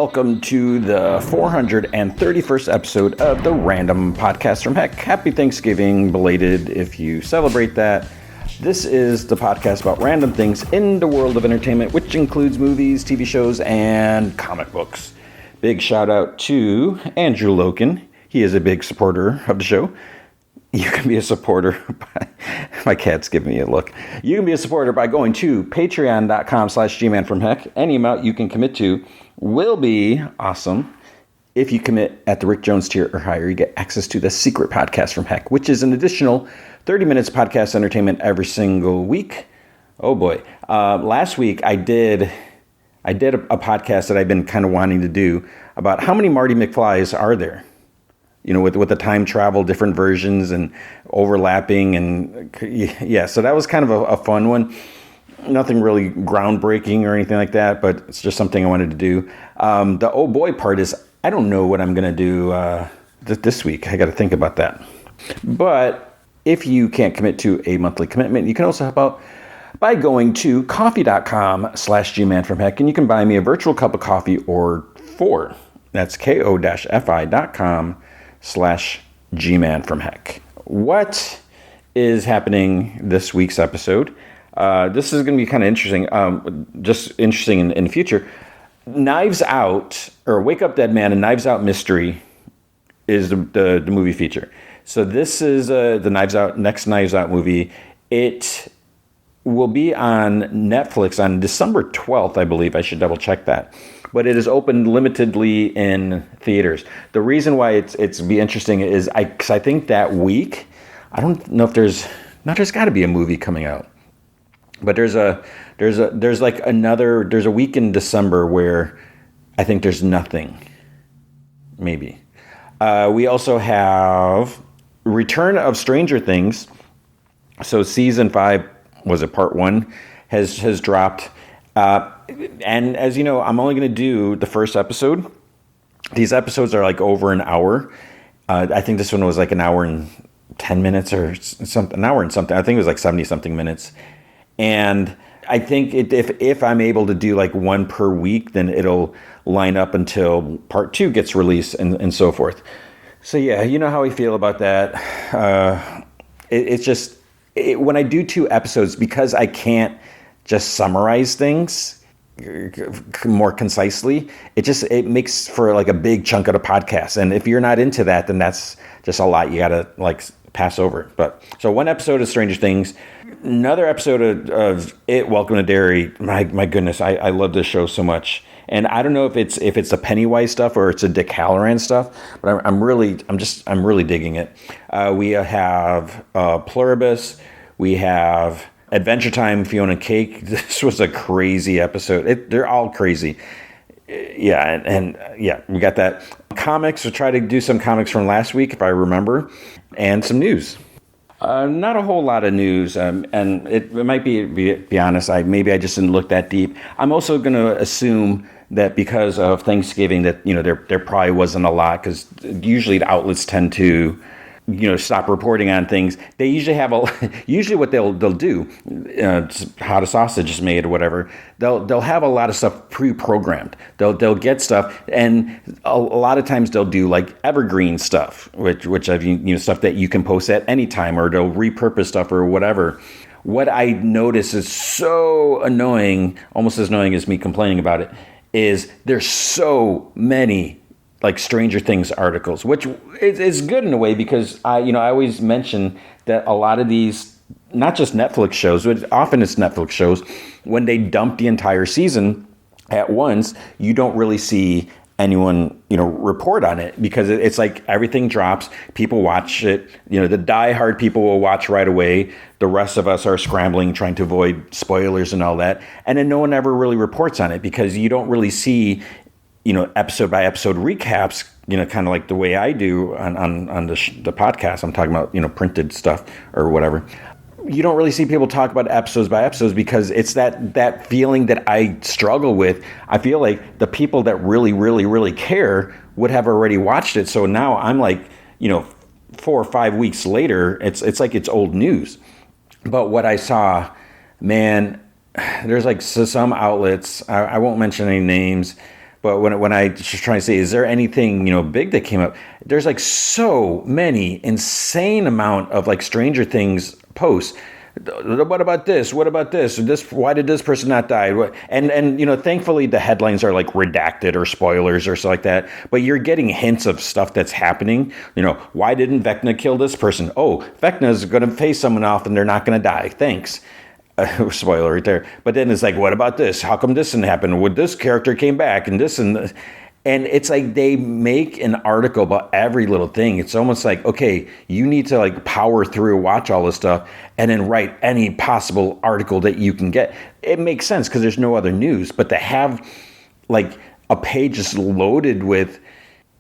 welcome to the 431st episode of the Random Podcast from Heck. Happy Thanksgiving, belated if you celebrate that. This is the podcast about random things in the world of entertainment, which includes movies, TV shows, and comic books. Big shout out to Andrew Loken. He is a big supporter of the show. You can be a supporter by, my cat's giving me a look. You can be a supporter by going to patreon.com/gmanfromheck. Any amount you can commit to will be awesome. If you commit at the Rick Jones tier or higher, you get access to the Secret Podcast from Heck, which is an additional 30 minutes podcast entertainment every single week. Oh boy. Last week I did a podcast that I've been kind of wanting to do about how many Marty McFlys are there. You know, with the time travel, different versions and overlapping. And yeah, so that was kind of a fun one. Nothing really groundbreaking or anything like that, but it's just something I wanted to do. The oh boy part is, I don't know what I'm going to do this week. I got to think about that. But if you can't commit to a monthly commitment, you can also help out by going to coffee.com/gmanfromheck, and you can buy me a virtual cup of coffee or four. That's ko-fi.com/gmanfromheck. What is happening this week's episode? This is going to be kind of interesting, just interesting in the future. Knives Out, or Wake Up Dead Man and Knives Out Mystery is the movie feature. So this is the next Knives Out movie. It will be on Netflix on December 12th, I believe. I should double check that. But it is open limitedly in theaters. The reason why it's be interesting is because I think that week, I don't know if there's got to be a movie coming out, but there's a week in December where I think there's nothing. Maybe. We also have Return of Stranger Things. So season 5, was it part 1, has dropped. And as you know, I'm only going to do the first episode. These episodes are like over an hour. I think this one was like an hour and 10 minutes or something, an hour and something. I think it was like 70 something minutes. And I think if I'm able to do like one per week, then it'll line up until part 2 gets released and so forth. So yeah, you know how I feel about that. It's just, when I do 2 episodes, because I can't just summarize things more concisely, it makes for like a big chunk of the podcast. And if you're not into that, then that's just a lot you gotta like pass over. But so one episode of Stranger Things, another episode of It, Welcome to Derry. My goodness, I love this show so much. And I don't know if it's the Pennywise stuff or it's a Dick Halloran stuff, but I'm really digging it. We have Pluribus. We have Adventure Time, Fionna and Cake. This was a crazy episode. They're all crazy. Yeah, and we got that. Comics, we'll try to do some comics from last week, if I remember, and some news. Not a whole lot of news, and it might be honest, maybe I just didn't look that deep. I'm also going to assume that because of Thanksgiving that, you know, there probably wasn't a lot, because usually the outlets tend to, you know, stop reporting on things. They usually have usually what they'll do, how the sausage is made or whatever. They'll have a lot of stuff pre-programmed. They'll get stuff, and a lot of times they'll do like evergreen stuff, which I've, you know, stuff that you can post at any time, or they'll repurpose stuff or whatever. What I notice is so annoying, almost as annoying as me complaining about it, is there's so many like Stranger Things articles, which is good in a way, because I always mention that a lot of these, not just Netflix shows, but often it's Netflix shows, when they dump the entire season at once, you don't really see anyone, you know, report on it, because it's like everything drops, people watch it, you know, the diehard people will watch right away. The rest of us are scrambling, trying to avoid spoilers and all that. And then no one ever really reports on it, because you don't really see, you know, episode by episode recaps, you know, kind of like the way I do on the podcast. I'm talking about, you know, printed stuff or whatever. You don't really see people talk about episodes by episodes, because it's that feeling that I struggle with. I feel like the people that really, really, really care would have already watched it. So now I'm like, you know, 4 or 5 weeks later, it's like it's old news. But what I saw, man, there's like some outlets, I won't mention any names, But when I just try to say, is there anything, big that came up? There's like so many insane amount of like Stranger Things posts. What about this? What about this? Why did this person not die? And thankfully the headlines are like redacted or spoilers or stuff like that. But you're getting hints of stuff that's happening. Why didn't Vecna kill this person? Oh, Vecna's going to face someone off and they're not going to die. Thanks. Spoiler right there. But then it's like, what about this? How come this didn't happen? Would this character came back and this and this? And it's like they make an article about every little thing. It's almost like, okay, you need to like power through, watch all this stuff, and then write any possible article that you can get. It makes sense because there's no other news. But to have like a page just loaded with,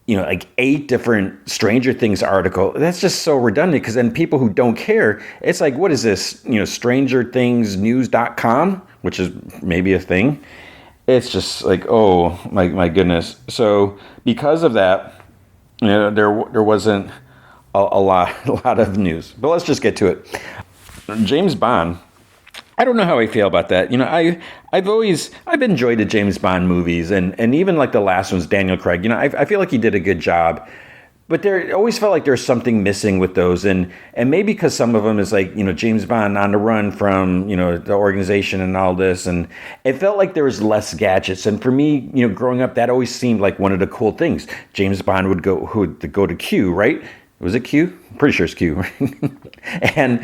like 8 different Stranger Things article, that's just so redundant because then people who don't care, it's like, what is this? StrangerThingsNews.com, which is maybe a thing. It's just like, oh my goodness. So because of that, there wasn't a lot of news. But let's just get to it. James Bond. I don't know how I feel about that. I've enjoyed the James Bond movies and even like the last one's Daniel Craig. I feel like he did a good job. But there always felt like there's something missing with those, and maybe because some of them is like James Bond on the run from the organization and all this, and it felt like there was less gadgets. And for me, growing up, that always seemed like one of the cool things. James Bond would go to Q, right? Was it Q? I'm pretty sure it's Q, right? and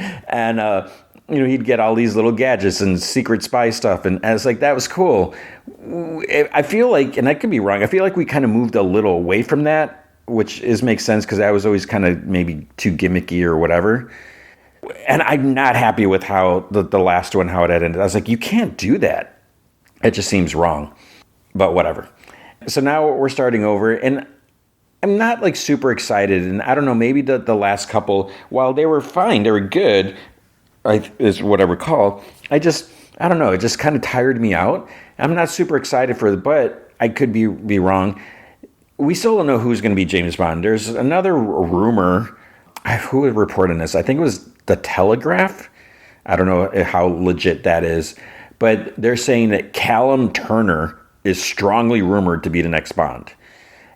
he'd get all these little gadgets and secret spy stuff, and I was like, that was cool. I feel like, and I could be wrong, I feel like we kind of moved a little away from that, which makes sense because I was always kind of maybe too gimmicky or whatever. And I'm not happy with how the last one, how it ended. I was like, you can't do that. It just seems wrong. But whatever. So now we're starting over, and I'm not like super excited. And I don't know, maybe the last couple, while they were fine, they were good, is what I recall. I don't know, it just kind of tired me out. I'm not super excited for it, but I could be wrong. We still don't know who's going to be James Bond. There's another rumor. Who would report on this? I think it was The Telegraph. I don't know how legit that is. But they're saying that Callum Turner is strongly rumored to be the next Bond.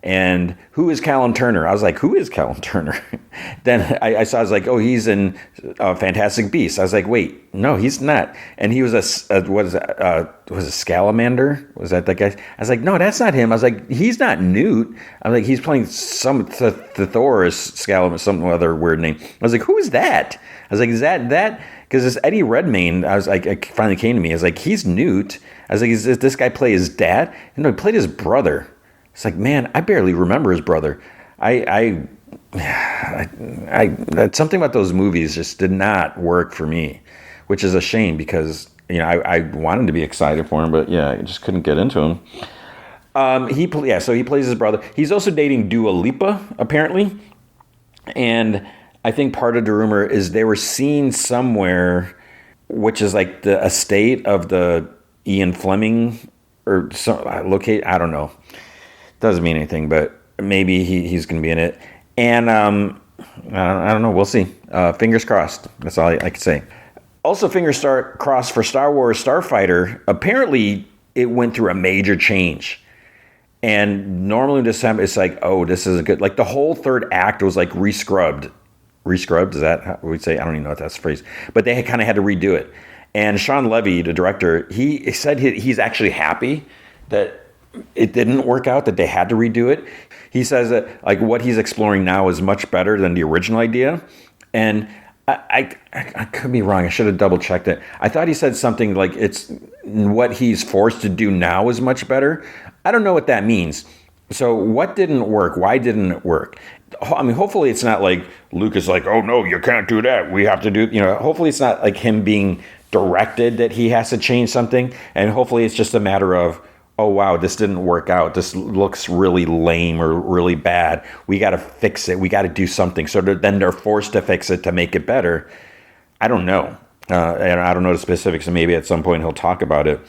And who is Callum Turner? I was like, who is Callum Turner? Then I saw, I was like, oh, he's in Fantastic Beasts. I was like, wait, no, he's not. And he was was a Scalamander? Was that guy? I was like, no, that's not him. I was like, he's not Newt. I was like, he's playing some Thesaurus Scalamander, some other weird name. I was like, who is that? I was like, is that? Because it's Eddie Redmayne. I was like, it finally came to me. I was like, he's Newt. I was like, is this guy play his dad? And no, he played his brother. It's like, man, I barely remember his brother. I something about those movies just did not work for me, which is a shame because I wanted to be excited for him, but yeah, I just couldn't get into him. So he plays his brother. He's also dating Dua Lipa apparently, and I think part of the rumor is they were seen somewhere, which is like the estate of the Ian Fleming or some locate. I don't know. Doesn't mean anything, but maybe he's going to be in it. And I don't know. We'll see. Fingers crossed. That's all I can say. Also, fingers crossed for Star Wars Starfighter. Apparently, it went through a major change. And normally in December, it's like, oh, this is a good... Like, the whole third act was, like, rescrubbed. Rescrubbed? Is that how we'd say? I don't even know if that's the phrase. But they kind of had to redo it. And Sean Levy, the director, he said he's actually happy that it didn't work out, that they had to redo it. He says that like what he's exploring now is much better than the original idea. And I could be wrong. I should have double checked it. I thought he said something like it's what he's forced to do now is much better. I don't know what that means. So what didn't work? Why didn't it work? I mean, hopefully it's not like Luke is like, oh no, you can't do that. We have to do, hopefully it's not like him being directed that he has to change something. And hopefully it's just a matter of, oh, wow, this didn't work out. This looks really lame or really bad. We got to fix it. We got to do something. So then they're forced to fix it to make it better. I don't know. And I don't know the specifics. And maybe at some point he'll talk about it.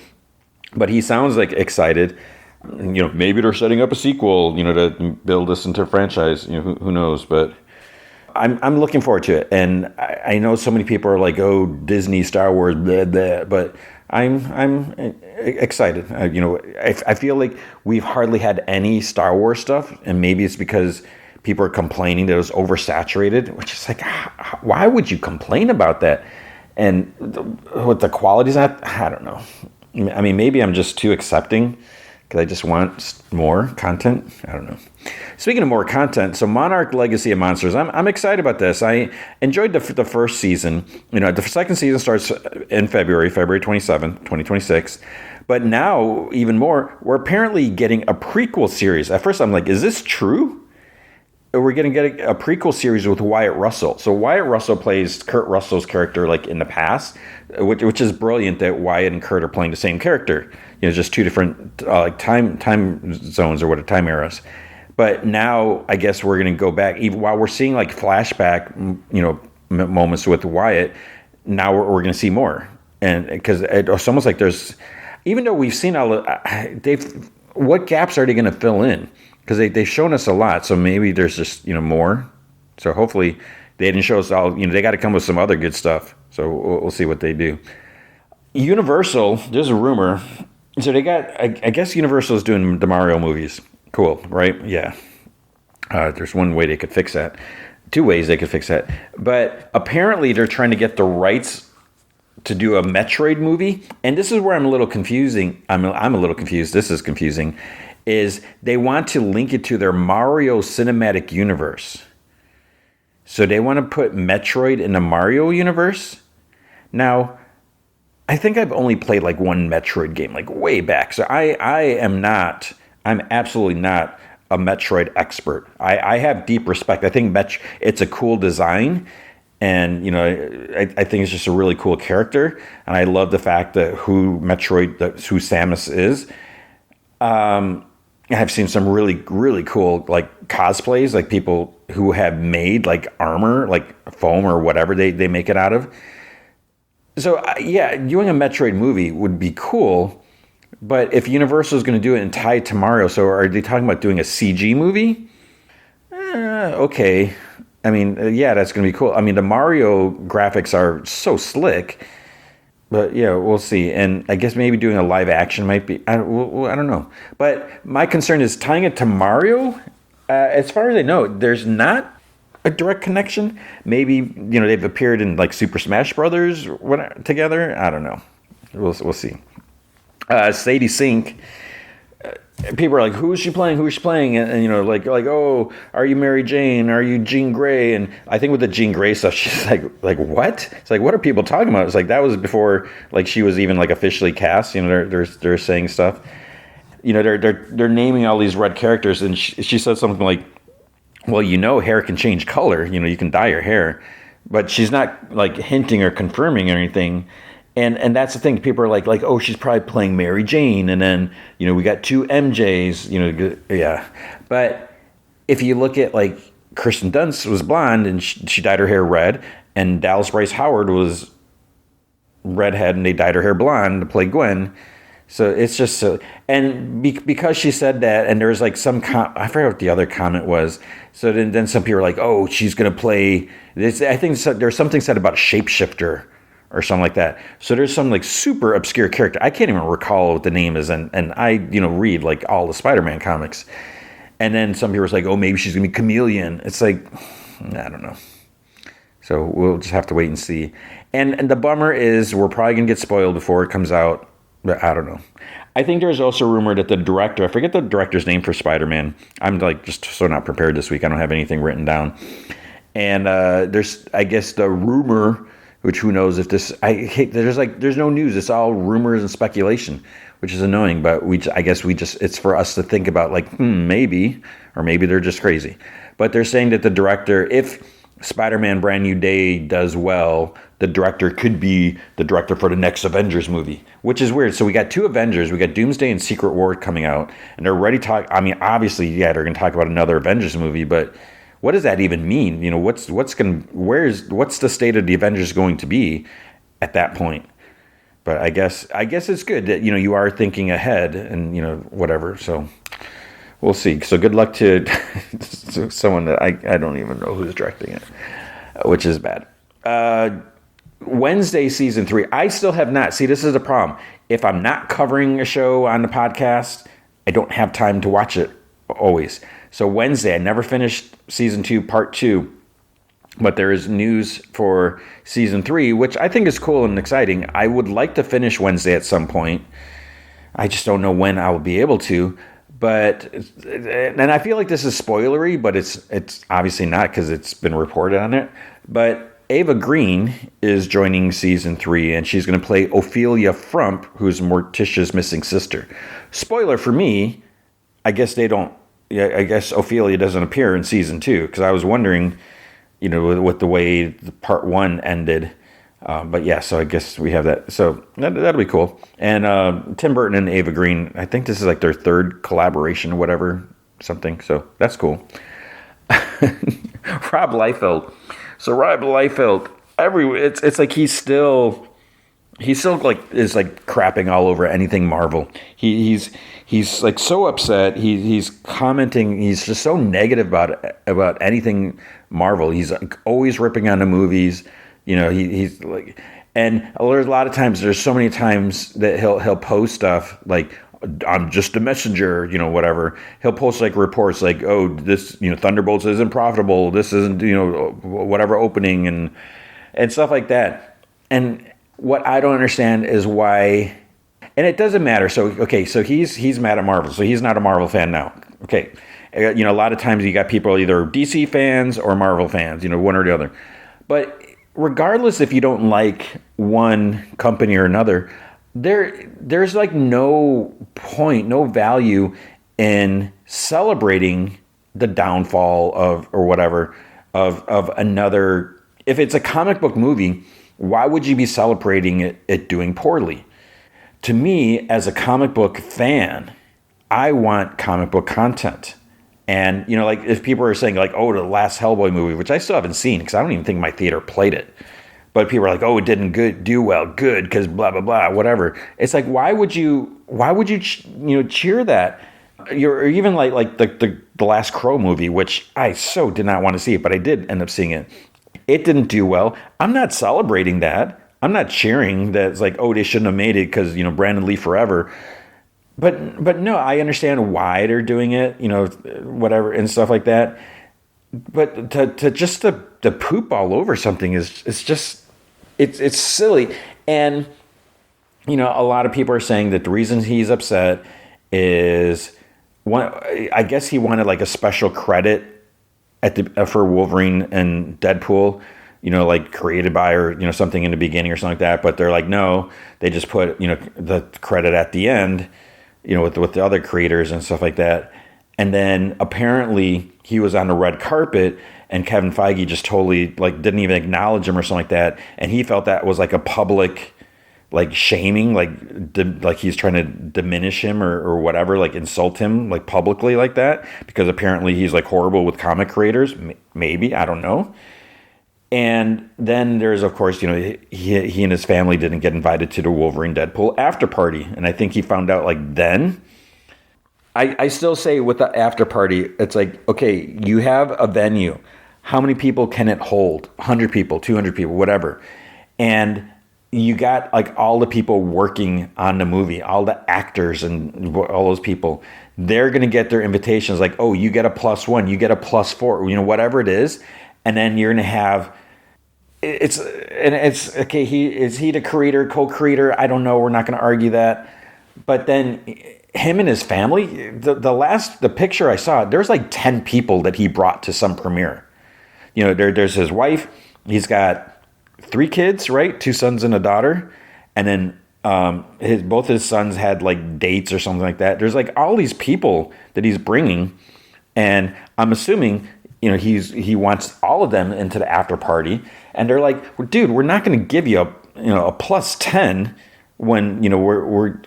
But he sounds like excited. Maybe they're setting up a sequel, to build this into a franchise. Who knows? But I'm looking forward to it. And I know so many people are like, oh, Disney, Star Wars, blah, blah. But I'm excited. I feel like we've hardly had any Star Wars stuff, and maybe it's because people are complaining that it was oversaturated, which is like, why would you complain about that? And what the quality's not, I don't know. I mean, maybe I'm just too accepting because I just want more content. I don't know. Speaking of more content, so Monarch Legacy of Monsters, I'm excited about this. I enjoyed the first season. The second season starts in February 27th, 2026. But now, even more, we're apparently getting a prequel series. At first, I'm like, is this true? We're going to get a prequel series with Wyatt Russell. So Wyatt Russell plays Kurt Russell's character like in the past, which is brilliant that Wyatt and Kurt are playing the same character. Just two different time zones or time eras. But now I guess we're going to go back, even while we're seeing like flashback, moments with Wyatt. Now we're going to see more, and because it's almost like even though we've seen what gaps are they going to fill in? Because they've shown us a lot, so maybe there's just more. So hopefully they didn't show us all. They got to come with some other good stuff. So we'll see what they do. Universal, there's a rumor. So they got. I guess Universal is doing the Mario movies. Cool, right? Yeah. There's one way they could fix that. Two ways they could fix that. But apparently they're trying to get the rights to do a Metroid movie, and this is where I'm a little confusing. I'm a little confused. This is confusing. Is they want to link it to their Mario cinematic universe. So they want to put Metroid in the Mario universe. Now, I think I've only played like one Metroid game, like way back. So I'm absolutely not a Metroid expert. I have deep respect. I think it's a cool design. And, I think it's just a really cool character. And I love the fact that who Samus is. I've seen some really, really cool like cosplays, like people who have made like armor, like foam or whatever they make it out of. So yeah, doing a Metroid movie would be cool. But if Universal is going to do it and tie it to Mario, so are they talking about doing a CG movie? Okay. I mean, yeah, that's going to be cool. I mean, the Mario graphics are so slick. But yeah, we'll see. And I guess maybe doing a live action might be, I don't know. But my concern is tying it to Mario. As far as I know, there's not a direct connection. Maybe, they've appeared in like Super Smash Brothers together. I don't know. We'll see. Sadie Sink. People are like, who's she playing? Who's she playing? And like, oh, are you Mary Jane? Are you Jean Grey? And I think with the Jean Grey stuff, she's like, what? It's like, what are people talking about? It's like, that was before, like, she was even, like, officially cast. They're saying stuff. They're naming all these red characters, and she said something like, well, hair can change color. You can dye your hair. But she's not, like, hinting or confirming or anything. And that's the thing. People are like, oh, she's probably playing Mary Jane. And then, we got two MJs, yeah. But if you look at, like, Kirsten Dunst was blonde and she dyed her hair red. And Dallas Bryce Howard was redhead and they dyed her hair blonde to play Gwen. So it's just so. And because she said that, and there was, like, I forgot what the other comment was. So then some people are like, oh, she's going to play this. I think there's something said about shapeshifter or something like that. So there's some like super obscure character. I can't even recall what the name is. And I, read like all the Spider-Man comics. And then some people are like, oh, maybe she's going to be Chameleon. It's like, I don't know. So we'll just have to wait and see. And the bummer is we're probably going to get spoiled before it comes out. But I don't know. I think there's also a rumor that the director, I forget the director's name for Spider-Man. I'm like just so not prepared this week. I don't have anything written down. And there's, I guess, the rumor, which who knows if this, there's no news. It's all rumors and speculation, which is annoying. But it's for us to think about like, maybe, or maybe they're just crazy. But they're saying that the director, if Spider-Man Brand New Day does well, the director could be the director for the next Avengers movie, which is weird. So we got two Avengers. We got Doomsday and Secret War coming out, and they're already obviously, yeah, they're going to talk about another Avengers movie, but what does that even mean? What's the state of the Avengers going to be at that point? But I guess it's good that, you are thinking ahead and, whatever. So we'll see. So good luck to someone that I don't even know who's directing it, which is bad. Wednesday season 3. I still have not. See, this is the problem. if I'm not covering a show on the podcast, I don't have time to watch it always. So Wednesday, I never finished season 2, part 2, but there is news for season 3, which I think is cool and exciting. I would like to finish Wednesday at some point. I just don't know when I will be able to. But, and I feel like this is spoilery, but it's obviously not because it's been reported on it. But Ava Green is joining season 3, and she's going to play Ophelia Frump, who's Morticia's missing sister. Spoiler for me, I guess they don't. Yeah, I guess Ophelia doesn't appear in season 2 because I was wondering, with the way the part 1 ended. But yeah, so I guess we have that. So that'll be cool. And Tim Burton and Ava Green, I think this is like their 3rd collaboration or whatever, something. So that's cool. Rob Liefeld. So Rob Liefeld, it's like he's still like is like crapping all over anything Marvel. He's like so upset. He's commenting. He's just so negative about anything Marvel. He's like always ripping on the movies. He's like, and there's a lot of times. There's so many times that he'll post stuff like, I'm just a messenger, whatever. He'll post like reports like, oh, this, Thunderbolts isn't profitable. This isn't, whatever opening and stuff like that. And what I don't understand is why, and it doesn't matter. So, okay, so he's mad at Marvel. So he's not a Marvel fan now. Okay. A lot of times you got people either DC fans or Marvel fans, one or the other. But regardless if you don't like one company or another, there's like no point, no value in celebrating the downfall of or whatever of another. If it's a comic book movie, why would you be celebrating it doing poorly? To me, as a comic book fan, I want comic book content. And, like if people are saying like, oh, the last Hellboy movie, which I still haven't seen because I don't even think my theater played it. But people are like, oh, it didn't do well, good, because blah, blah, blah, whatever. It's like, why would you cheer that? Or even like the last Crow movie, which I so did not want to see it, but I did end up seeing it. It didn't do well. I'm not celebrating that. I'm not cheering that it's like, oh, they shouldn't have made it because, Brandon Lee forever. But no, I understand why they're doing it, whatever and stuff like that. But to poop all over something is just it's silly. And a lot of people are saying that the reason he's upset is one. I guess he wanted like a special credit for Wolverine and Deadpool, like created by or something in the beginning or something like that. But they're like, no, they just put the credit at the end. With the other creators and stuff like that. And then apparently he was on the red carpet and Kevin Feige just totally like didn't even acknowledge him or something like that. And he felt that was like a public like shaming, like he's trying to diminish him or whatever, like insult him like publicly like that because apparently he's like horrible with comic creators. Maybe, I don't know. And then there's, of course, he and his family didn't get invited to the Wolverine Deadpool after party. And I think he found out like then. I still say with the after party, it's like, okay, you have a venue. How many people can it hold? 100 people, 200 people, whatever. And you got like all the people working on the movie, all the actors and all those people. They're going to get their invitations like, oh, you get a +1, you get a +4, whatever it is. And then you're going to have, it's okay, is he the creator, co-creator? I don't know. We're not going to argue that. But then him and his family, the picture I saw, there's like 10 people that he brought to some premiere. There's his wife. He's got 3 kids, right? 2 sons and a daughter. And then both his sons had like dates or something like that. There's like all these people that he's bringing. And I'm assuming he wants all of them into the after party, and they're like, well, dude, we're not going to give you a +10 when we're.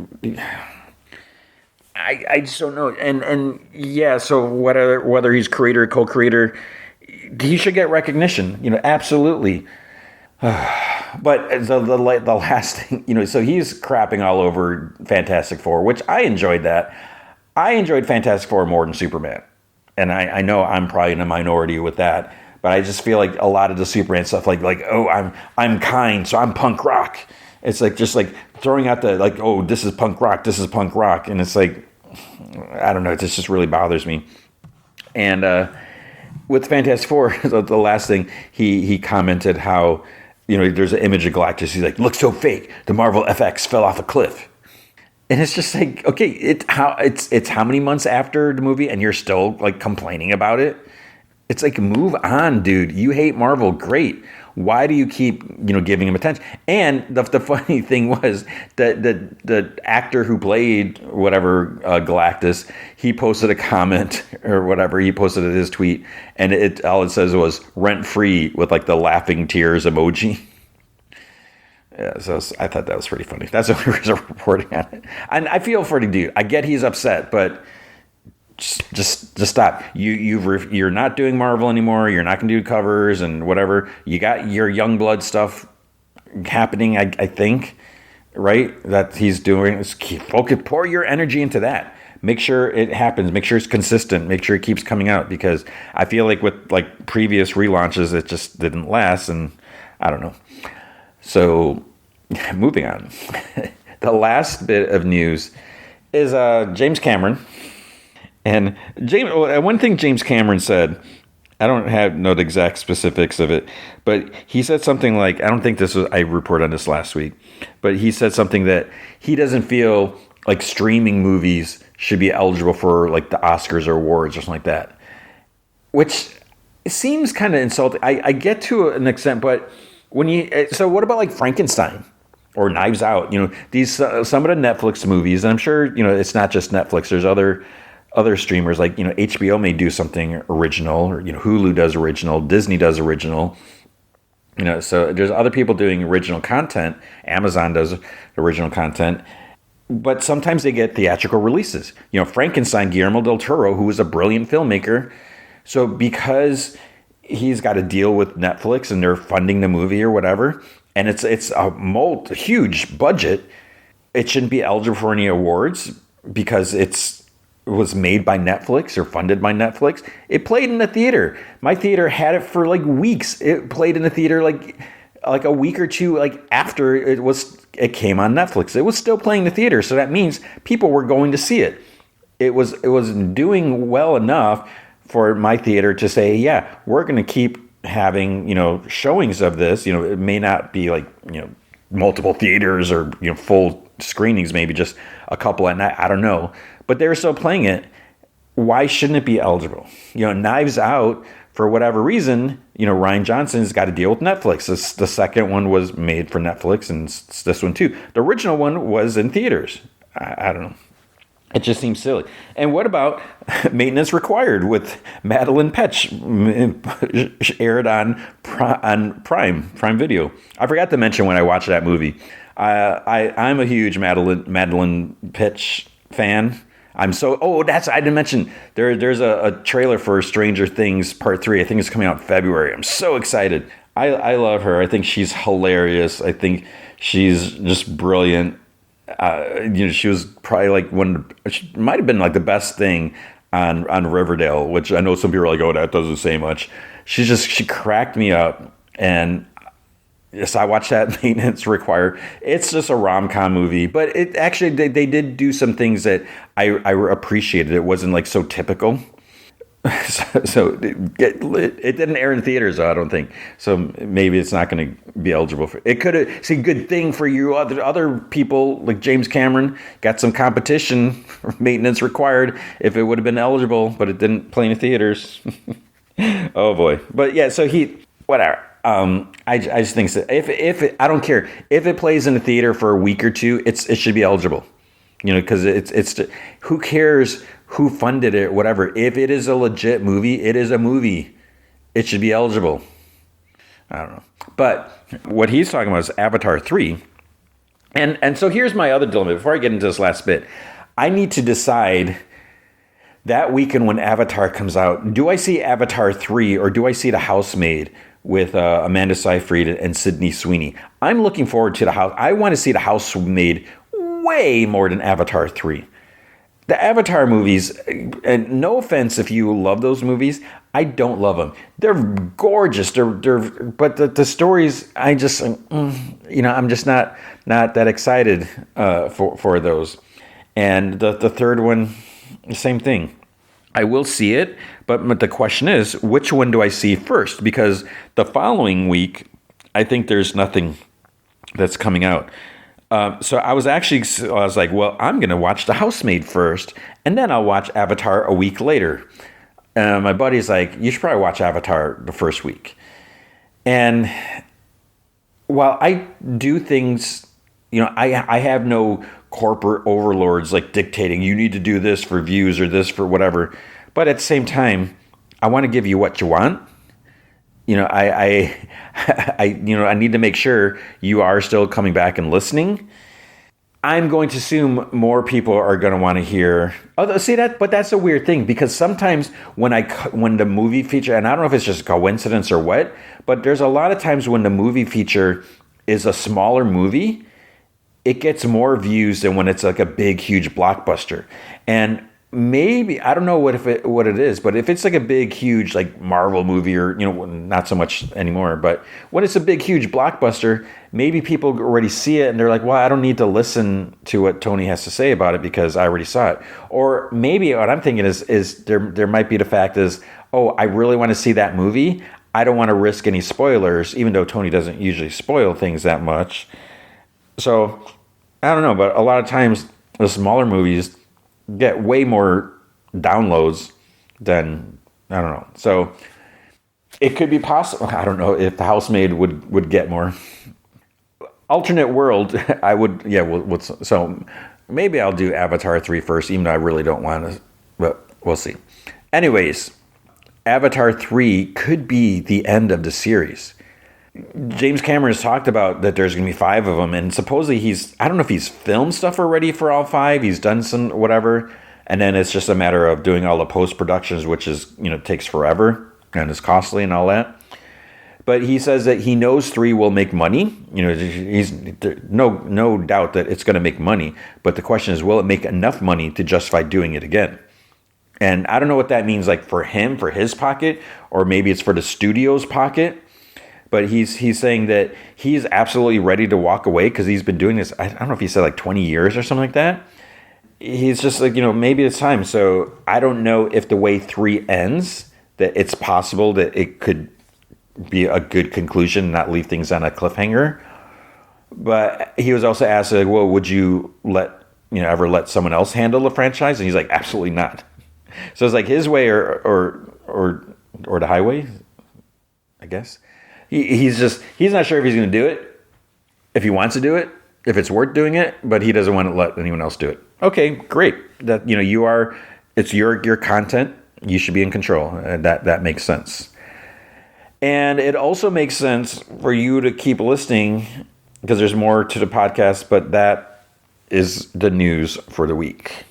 I just don't know, and yeah. So whether he's creator or co-creator, he should get recognition. Absolutely. But the last thing, so he's crapping all over Fantastic Four, which I enjoyed that. I enjoyed Fantastic Four more than Superman. And I know I'm probably in a minority with that, but I just feel like a lot of the Superman stuff, like oh, I'm kind, so I'm punk rock, It's like just like throwing out the like, oh, this is punk rock, and it's like, I don't know, it just really bothers me. And with Fantastic Four, the last thing he commented how, there's an image of Galactus. He's like, looks so fake. The Marvel FX fell off a cliff. And it's just like, okay, it's how many months after the movie, and you're still like complaining about it? It's like, move on, dude. You hate Marvel, great. Why do you keep, giving him attention? And the funny thing was that the actor who played whatever Galactus, he posted a comment or whatever. He posted his tweet, and all it says was "rent free" with like the laughing tears emoji. Yeah, so I thought that was pretty funny. That's what we were reporting on it. And I feel for the dude. I get he's upset, but just stop. You're not doing Marvel anymore. You're not going to do covers and whatever. You got your Youngblood stuff happening, I think, right? That he's doing. Focus, pour your energy into that. Make sure it happens. Make sure it's consistent. Make sure it keeps coming out, because I feel like with like previous relaunches, it just didn't last, and I don't know. So, moving on. The last bit of news is James Cameron. And one thing James Cameron said, I don't know the exact specifics of it, but he said something like, I reported on this last week, but he said something that he doesn't feel like streaming movies should be eligible for like the Oscars or awards or something like that, which seems kind of insulting. I get to an extent, but so what about like Frankenstein or Knives Out? These some of the Netflix movies, and I'm sure it's not just Netflix. There's other streamers like HBO may do something original, or Hulu does original, Disney does original. So there's other people doing original content. Amazon does original content, but sometimes they get theatrical releases. Frankenstein, Guillermo del Toro, who was a brilliant filmmaker, so because he's got to deal with Netflix and they're funding the movie or whatever, and it's a huge budget, it shouldn't be eligible for any awards because it was made by Netflix or funded by Netflix. It played in the theater. My theater had it for like weeks. It played in the theater like a week or two like after it came on Netflix. It was still playing in the theater, so that means people were going to see it. It was doing well enough for my theater to say, yeah, we're going to keep having, showings of this. It may not be like, multiple theaters or, full screenings, maybe just a couple at night. I don't know. But they're still playing it. Why shouldn't it be eligible? Knives Out, for whatever reason, Rian Johnson's got to deal with Netflix. The second one was made for Netflix, and this one too. The original one was in theaters. I don't know. It just seems silly. And what about Maintenance Required with Madeline Petch, aired on Prime Video? I forgot to mention when I watched that movie. I'm a huge Madeline Petch fan. I didn't mention there's a trailer for Stranger Things Part 3. I think it's coming out in February. I'm so excited. I love her. I think she's hilarious. I think she's just brilliant. She was probably she might have been like the best thing on Riverdale, which I know some people are like, oh, that doesn't say much. She cracked me up. And yes, I watched that. Maintenance Required. It's just a rom-com movie, but it actually, they did do some things that I appreciated. It wasn't like so typical. So it didn't air in theaters, though, I don't think. So maybe it's not going to be eligible for it. Could have. See, good thing for you other people like James Cameron got some competition for Maintenance Required if it would have been eligible, but it didn't play in theaters. Oh boy. But yeah, so whatever. I just think so. I don't care if it plays in the theater for a week or two, it should be eligible. Because it's who cares who funded it, whatever. If it is a legit movie, it is a movie. It should be eligible. I don't know. But what he's talking about is Avatar 3. And so here's my other dilemma. Before I get into this last bit, I need to decide that weekend when Avatar comes out, do I see Avatar 3 or do I see The Housemaid with Amanda Seyfried and Sydney Sweeney? I'm looking forward to I want to see The Housemaid way more than Avatar 3. The Avatar movies, and no offense if you love those movies, I don't love them. They're gorgeous. But the stories, I just, I'm just not that excited for those. And the third one, the same thing. I will see it, but the question is, which one do I see first? Because the following week, I think there's nothing that's coming out. So I was like, well, I'm going to watch The Housemaid first, and then I'll watch Avatar a week later. My buddy's like, you should probably watch Avatar the first week. And while I do things, I have no corporate overlords like dictating, you need to do this for views or this for whatever. But at the same time, I want to give you what you want. I need to make sure you are still coming back and listening. I'm going to assume more people are going to want to hear. Oh, see that, but that's a weird thing because sometimes when the movie feature, and I don't know if it's just a coincidence or what, but there's a lot of times when the movie feature is a smaller movie, it gets more views than when it's like a big, huge blockbuster. And maybe, I don't know what it is, but if it's like a big, huge, like Marvel movie or, not so much anymore, but when it's a big, huge blockbuster, maybe people already see it and they're like, well, I don't need to listen to what Tony has to say about it because I already saw it. Or maybe what I'm thinking is there might be the fact is, oh, I really want to see that movie. I don't want to risk any spoilers, even though Tony doesn't usually spoil things that much. So I don't know, but a lot of times the smaller movies get way more downloads than, I don't know. So it could be possible. I don't know if The Housemaid would get more. Alternate world, I would, so maybe I'll do Avatar 3 first, even though I really don't want to, but we'll see. Anyways, Avatar 3 could be the end of the series. James Cameron has talked about that there's going to be 5 of them, and supposedly I don't know if he's filmed stuff already for all 5, he's done some whatever, and then it's just a matter of doing all the post-productions, which is, takes forever, and is costly and all that. But he says that he knows 3 will make money. He's no doubt that it's going to make money, but the question is, will it make enough money to justify doing it again? And I don't know what that means, like for him, for his pocket, or maybe it's for the studio's pocket. But he's saying that he's absolutely ready to walk away because he's been doing this, I don't know if he said like 20 years or something like that. He's just like, maybe it's time. So I don't know if the way 3 ends, that it's possible that it could be a good conclusion, not leave things on a cliffhanger. But he was also asked, like, well, would you ever let someone else handle the franchise? And he's like, absolutely not. So it's like his way or the highway, I guess. He's not sure if he's going to do it, if he wants to do it, if it's worth doing it, but he doesn't want to let anyone else do it. Okay, great. That it's your content. You should be in control. That makes sense. And it also makes sense for you to keep listening because there's more to the podcast, but that is the news for the week.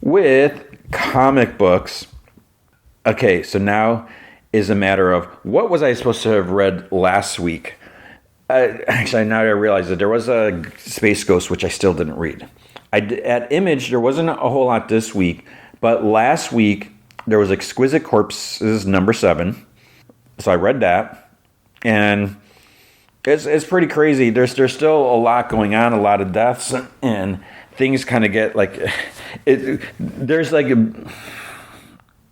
With comic books, okay, so now is a matter of what was I supposed to have read last week? Actually, now I realize that there was a Space Ghost, which I still didn't read. At Image, there wasn't a whole lot this week, but last week there was Exquisite Corpses number 7. So I read that, and it's pretty crazy. There's still a lot going on, a lot of deaths, and things kind of get like there's like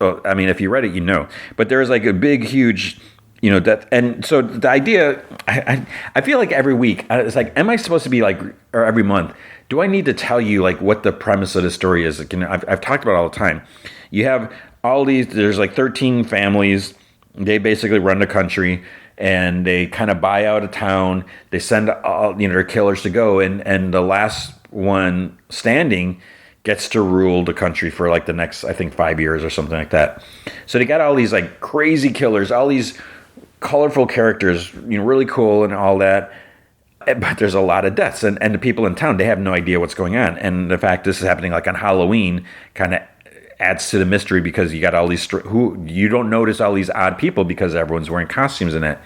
well, I mean, if you read it, but there's like a big, huge, death. And so the idea, I feel like every week, it's like, am I supposed to be like, or every month, do I need to tell you like what the premise of the story is? Like, I've talked about it all the time. You have all these, there's like 13 families. They basically run the country, and they kind of buy out a town. They send all, their killers to go, and the last one standing gets to rule the country for like the next, I think, 5 years or something like that. So they got all these like crazy killers, all these colorful characters, really cool and all that. But there's a lot of deaths, and the people in town, they have no idea what's going on. And the fact this is happening like on Halloween kind of adds to the mystery because you got all these who you don't notice all these odd people because everyone's wearing costumes in it.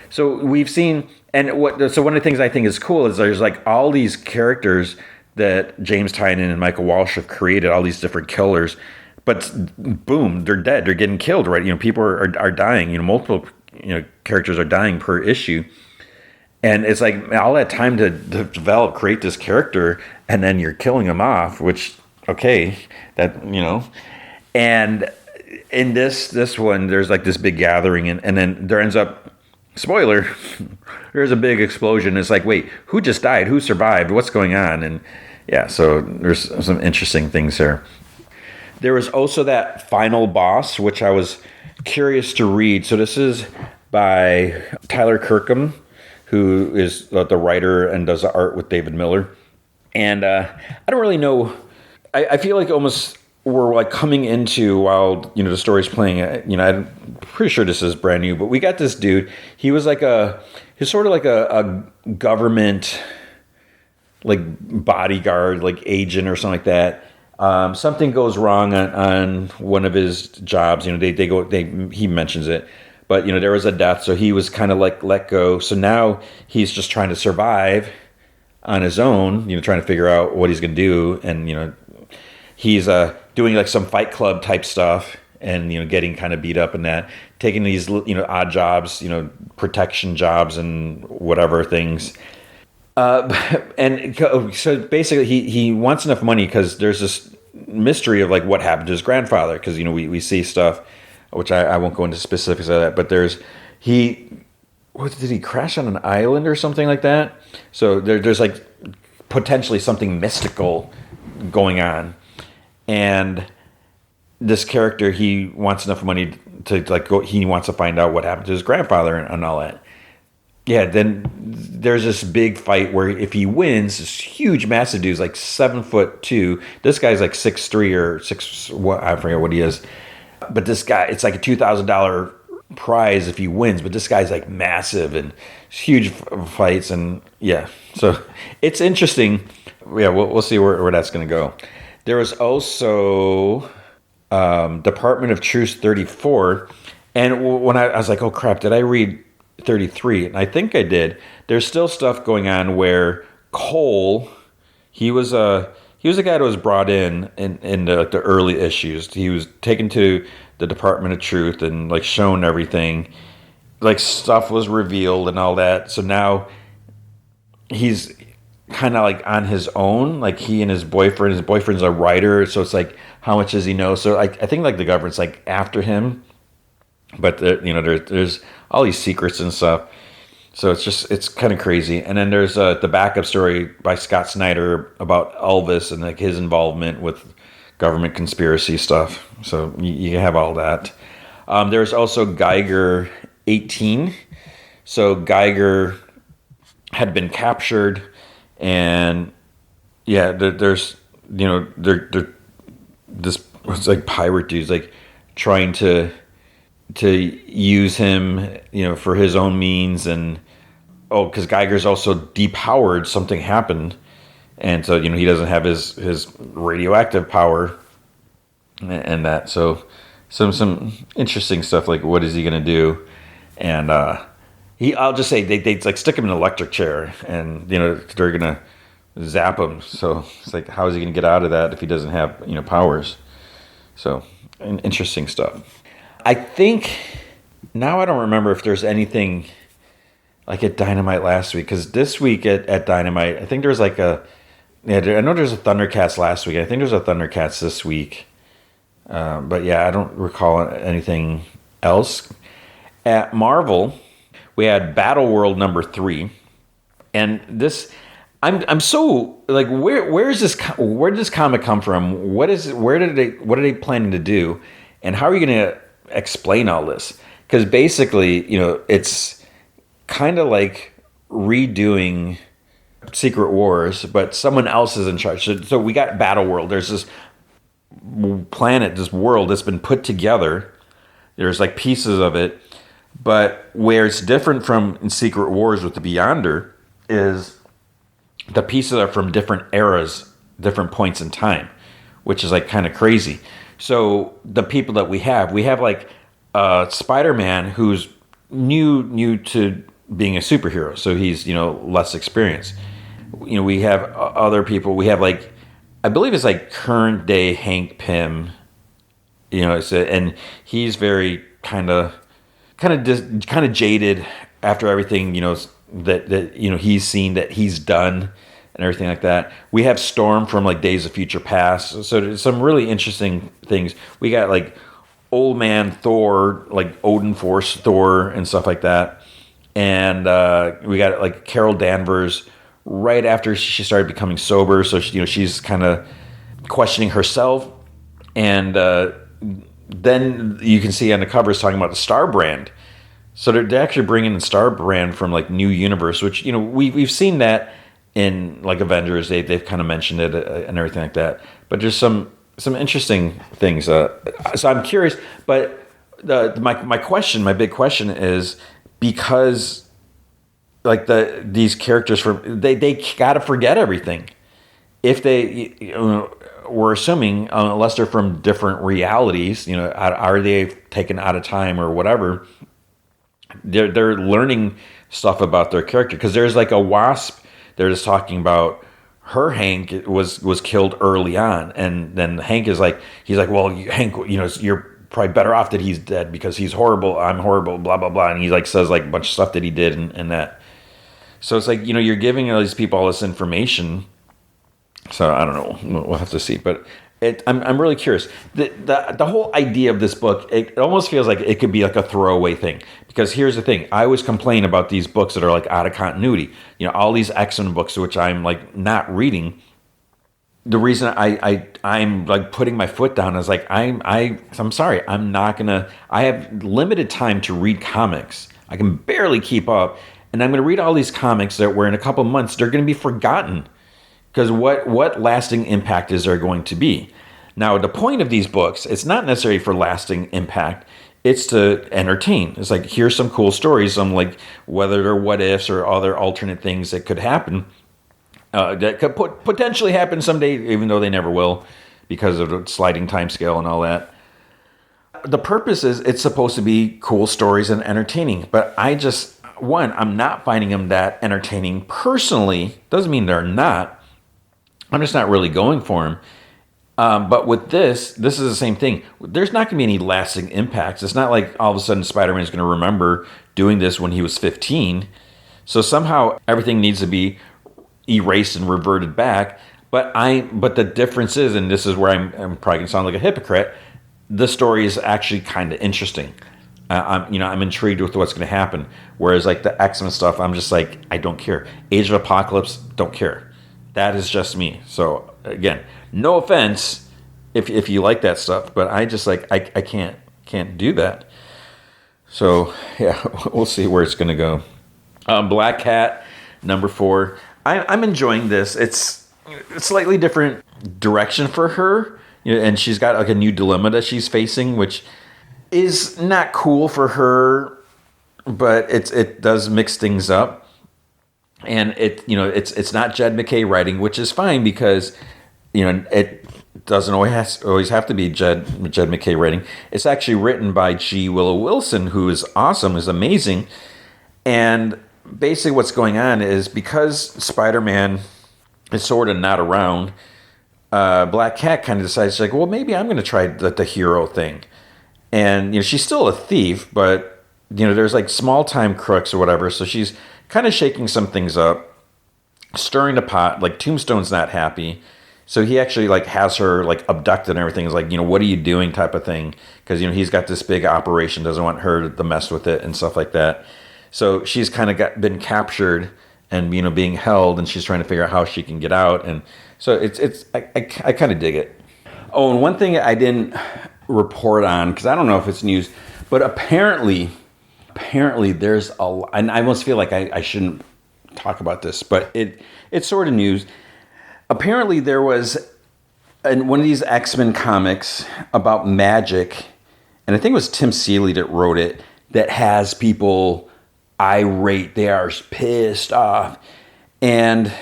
So we've seen, so one of the things I think is cool is there's like all these characters that James Tynion and Michael Walsh have created all these different killers, but boom, they're dead. They're getting killed, right? People are dying. Multiple characters are dying per issue. And it's like all that time to develop, create this character, and then you're killing them off, which, okay, and in this one, there's like this big gathering, and then there ends up, spoiler, there's a big explosion. It's like, wait, who just died? Who survived? What's going on? And yeah, so there's some interesting things there. There was also that final boss, which I was curious to read. So this is by Tyler Kirkham, who is the writer and does the art with David Miller. And I don't really know. I feel like almost we're like coming into while the story's playing. I'm pretty sure this is brand new, but we got this dude. He was like he's sort of like a government like bodyguard, like agent or something like that. Something goes wrong on one of his jobs. He mentions it. But, there was a death, so he was kind of like let go. So now he's just trying to survive on his own, trying to figure out what he's going to do. And, he's doing like some Fight Club type stuff and, getting kind of beat up in that, taking these, odd jobs, protection jobs and whatever things. And so basically he wants enough money because there's this mystery of like what happened to his grandfather. Because, we see stuff, which I won't go into specifics of that, but did he crash on an island or something like that? So there's like potentially something mystical going on. And this character, he wants enough money to like go, he wants to find out what happened to his grandfather and all that. Yeah, then there's this big fight where if he wins, this huge, massive dude's like 7'2". This guy's like 6'3" or 6, what, I forget what he is. But this guy, it's like a $2,000 prize if he wins. But this guy's like massive and huge fights. And yeah, so it's interesting. Yeah, we'll see where that's going to go. There was also Department of Truth 34. And when I was like, oh crap, did I read 33? And I think I did. There's still stuff going on where Cole, he was a guy that was brought in the early issues. He was taken to the Department of Truth and like shown everything, like stuff was revealed and all that. So now he's kind of like on his own, like he and his boyfriend's a writer. So it's like, how much does he know? So I think like the government's like after him, but there's all these secrets and stuff. So it's kind of crazy. And then there's the backup story by Scott Snyder about Elvis and like his involvement with government conspiracy stuff. So you have all that. There's also Geiger 18. So Geiger had been captured, and yeah, there's this it's like pirate dudes like trying to use him, for his own means. And because Geiger's also depowered, something happened, and so he doesn't have his radioactive power and that. So some interesting stuff, like what is he gonna do? And I'll just say they like stick him in an electric chair, and they're gonna zap him. So it's like, how is he gonna get out of that if he doesn't have powers? So interesting stuff. I think now I don't remember if there's anything like at Dynamite last week, because this week at Dynamite, I think there's like I know there's a Thundercats last week. I think there's a Thundercats this week. But yeah, I don't recall anything else. At Marvel, we had Battle World number 3. And this, I'm so like, where did this comic come from? What are they planning to do? And how are you going to explain all this? Because basically, it's kind of like redoing Secret Wars, but someone else is in charge. So we got Battle World. There's this planet, this world that's been put together. There's like pieces of it, but where it's different from in Secret Wars with the Beyonder is the pieces are from different eras, different points in time, which is like kind of crazy. So the people that we have like Spider-Man, who's new to being a superhero, so he's less experienced. we have other people. We have like, I believe it's like current day Hank Pym. And he's very kind of jaded after everything, that he's seen, that he's done, and everything like that. We have Storm from like Days of Future Past. So there's some really interesting things. We got like old man Thor, like Odin Force Thor and stuff like that. And we got like Carol Danvers right after she started becoming sober. So she's kind of questioning herself. And then you can see on the covers talking about the Star Brand. So they're actually bringing in Star Brand from like New Universe, which we've seen that in like Avengers. They've kind of mentioned it and everything like that. But there's some interesting things. So I'm curious. But my big question is, because like these characters they gotta forget everything. If they we're assuming, unless they're from different realities, are they taken out of time or whatever? They're learning stuff about their character, because there's like a Wasp. They're just talking about her. Hank was killed early on, and then Hank is like, he's like, well, Hank, you're probably better off that he's dead because he's horrible. I'm horrible. Blah blah blah, and he like says like a bunch of stuff that he did and that. So it's like you're giving all these people all this information. So I don't know. We'll have to see, but I'm really curious. The whole idea of this book, it almost feels like it could be like a throwaway thing. Because here's the thing: I always complain about these books that are like out of continuity. All these X-Men books, which I'm like not reading. The reason I'm like putting my foot down is like I'm sorry, I'm not gonna. I have limited time to read comics. I can barely keep up, and I'm gonna read all these comics that where in a couple months they're gonna be forgotten. Because what lasting impact is there going to be? Now, the point of these books, it's not necessarily for lasting impact. It's to entertain. It's like, here's some cool stories, some like whether they're what ifs or other alternate things that could happen, that could potentially happen someday, even though they never will, because of the sliding time scale and all that. The purpose is it's supposed to be cool stories and entertaining, but I'm not finding them that entertaining personally. Doesn't mean they're not. I'm just not really going for them. But with this is the same thing. There's not going to be any lasting impacts. It's not like all of a sudden Spider-Man is going to remember doing this when he was 15. So somehow everything needs to be erased and reverted back. But the difference is, and this is where I'm probably going to sound like a hypocrite, the story is actually kind of interesting. I'm intrigued with what's going to happen. Whereas like the X-Men stuff, I'm just like, I don't care. Age of Apocalypse, don't care. That is just me. So again, no offense if you like that stuff, but I just like I can't do that. So yeah, we'll see where it's going to go. Black Cat number 4. I'm enjoying this. It's a slightly different direction for her, and she's got like a new dilemma that she's facing, which is not cool for her, but it does mix things up. And it's not Jed MacKay writing, which is fine because it doesn't always have to be Jed MacKay writing. It's actually written by G. Willow Wilson, who is awesome, is amazing. And basically, what's going on is because Spider-Man is sort of not around, Black Cat kind of decides like, well, maybe I'm going to try the hero thing. And she's still a thief, but there's like small time crooks or whatever, so she's kind of shaking some things up, stirring the pot. Like Tombstone's not happy, so he actually like has her like abducted and everything. Is like, what are you doing type of thing, because he's got this big operation, doesn't want her to mess with it and stuff like that. So she's kind of been captured and being held, and she's trying to figure out how she can get out. And so I kind of dig it. Oh, and one thing I didn't report on, because I don't know if it's news, but apparently there's and I almost feel like I shouldn't talk about this, but it's sort of news. Apparently there was one of these X-Men comics about magic, and I think it was Tim Seeley that wrote it, that has people irate. They are pissed off. And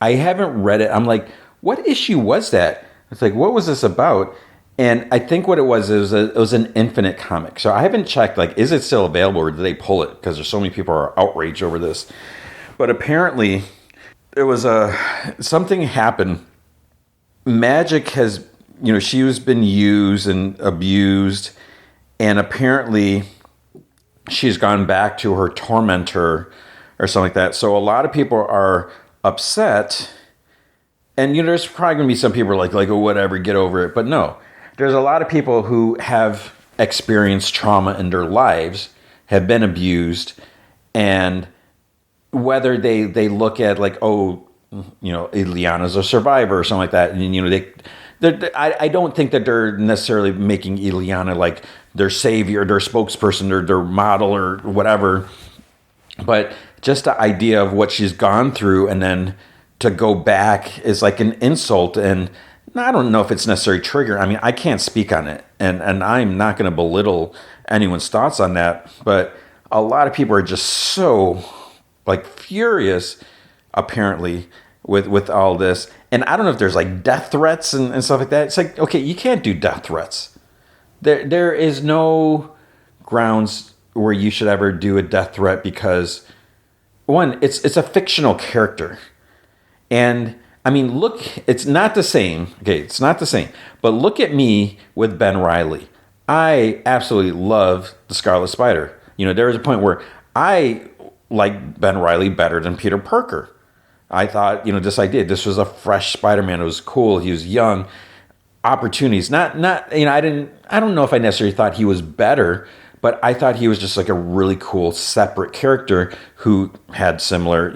I haven't read it. I'm like, what issue was that? It's like, what was this about? And I think what it was an Infinite comic. So I haven't checked, like, is it still available or did they pull it? Because there's so many people who are outraged over this. But apparently There was something happened. Magic has, she has been used and abused, and apparently she's gone back to her tormentor or something like that. So a lot of people are upset, and there's probably going to be some people like, oh, whatever, get over it. But no, there's a lot of people who have experienced trauma in their lives, have been abused, and whether they look at like, oh, Ileana's a survivor or something like that, and I don't think that they're necessarily making Ileana like their savior, their spokesperson, or their model or whatever, but just the idea of what she's gone through, and then to go back is like an insult. And I don't know if it's necessarily trigger. I mean, I can't speak on it, and I'm not going to belittle anyone's thoughts on that, but a lot of people are just so like furious, apparently, with all this. And I don't know if there's like death threats and stuff like that. It's like, okay, you can't do death threats. There is no grounds where you should ever do a death threat, because one, it's a fictional character. And I mean, look, it's not the same. Okay, it's not the same. But look at me with Ben Reilly. I absolutely love the Scarlet Spider. There was a point where I liked Ben Reilly better than Peter Parker. I thought, this was a fresh Spider-Man. It was cool. He was young. Opportunities. I don't know if I necessarily thought he was better, but I thought he was just like a really cool separate character who had similar,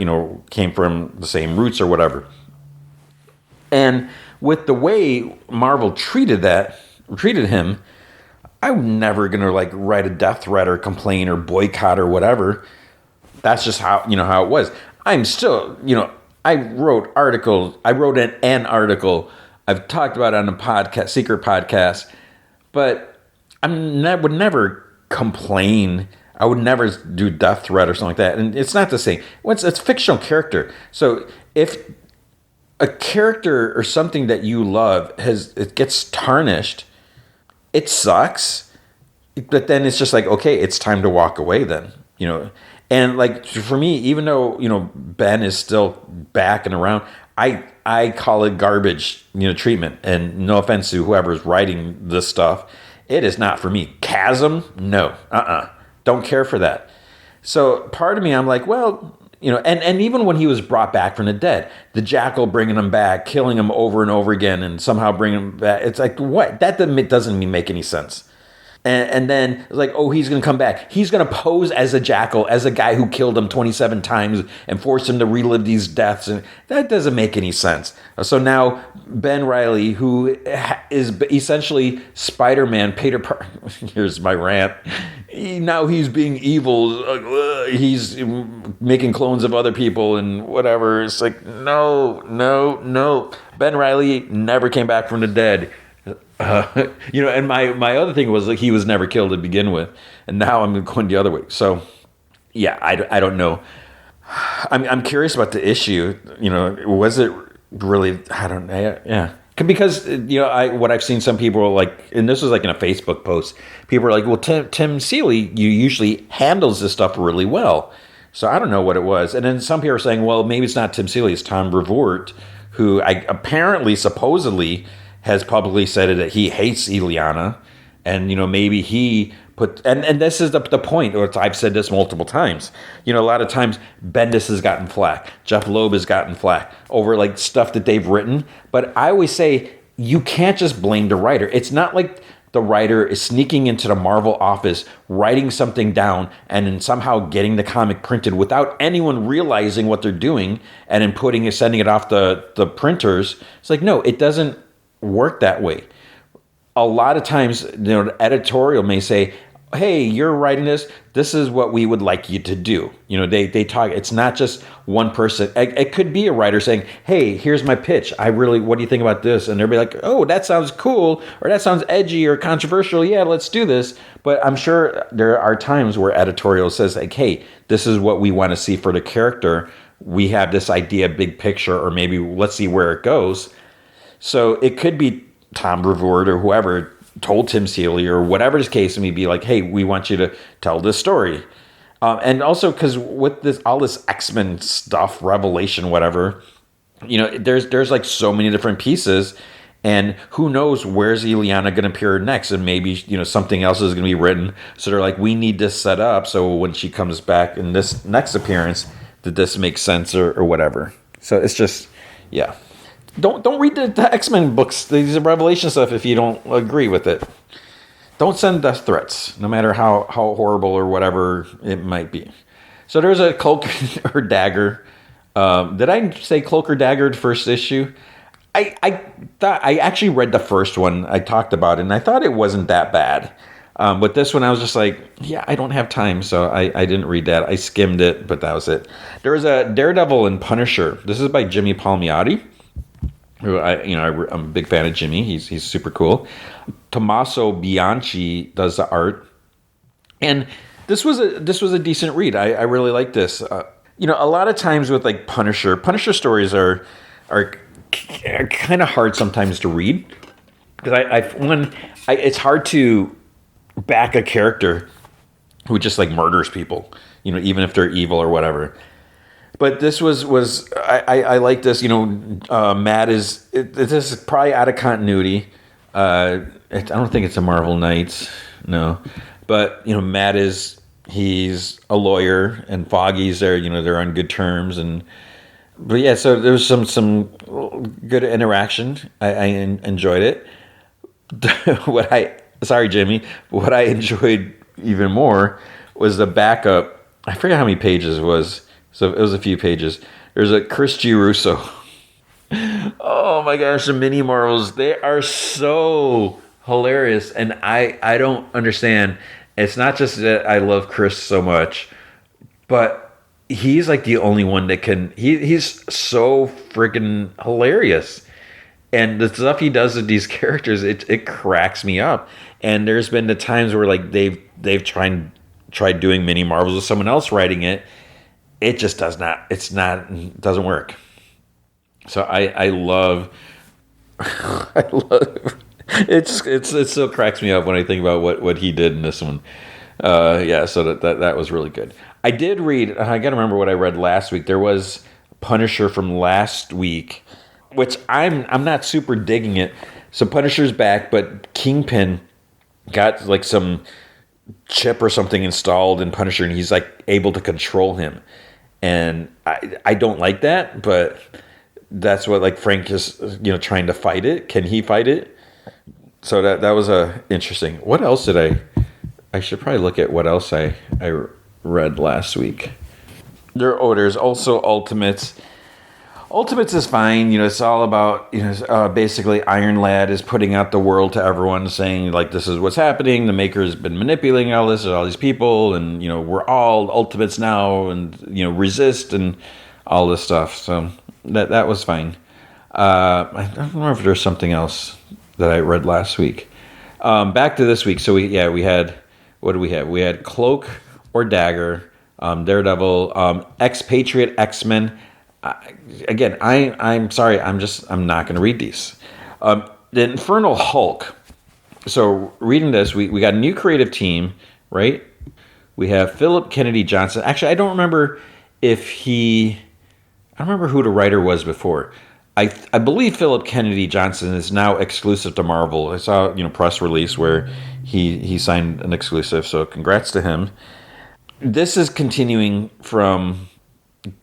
came from the same roots or whatever. And with the way Marvel treated him, I'm never going to like write a death threat or complain or boycott or whatever. That's just how it was. I'm still, I wrote articles. I wrote an article. I've talked about it on a podcast, secret podcast, but would never complain. I would never do death threat or something like that. And it's not the same. It's a fictional character. So if a character or something that you love it gets tarnished, it sucks. But then it's just like, okay, it's time to walk away then, And like for me, even though, Ben is still back and around, I call it garbage, treatment. And no offense to whoever's writing this stuff, it is not for me. Chasm, no, don't care for that. So part of me, I'm like, well, and even when he was brought back from the dead, the Jackal bringing him back, killing him over and over again, and somehow bringing him back, it's like, what? That doesn't make any sense. And then it's like, oh, he's going to come back. He's going to pose as a Jackal, as a guy who killed him 27 times and forced him to relive these deaths. And that doesn't make any sense. So now Ben Reilly, who is essentially Spider-Man, Peter Parker, here's my rant. Now he's being evil. He's making clones of other people and whatever. It's like, no. Ben Reilly never came back from the dead. And my other thing was like he was never killed to begin with, and now I'm going the other way. So, yeah, I don't know. I'm curious about the issue. Was it really? I don't know. Yeah, because what I've seen some people like, and this was like in a Facebook post. People are like, well, Tim Seeley, you usually handles this stuff really well. So I don't know what it was. And then some people are saying, well, maybe it's not Tim Seeley, it's Tom Brevoort, who supposedly has publicly said that he hates Ileana, and maybe he put and this is the point. Or I've said this multiple times. A lot of times Bendis has gotten flack, Jeff Loeb has gotten flack over like stuff that they've written. But I always say you can't just blame the writer. It's not like the writer is sneaking into the Marvel office, writing something down, and then somehow getting the comic printed without anyone realizing what they're doing, and then sending it off the printers. It's like, no, it doesn't work that way. A lot of times, the editorial may say, hey, you're writing this is what we would like you to do. They talk, it's not just one person. It could be a writer saying, hey, here's my pitch. What do you think about this? And they'll be like, oh, that sounds cool, or that sounds edgy or controversial. Yeah, let's do this. But I'm sure there are times where editorial says like, hey, this is what we want to see for the character. We have this idea, big picture, or maybe let's see where it goes. So it could be Tom Brevoort or whoever told Tim Seeley or whatever his case may be like, hey, we want you to tell this story. And also because with all this X-Men stuff, Revelation, whatever, there's like so many different pieces, and who knows where's Ileana going to appear next, and maybe something else is going to be written. So they're like, we need this set up so when she comes back in this next appearance, that this makes sense or whatever. So it's just, yeah. Don't read the X-Men books, these Revelation stuff, if you don't agree with it. Don't send death threats, no matter how horrible or whatever it might be. So there's a cloak or dagger. Did I say cloak or dagger first issue? I thought I actually read the first one. I talked about it, and I thought it wasn't that bad. But this one, I was just like, yeah, I don't have time, so I didn't read that. I skimmed it, but that was it. There was a Daredevil and Punisher. This is by Jimmy Palmiotti, who I'm a big fan of Jimmy. He's super cool. Tommaso Bianchi does the art, and this was a decent read. I really like this. A lot of times with like Punisher stories are kind of hard sometimes to read, because it's hard to back a character who just like murders people, even if they're evil or whatever. But this was I like this. Matt this is probably out of continuity. I don't think it's a Marvel Knights, no. But Matt he's a lawyer, and Foggy's there. They're on good terms, but yeah. So there's some good interaction. I enjoyed it. Sorry, Jimmy. What I enjoyed even more was the backup. I forget how many pages it was. So it was a few pages. There's a Chris Girusso. Oh my gosh, the mini Marvels, they are so hilarious. And I don't understand. It's not just that I love Chris so much, but he's like the only one that can, he's so freaking hilarious. And the stuff he does with these characters, it cracks me up. And there's been the times where like they've tried doing mini Marvels with someone else writing it. It just doesn't work. So I love it still cracks me up when I think about what he did in this one. So that was really good. I did read, I gotta remember what I read last week. There was Punisher from last week, which I'm not super digging it. So Punisher's back, but Kingpin got like some chip or something installed in Punisher, and he's like able to control him. And I don't like that, but that's what like Frank is trying to fight it. Can he fight it? So that was interesting. What else did I should probably look at what else I read last week. There's also Ultimates. Ultimates is fine. It's all about, basically Iron Lad is putting out the world to everyone, saying like, this is what's happening. The Maker has been manipulating all this, all these people, and we're all Ultimates now, and resist and all this stuff. So that was fine. I don't remember if there's something else that I read last week. Back to this week. So we had, what do we have? We had Cloak or Dagger, Daredevil, Expatriate, X-Men. Again, I'm sorry, I'm not going to read these. The Infernal Hulk. So reading this, we got a new creative team, right? We have Philip Kennedy Johnson. Actually, I don't remember who the writer was before. I believe Philip Kennedy Johnson is now exclusive to Marvel. I saw press release where he signed an exclusive. So congrats to him. This is continuing from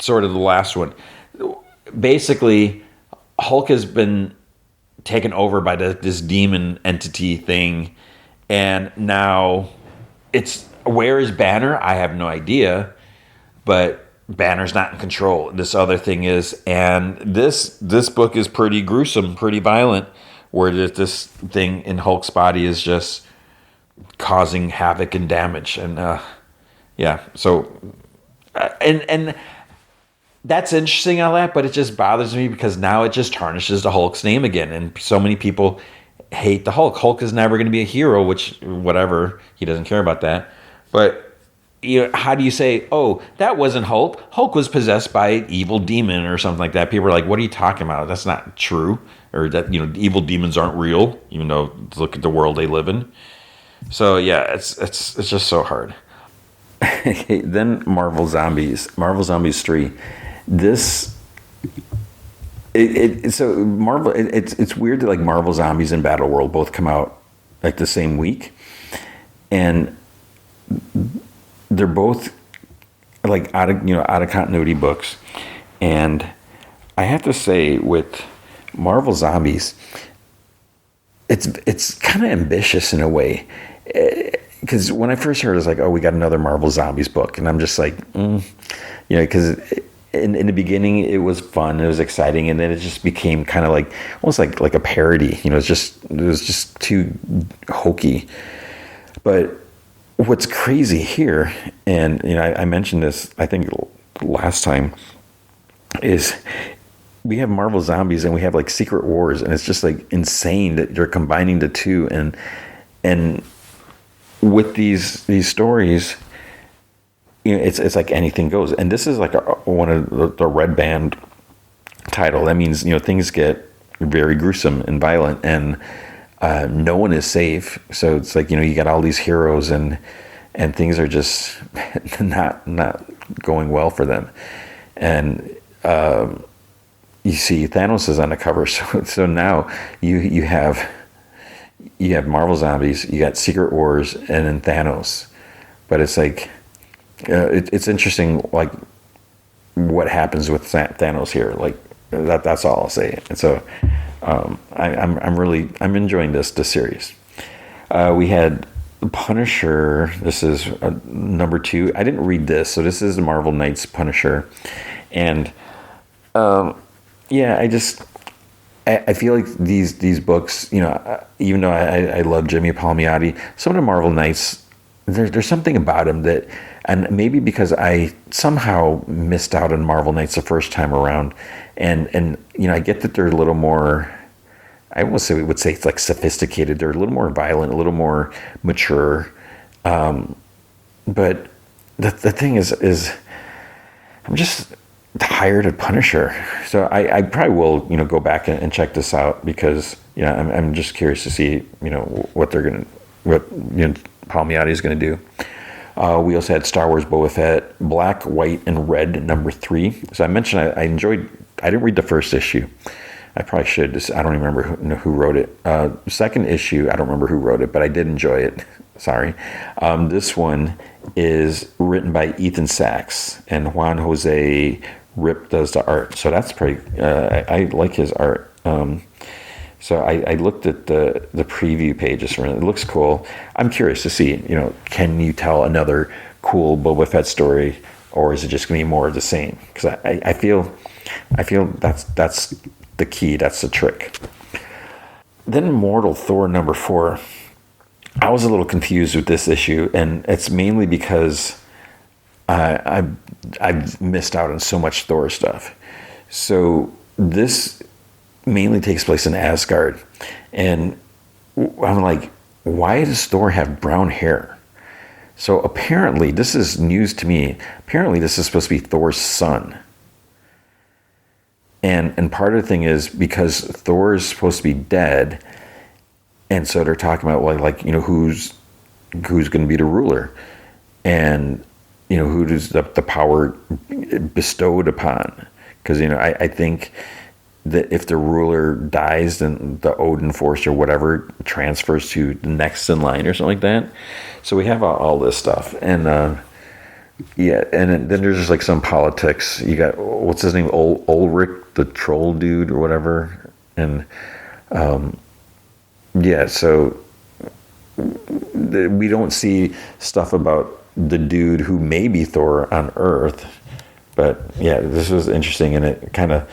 sort of the last one. Basically, Hulk has been taken over by this demon entity thing, and now where is Banner? I have no idea, but Banner's not in control. This other thing is, and this book is pretty gruesome, pretty violent, where this thing in Hulk's body is just causing havoc and damage, and so and that's interesting, all that, but it just bothers me because now it just tarnishes the Hulk's name again, and so many people hate the Hulk. Hulk is never going to be a hero, which whatever, he doesn't care about that. But how do you say, oh, that wasn't Hulk? Hulk was possessed by an evil demon or something like that. People are like, what are you talking about? That's not true. Or that evil demons aren't real, even though look at the world they live in. So yeah, it's just so hard. Okay, then Marvel Zombies 3. This so Marvel it's weird that like Marvel Zombies and Battle World both come out like the same week, and they're both like out of continuity books. And I have to say, with Marvel Zombies, it's kind of ambitious in a way, because when I first heard it, was like, oh, we got another Marvel Zombies book, and I'm just like, because in the beginning it was fun, it was exciting, and then it just became kind of like almost like a parody. It was just too hokey. But what's crazy here, and I mentioned this I think last time, is we have Marvel Zombies and we have like Secret Wars, and it's just like insane that you're combining the two, and with these stories, it's like anything goes. And this is like one of the red band title. That means things get very gruesome and violent, and no one is safe. So it's like you got all these heroes, and things are just not going well for them. And you see Thanos is on the cover, so now you have Marvel Zombies, you got Secret Wars, and then Thanos. But it's like it's interesting, like what happens with Thanos here. Like that's all I'll say. And so I'm enjoying this series. We had Punisher. This is number 2. I didn't read this, so this is the Marvel Knights Punisher, and I feel like these books, even though I love Jimmy Palmiotti, some of the Marvel Knights, there's something about him that, and maybe because I somehow missed out on Marvel Knights the first time around, and I get that they're a little more, I would say it's like sophisticated. They're a little more violent, a little more mature. But the thing is I'm just tired of Punisher. So I probably will, go back and check this out, because, I'm just curious to see, what Palmiotti is going to do. We also had Star Wars Boba Fett, Black, White, and Red, number 3. So I mentioned I didn't read the first issue. I probably should. I don't remember who wrote it. Second issue, I don't remember who wrote it, but I did enjoy it. Sorry. This one is written by Ethan Sachs, and Juan Jose Rip does the art. So that's pretty. I like his art. So I looked at the preview pages from it. It looks cool. I'm curious to see. Can you tell another cool Boba Fett story, or is it just going to be more of the same? Because I feel that's the key. That's the trick. Then Immortal Thor number 4. I was a little confused with this issue, and it's mainly because I've missed out on so much Thor stuff. So this mainly takes place in Asgard, and I'm like, why does Thor have brown hair? So apparently, this is news to me. Apparently, this is supposed to be Thor's son. And part of the thing is because Thor is supposed to be dead, and so they're talking about who's going to be the ruler, and who does the power bestowed upon? Because I think that if the ruler dies, then the Odin Force or whatever transfers to the next in line or something like that. So we have all this stuff, and and then there's just like some politics. You got, what's his name, Ulrich the troll dude or whatever, and so we don't see stuff about the dude who may be Thor on Earth. But yeah, this was interesting, and it kind of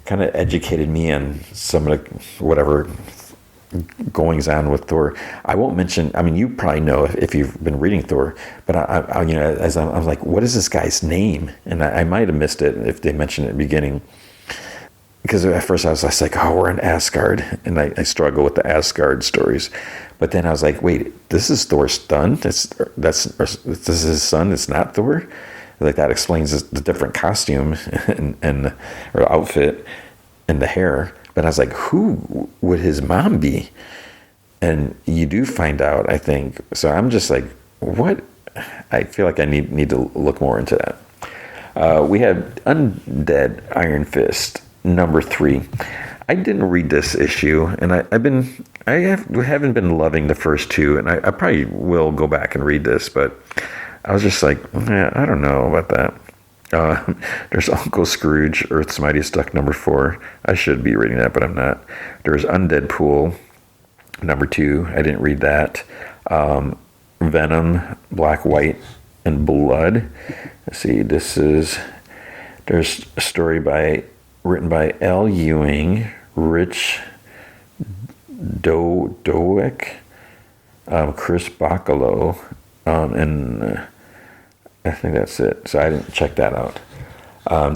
educated me on some of the whatever goings on with Thor. I won't mention. I mean, you probably know if you've been reading Thor. But I was like, what is this guy's name? And I might have missed it if they mentioned it at the beginning. Because at first I was just like, oh, we're in Asgard, and I struggle with the Asgard stories. But then I was like, wait, this is Thor's son. This is his son. It's not Thor. Like, that explains the different costume and or outfit and the hair. But I was like, who would his mom be? And you do find out, I think. So I'm just like, what I feel like I need to look more into that. We have Undead Iron Fist #3. I didn't read this issue, and haven't been loving the first two, and I probably will go back and read this, but I was just like, I don't know about that. There's Uncle Scrooge, Earth's Mightiest Duck #4. I should be reading that, but I'm not. There's Undead Pool #2. I didn't read that. Venom, Black, White, and Blood. Let's see. There's a story written by L. Ewing, Rich Dowick, Chris Bacalo, and I think that's it. So I didn't check that out.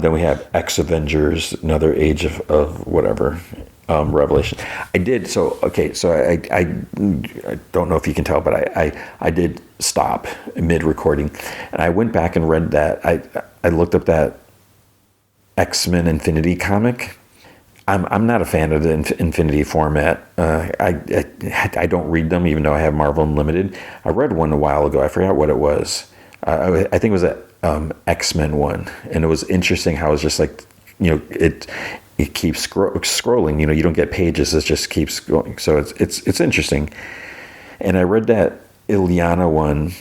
Then we have X-Avengers, another Age of whatever, Revelation. I did, so I don't know if you can tell, but I did stop mid-recording, and I went back and read that. I looked up that X-Men Infinity comic. I'm not a fan of the Infinity format. I don't read them, even though I have Marvel Unlimited. I read one a while ago. I forgot what it was. I think it was a X-Men one, and it was interesting how it's just like, it keeps scrolling. You don't get pages; it just keeps going. So it's interesting. And I read that Ilyana one,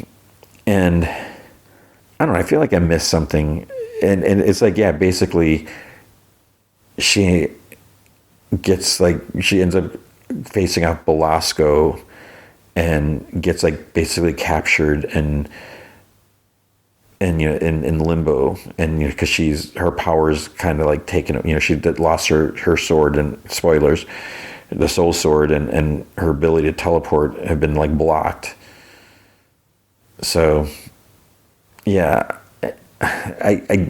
and I don't know. I feel like I missed something, and it's like, yeah, basically, she ends up facing off Belasco, and gets basically captured and in limbo, and because her powers kind of taken, she lost her sword, and spoilers, the soul sword, and her ability to teleport have been blocked. So yeah, I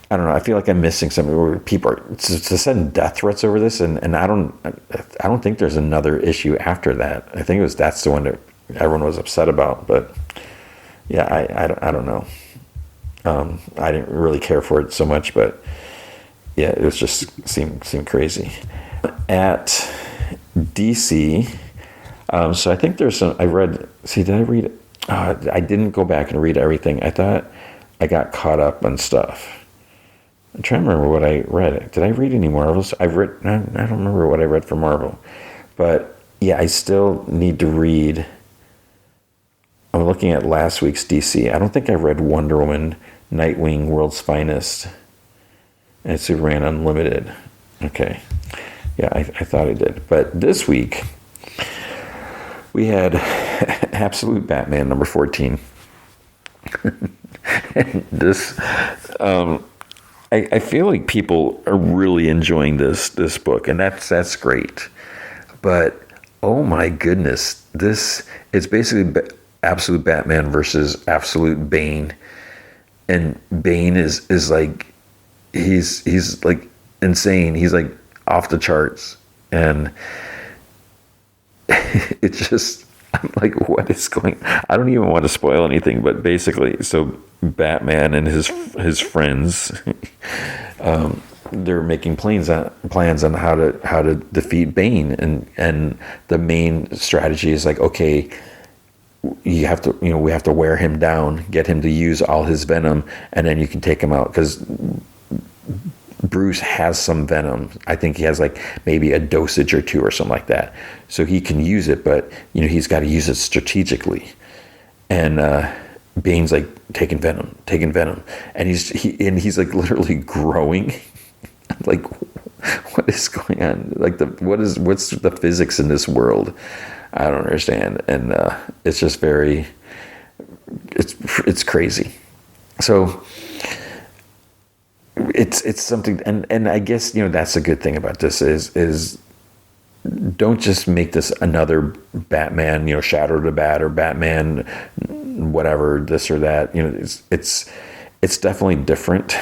don't know. I feel like I'm missing something where people are to send death threats over this, and I don't think there's another issue after that. I think that's the one that everyone was upset about, but yeah, I don't know. I didn't really care for it so much, but yeah, it was just seemed crazy. At DC, so I think there's some. I read. See, did I read it? I didn't go back and read everything. I thought I got caught up on stuff. I'm trying to remember what I read. Did I read any Marvels? I don't remember what I read for Marvel, but yeah, I still need to read. I'm looking at last week's DC. I don't think I read Wonder Woman, Nightwing, World's Finest, and Superman Unlimited. Okay. Yeah, I thought I did. But this week, we had Absolute Batman #14. And this, I feel like people are really enjoying this book, and that's great. But, oh my goodness, it's basically Absolute Batman versus Absolute Bane, and Bane is he's like insane. He's off the charts, and it's just, I'm like, what is going? I don't even want to spoil anything, but basically, so Batman and his friends, they're making plans on how to defeat Bane, and the main strategy is okay, we have to wear him down, get him to use all his venom, and then you can take him out, because Bruce has some venom. I think he has maybe a dosage or two or something like that, so he can use it, but he's got to use it strategically. And Bane's taking venom, and he's literally growing. What is going on? What's the physics in this world? I don't understand, and it's just it's crazy. So it's something, and I guess that's a good thing about this is don't just make this another Batman, Shadow the Bat, or Batman whatever, this or that. It's definitely different.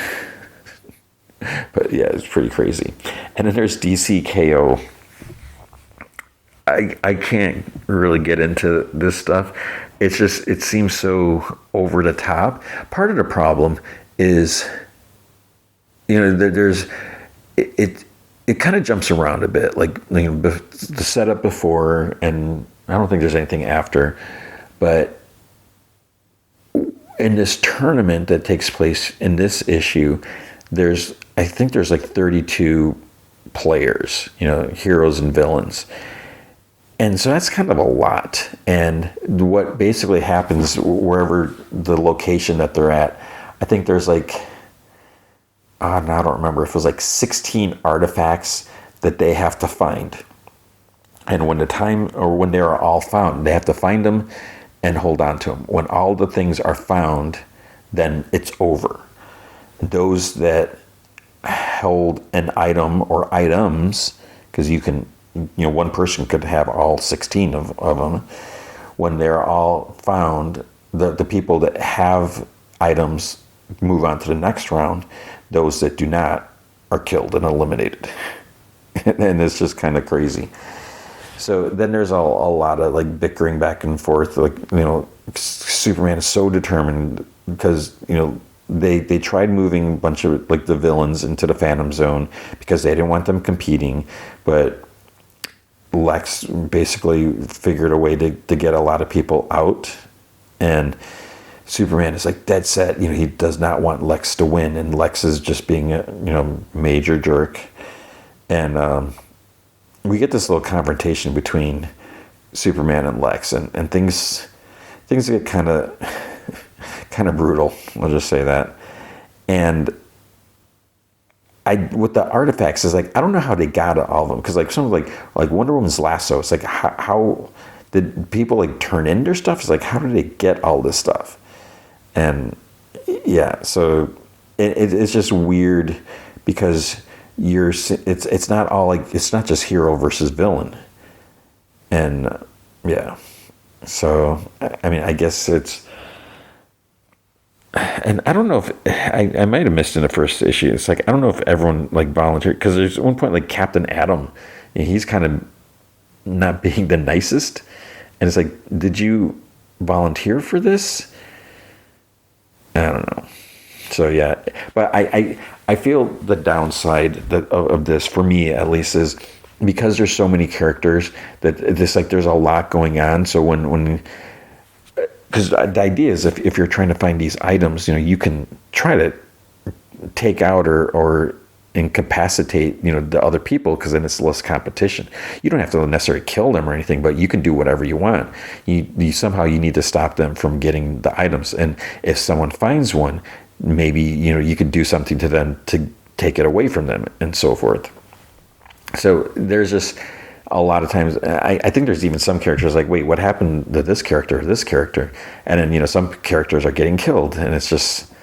But yeah, it's pretty crazy. And then there's DCKO. I can't really get into this stuff. It's just, it seems so over the top. Part of the problem is, there's it kind of jumps around a bit, the setup before, and I don't think there's anything after, but in this tournament that takes place in this issue, I think there's like 32 players, heroes and villains. And so that's kind of a lot. And what basically happens wherever the location that they're at, I think there's like, I don't remember if it was like 16 artifacts that they have to find. And when they are all found, they have to find them and hold on to them. When all the things are found, then it's over. Those that hold an item or items, because one person could have all 16 of them. When they're all found, the people that have items move on to the next round. Those that do not are killed and eliminated. And it's just kind of crazy. So then there's a lot of like bickering back and forth. Like, Superman is so determined because, they tried moving a bunch of like the villains into the Phantom Zone because they didn't want them competing. But Lex basically figured a way to get a lot of people out. And Superman is like dead set. He does not want Lex to win. And Lex is just being a, major jerk. And, we get this little confrontation between Superman and Lex, and things get kind of brutal. I'll just say that. And with the artifacts is like, I don't know how they got all of them, because like some like Wonder Woman's lasso. It's like how did people like turn in their stuff? It's like, how did they get all this stuff? And yeah, so it's just weird because it's not all like, it's not just hero versus villain. And yeah, so I mean, I guess and I don't know if I might have missed in the first issue. It's like, I don't know if everyone like volunteered, because there's one point like Captain Atom, he's kind of not being the nicest, and it's like, did you volunteer for this? I don't know. So yeah, but I feel the downside of this, for me at least, is because there's so many characters that there's a lot going on. So when because the idea is if you're trying to find these items, you can try to take out or incapacitate the other people, because then it's less competition. You don't have to necessarily kill them or anything, but you can do whatever you want. You somehow you need to stop them from getting the items, and if someone finds one, maybe you could do something to them to take it away from them, and so forth. So there's just a lot of times, I think there's even some characters like, wait, what happened to this character, and then some characters are getting killed, and it's just,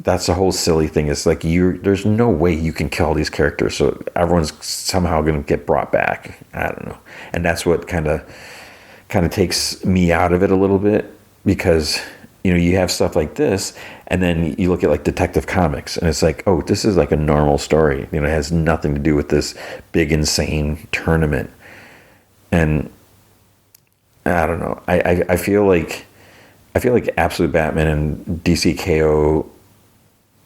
that's the whole silly thing. It's like, there's no way you can kill these characters, so everyone's somehow going to get brought back. I don't know, and that's what kind of takes me out of it a little bit, because you have stuff like this, and then you look at like Detective Comics, and it's like, oh, this is like a normal story. It has nothing to do with this big, insane tournament. And I don't know. I feel like Absolute Batman and DCKO,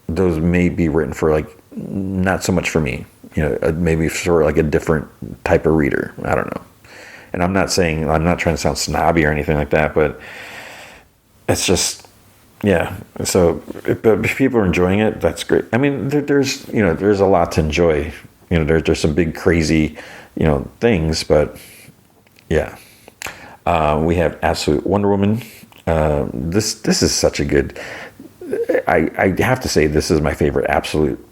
those may be written for like, not so much for me. Maybe for like a different type of reader. I don't know. And I'm not trying to sound snobby or anything like that, but it's just, yeah. So, but if people are enjoying it, that's great. I mean, there's a lot to enjoy. There's some big crazy, things, but yeah. We have Absolute Wonder Woman. This is such a good. I have to say, this is my favorite Absolute,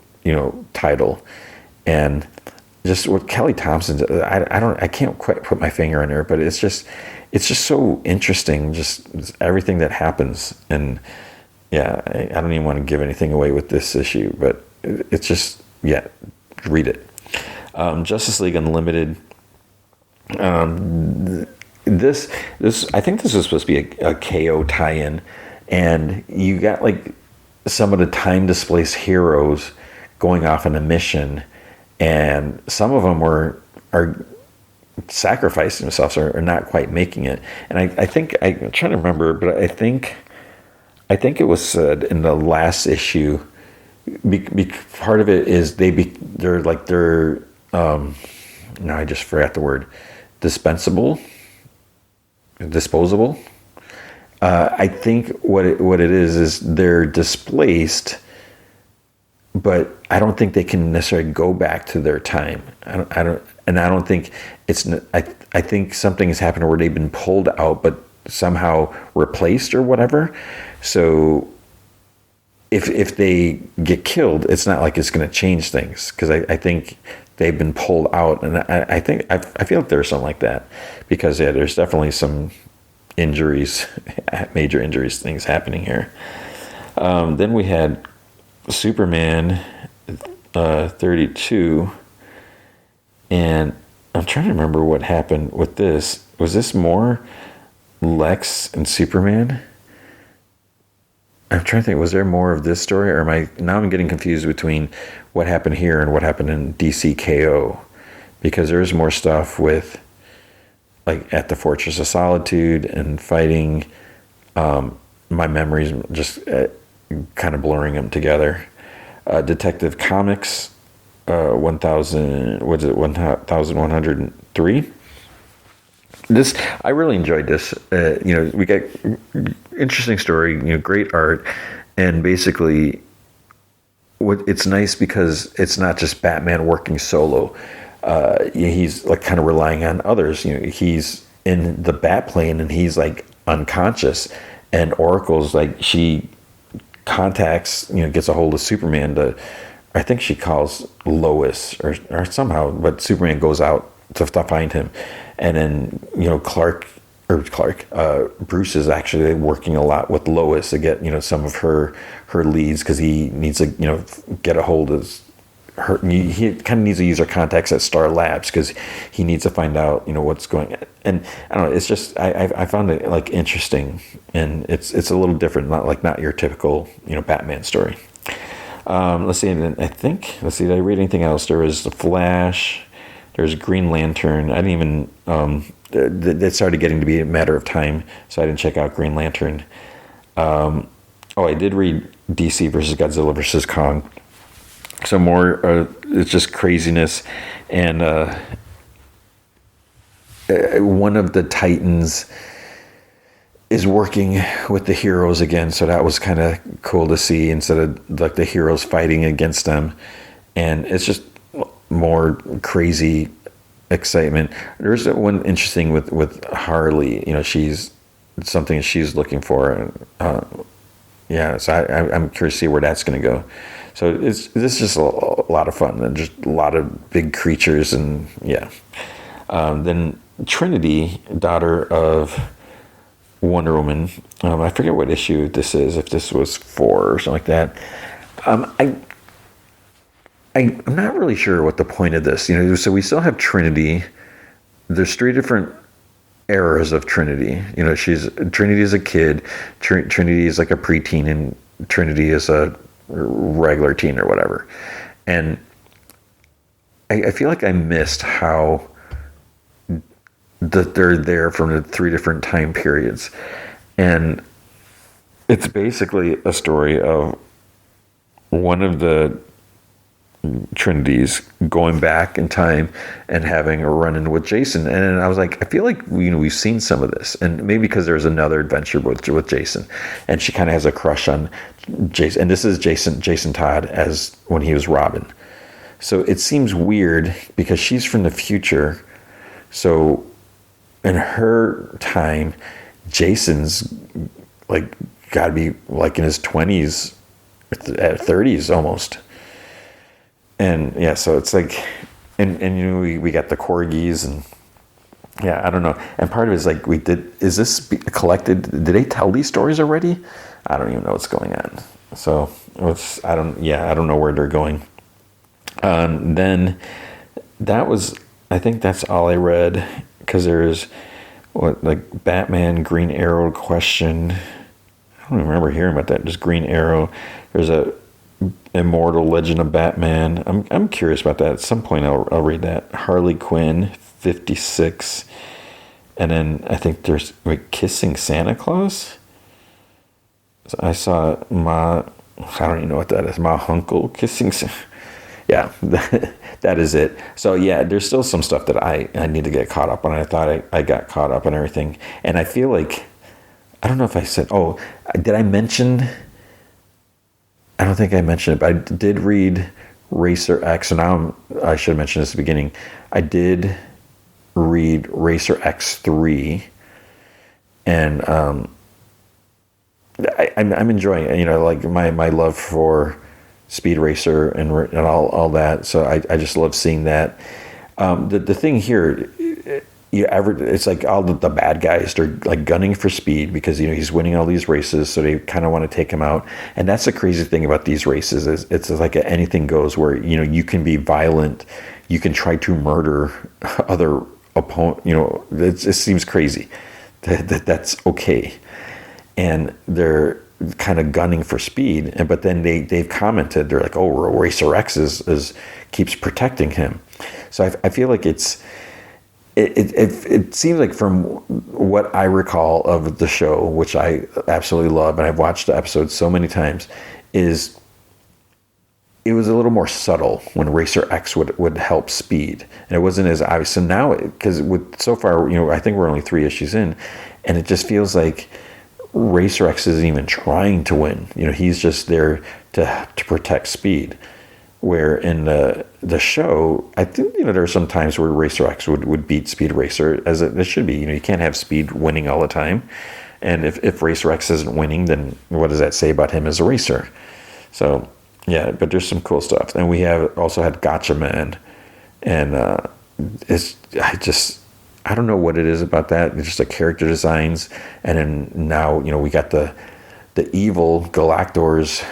title, and just what Kelly Thompson. I can't quite put my finger on her, but it's just so interesting, just everything that happens. And yeah, I don't even want to give anything away with this issue, but it's just, yeah, read it. Justice League Unlimited. This I think this is supposed to be a KO tie-in, and you got like some of the time displaced heroes going off on a mission, and some of them are sacrificing themselves or not quite making it. And I think, I'm trying to remember, but I think it was said in the last issue, part of it is they're no, I just forgot the word, disposable. I think what it is they're displaced, but I don't think they can necessarily go back to their time. I don't think it's. I think something has happened where they've been pulled out, but somehow replaced or whatever. So if they get killed, it's not like it's going to change things, because I think they've been pulled out, and I think I feel like there's something like that, because there's definitely some injuries, major injuries, things happening here. Then we had Superman 32, and I'm trying to remember what happened with this. Was this more Lex and Superman? I'm trying to think, was there more of this story, or I'm getting confused between what happened here and what happened in DCKO, because there's more stuff with, like, at the Fortress of Solitude and fighting. My memories just kind of blurring them together. Detective Comics 1103. This, I really enjoyed this. We got interesting story, great art, and basically it's nice because it's not just Batman working solo. He's like kind of relying on others. He's in the bat plane and he's like unconscious, and Oracle's like, she contacts, gets a hold of Superman to, I think she calls Lois or somehow, but Superman goes out to find him. And then, Bruce is actually working a lot with Lois to get, some of her leads, because he needs to, get a hold of her. He kind of needs to use her contacts at Star Labs, because he needs to find out, what's going on. And I don't know, it's just, I found it like interesting, and it's a little different, not your typical, Batman story. Let's see, and I think, did I read anything else? There was The Flash. There's Green Lantern. I didn't even, it started getting to be a matter of time, so I didn't check out Green Lantern. I did read DC versus Godzilla versus Kong. So more, it's just craziness. And one of the Titans is working with the heroes again, so that was kind of cool to see, instead of like the heroes fighting against them. And it's just more crazy excitement. There's one interesting with Harley. She's something she's looking for. So I'm curious to see where that's going to go. So this is just a lot of fun, and just a lot of big creatures, and yeah. Then Trinity, daughter of Wonder Woman. I forget what issue this is. If this was 4 or something like that. I'm not really sure what the point of this, so we still have Trinity. There's 3 different eras of Trinity. Trinity is a kid, Trinity is like a preteen, and Trinity is a regular teen or whatever. And I feel like I missed how that they're there from the 3 different time periods. And it's basically a story of one of the Trinities going back in time and having a run-in with Jason. And I was like, I feel like we've seen some of this, and maybe because there's another adventure with Jason, and she kind of has a crush on Jason, and this is Jason Todd as when he was Robin. So it seems weird because she's from the future, so in her time Jason's like got to be like in his 20s, at 30s almost. And yeah, so it's like, and we got the corgis, and yeah, I don't know. And part of it is like, is this collected? Did they tell these stories already? I don't even know what's going on. So I don't know where they're going. Then I think that's all I read, because there's like Batman, Green Arrow question. I don't remember hearing about that. Just Green Arrow. There's a Immortal Legend of Batman. I'm curious about that. At some point I'll read that. Harley Quinn 56, and then I think there's Kissing Santa Claus. So I saw I don't even know what that is. Ma Hunkel Kissing Santa. Yeah, that is it. So yeah, there's still some stuff that I need to get caught up on. I thought I got caught up on everything, and I feel like I don't know if I said, oh, did I mention, I don't think I mentioned it, but I did read Racer X, and now I should have mentioned this at the beginning. I did read Racer X 3, and I'm enjoying it. Like my love for Speed Racer and all that. So I just love seeing that. The thing here, it's like all the bad guys, they're like gunning for Speed because he's winning all these races, so they kind of want to take him out. And that's the crazy thing about these races is it's like anything goes, where you can be violent, you can try to murder other opponent. It seems crazy that's okay, and they're kind of gunning for Speed. But then they've commented, they're like, oh, Racer X is keeps protecting him. So I feel like it seems like, from what I recall of the show, which I absolutely love, and I've watched the episodes so many times, is it was a little more subtle when Racer X would help Speed, and it wasn't as obvious. So now, because so far, I think we're only 3 issues in, and it just feels like Racer X isn't even trying to win. He's just there to protect Speed. Where in the show, I think there are some times where Racer X would beat Speed Racer, as it should be. You can't have Speed winning all the time, and if Racer X isn't winning, then what does that say about him as a racer? So yeah, but there's some cool stuff. And we have also had Gotcha Man, and I don't know what it is about that. It's just the character designs, and then now we got the evil Galactor's,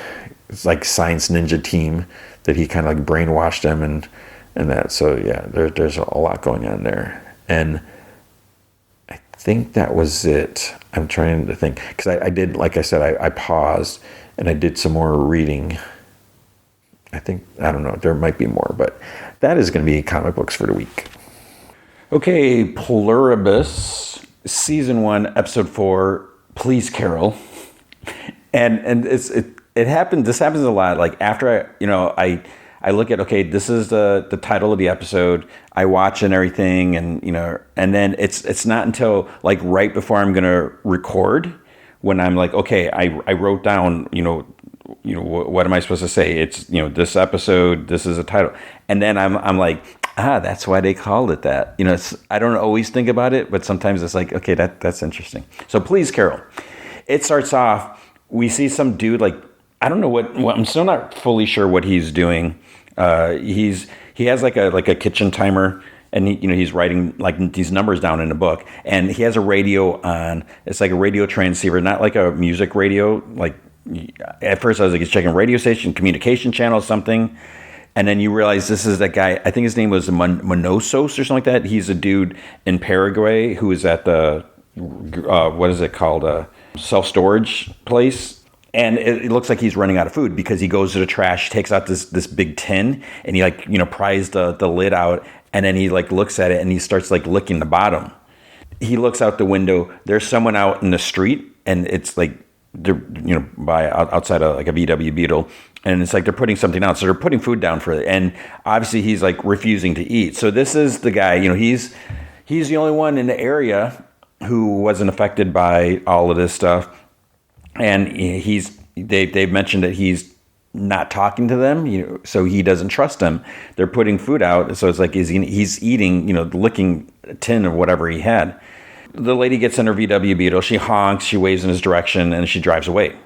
it's like science ninja team that he kind of like brainwashed them and that. So yeah, there's a lot going on there. And I think that was it. I'm trying to think, because I did, like I said, I paused and I did some more reading. I don't know, there might be more, but that is going to be comic books for the week. Okay, Pluribus, Season 1, Episode 4, Please Carol. And it happened. This happens a lot. Like after I look at, okay, this is the title of the episode. I watch and everything, and and then it's not until like right before I'm gonna record when I'm like, okay, I wrote down, what am I supposed to say? It's this episode. This is a title, and then I'm like, that's why they called it that. I don't always think about it, but sometimes it's like, okay, that's interesting. So Please Carol. It starts off. We see some dude, like, I don't know what I'm still not fully sure what he's doing. He has like a kitchen timer, and he's writing like these numbers down in a book, and he has a radio on. It's like a radio transceiver, not like a music radio. Like at first I was like, he's checking radio station, communication channel, something. And then you realize this is that guy, I think his name was Monosos or something like that. He's a dude in Paraguay who is at the, what is it called? Self-storage place. And it looks like he's running out of food because he goes to the trash, takes out this big tin, and he pries the lid out, and then he like looks at it and he starts like licking the bottom. He looks out the window. There's someone out in the street, and it's like they're outside of like a VW Beetle, and it's like they're putting something out. So they're putting food down for it, and obviously he's like refusing to eat. So this is the guy. He's the only one in the area who wasn't affected by all of this stuff. And they've mentioned that he's not talking to them, so he doesn't trust them. They're putting food out, so it's like he's eating, licking a tin of whatever he had. The lady gets in her VW Beetle, she honks, she waves in his direction, and she drives away.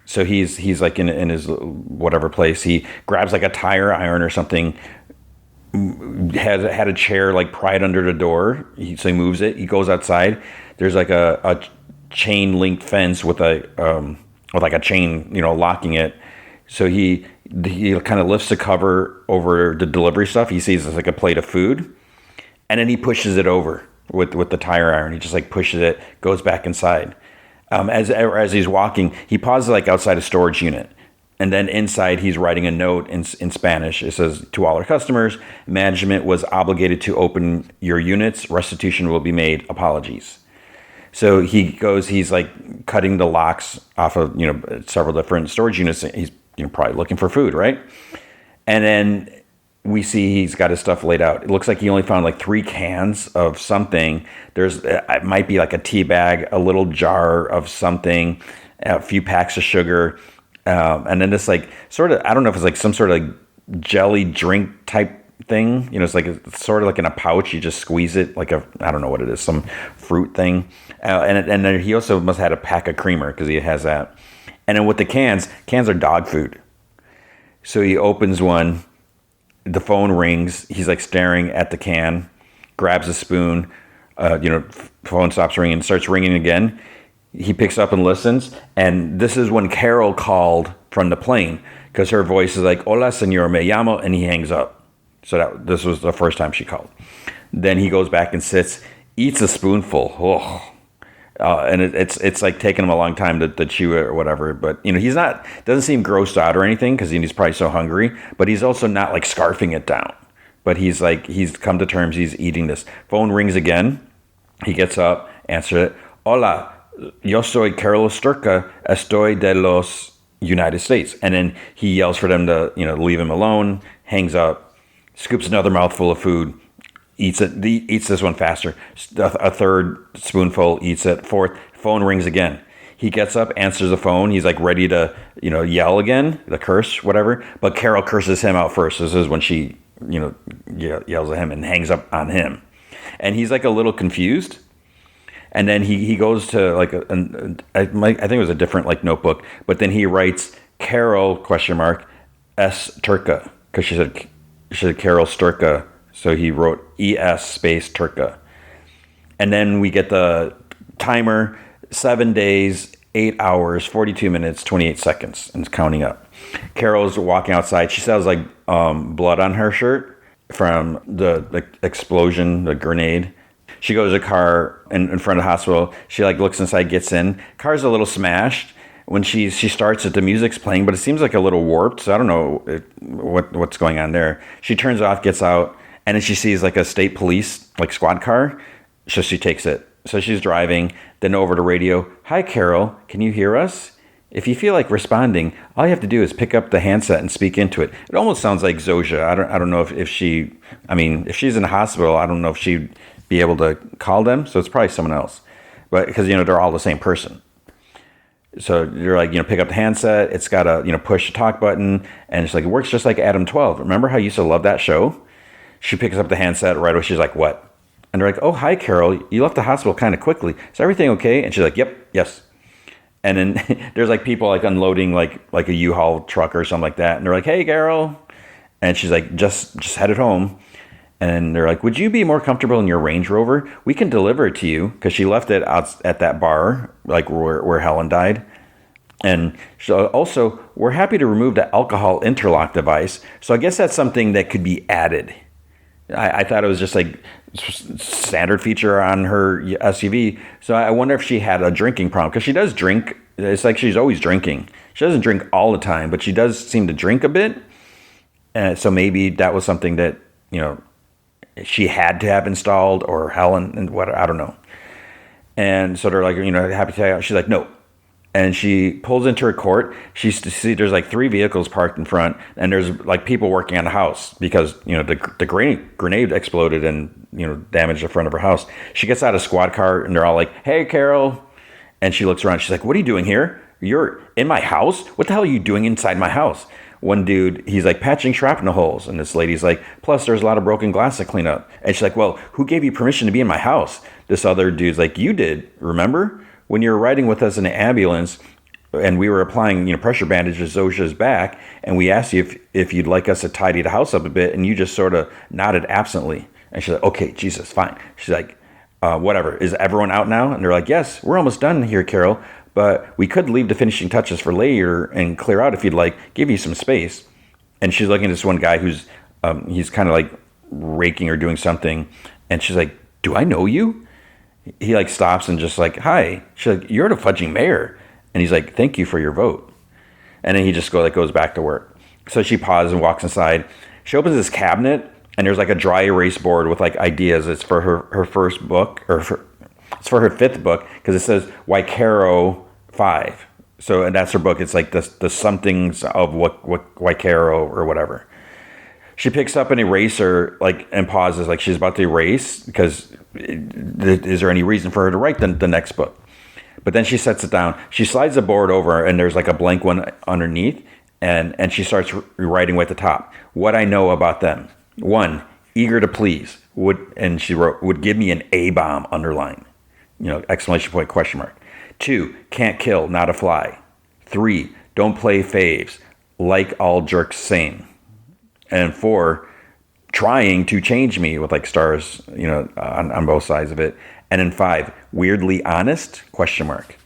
So he's like in his whatever place. He grabs like a tire iron or something, had a chair like pried under the door, so he moves it. He goes outside. There's like a chain linked fence with a chain, locking it. So he kind of lifts the cover over the delivery stuff. He sees it's like a plate of food, and then he pushes it over with the tire iron. He just like pushes it, goes back inside. As he's walking, he pauses like outside a storage unit, and then inside he's writing a note in Spanish. It says, "To all our customers, management was obligated to open your units. Restitution will be made. Apologies." So he's like cutting the locks off of, several different storage units. He's, probably looking for food, right? And then we see he's got his stuff laid out. It looks like he only found like 3 cans of something. It might be like a tea bag, a little jar of something, a few packs of sugar, and then this like sort of, I don't know if it's like some sort of like jelly drink type thing. It's like it's sort of like in a pouch. You just squeeze it like I don't know what it is, some fruit thing. And then he also must have had a pack of creamer because he has that. And then with the cans are dog food. So he opens one. The phone rings. He's like staring at the can, grabs a spoon. Phone stops ringing, starts ringing again. He picks up and listens. And this is when Carol called from the plane because her voice is like, "Hola, señor, me llamo," and he hangs up. So this was the first time she called. Then he goes back and sits, eats a spoonful. And it's like taking him a long time to chew it or whatever. But, he's doesn't seem grossed out or anything because he's probably so hungry. But he's also not like scarfing it down. But he's come to terms. He's eating this. Phone rings again. He gets up, answers it. "Hola, yo soy Carlos Sturka, estoy de los United States." And then he yells for them to, leave him alone, hangs up, scoops another mouthful of food. Eats it. Eats this one faster. A third spoonful. Eats it. Fourth. Phone rings again. He gets up, answers the phone. He's like ready to, yell again, the curse, whatever. But Carol curses him out first. This is when she, yells at him and hangs up on him. And he's like a little confused. And then he goes to like I think it was a different like notebook. But then he writes Carol ? S Turka because she said Carol Sturka. So he wrote ES space Turka. And then we get the timer, 7 days, 8 hours, 42 minutes, 28 seconds, and it's counting up. Carol's walking outside. She still has like blood on her shirt from the explosion, the grenade. She goes to a car in front of the hospital. She like looks inside, gets in. Car's a little smashed. When she starts it, the music's playing, but it seems like a little warped. So I don't know what's going on there. She turns off, gets out. And then she sees like a state police like squad car. So she takes it. So she's driving, then over to radio. "Hi, Carol, can you hear us? If you feel like responding, all you have to do is pick up the handset and speak into it." It almost sounds like Zosia. I don't know if she's in the hospital, I don't know if she'd be able to call them. So it's probably someone else. But because, they're all the same person. So you're like, pick up the handset. It's got a, push the talk button. And it's like, it works just like Adam 12. Remember how you used to love that show? She picks up the handset right away. She's like, "What?" And they're like, "Oh, hi, Carol. You left the hospital kind of quickly. Is everything okay?" And she's like, "Yep, yes." And then there's like people like unloading like a U-Haul truck or something like that. And they're like, "Hey, Carol." And she's like, just headed home. And they're like, "Would you be more comfortable in your Range Rover? We can deliver it to you." Because she left it out at that bar, like where Helen died. And so also, "We're happy to remove the alcohol interlock device." So I guess that's something that could be added. I thought it was just like standard feature on her SUV. So I wonder if she had a drinking problem because she does drink. It's like she's always drinking. She doesn't drink all the time, but she does seem to drink a bit. So maybe that was something that, she had to have installed or Helen and what, I don't know. And so they're like, happy to tell you. She's like, "No." And she pulls into her court. She see there's like 3 vehicles parked in front, and there's like people working on the house because the grenade exploded and damaged the front of her house. She gets out of a squad car, and they're all like, "Hey, Carol," and she looks around. She's like, "What are you doing here? You're in my house? What the hell are you doing inside my house?" One dude, he's like patching shrapnel holes, and this lady's like, "Plus, there's a lot of broken glass to clean up." And she's like, "Well, who gave you permission to be in my house?" This other dude's like, "You did, remember? When you were riding with us in the ambulance and we were applying, pressure bandages to Zosia's back, and we asked you if you'd like us to tidy the house up a bit, and you just sort of nodded absently." And she's like, "Okay, Jesus, fine." She's like, "Whatever. Is everyone out now?" And they're like, "Yes, we're almost done here, Carol, but we could leave the finishing touches for later and clear out if you'd like, give you some space." And she's looking at this one guy who's, he's kind of like raking or doing something. And she's like, "Do I know you?" He like stops and just like, "Hi." She's like, "You're the fudging mayor." And he's like, "Thank you for your vote." And then he just goes back to work. So she pauses and walks inside. She opens this cabinet, and there's like a dry erase board with like ideas. It's for her first book, it's for her 5th book, because it says Waikaro 5. And that's her book. It's like the somethings of what Waikaro or whatever. She picks up an eraser, like, and pauses, like she's about to erase, because is there any reason for her to write the next book? But then she sets it down. She slides the board over, and there's like a blank one underneath, and she starts writing at the top. What I know about them: 1, eager to please. And she wrote, would give me an A-bomb underline, exclamation point, question mark. 2, can't kill, not a fly. 3, don't play faves, like all jerks same. And 4, trying to change me, with like stars, on both sides of it. And then 5, weirdly honest, question mark.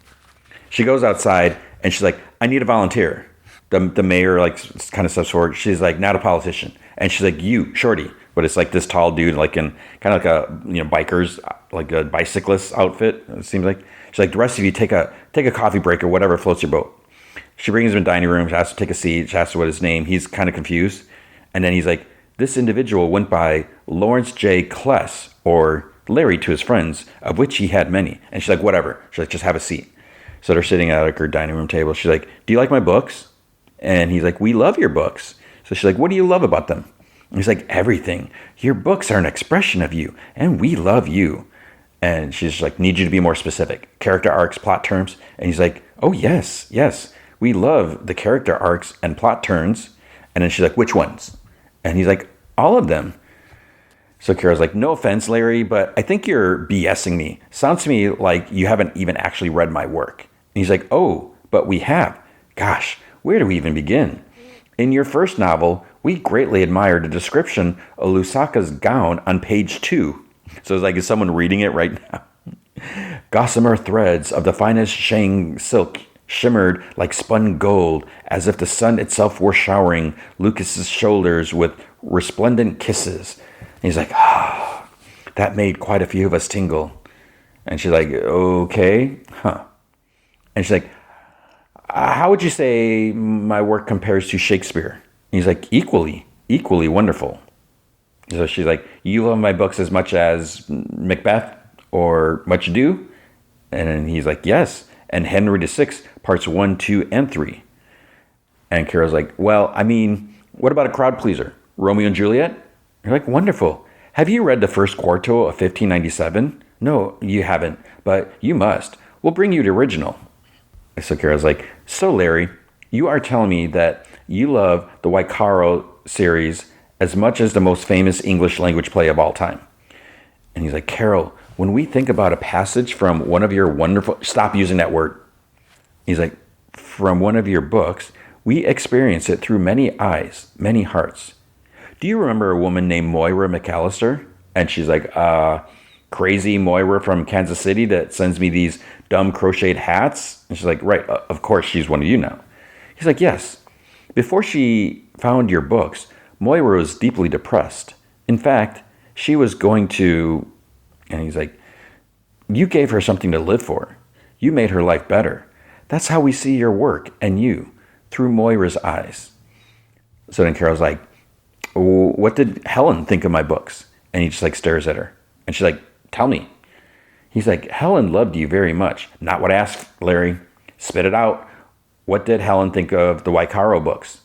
She goes outside and she's like, I need a volunteer. The mayor like kind of steps forward. She's like, not a politician. And she's like, you, shorty. But it's like this tall dude, like in kind of like a biker's, like a bicyclist outfit. It seems like. She's like, the rest of you take a coffee break or whatever floats your boat. She brings him in the dining room. She asks to take a seat. She asks what his name. He's kind of confused, and then he's like, this individual went by Lawrence J. Kless, or Larry to his friends, of which he had many. And she's like, whatever. She's like, just have a seat. So they're sitting at like her dining room table. She's like, do you like my books? And he's like, we love your books. So she's like, what do you love about them? And he's like, everything. Your books are an expression of you, and we love you. And she's like, need you to be more specific. Character arcs, plot turns. And he's like, oh, yes. We love the character arcs and plot turns. And then she's like, which ones? And he's like, all of them. So Carol's like, no offense, Larry, but I think you're BSing me. Sounds to me like you haven't even actually read my work. And he's like, oh, but we have. Gosh, where do we even begin? In your first novel, we greatly admired the description of Lusaka's gown on page 2. So it's like, is someone reading it right now? Gossamer threads of the finest Shang silk shimmered like spun gold, as if the sun itself were showering Lucas's shoulders with resplendent kisses. And he's like, that made quite a few of us tingle. And she's like, okay, huh. And she's like, how would you say my work compares to Shakespeare? And he's like, equally wonderful. So she's like, you love my books as much as Macbeth or Much Ado? And then he's like, yes. And Henry VI, parts 1, 2, and 3. And Carol's like, well, I mean, what about a crowd pleaser? Romeo and Juliet? You're like, wonderful. Have you read the first quarto of 1597? No, you haven't, but you must. We'll bring you the original. So Carol's like, so Larry, you are telling me that you love the Waikaro series as much as the most famous English language play of all time. And he's like, Carol, when we think about a passage from one of your wonderful, stop using that word. He's like, from one of your books, we experience it through many eyes, many hearts. Do you remember a woman named Moira McAllister? And she's like, crazy Moira from Kansas City that sends me these dumb crocheted hats? And she's like, right, of course she's one of you now. He's like, yes. Before she found your books, Moira was deeply depressed. In fact, she was going to, and he's like, you gave her something to live for. You made her life better. That's how we see your work and you, through Moira's eyes. So then Carol's like, what did Helen think of my books? And he just like stares at her. And she's like, tell me. He's like, Helen loved you very much. Not what I asked, Larry. Spit it out. What did Helen think of the Waikaro books?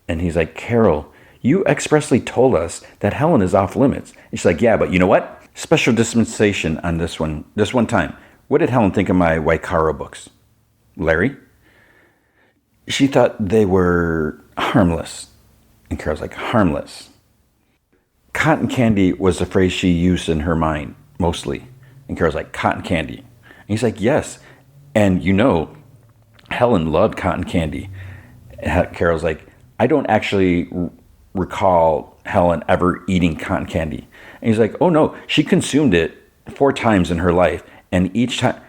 And he's like, Carol, you expressly told us that Helen is off limits. And she's like, yeah, but you know what? Special dispensation on this one time. What did Helen think of my Waikaro books? Larry? She thought they were harmless. And Carol's like, harmless. Cotton candy was the phrase she used in her mind, mostly. And Carol's like, cotton candy. And he's like, yes. And you know, Helen loved cotton candy. And Carol's like, I don't actually recall Helen ever eating cotton candy. And he's like, oh no, she consumed it 4 times in her life. And each time,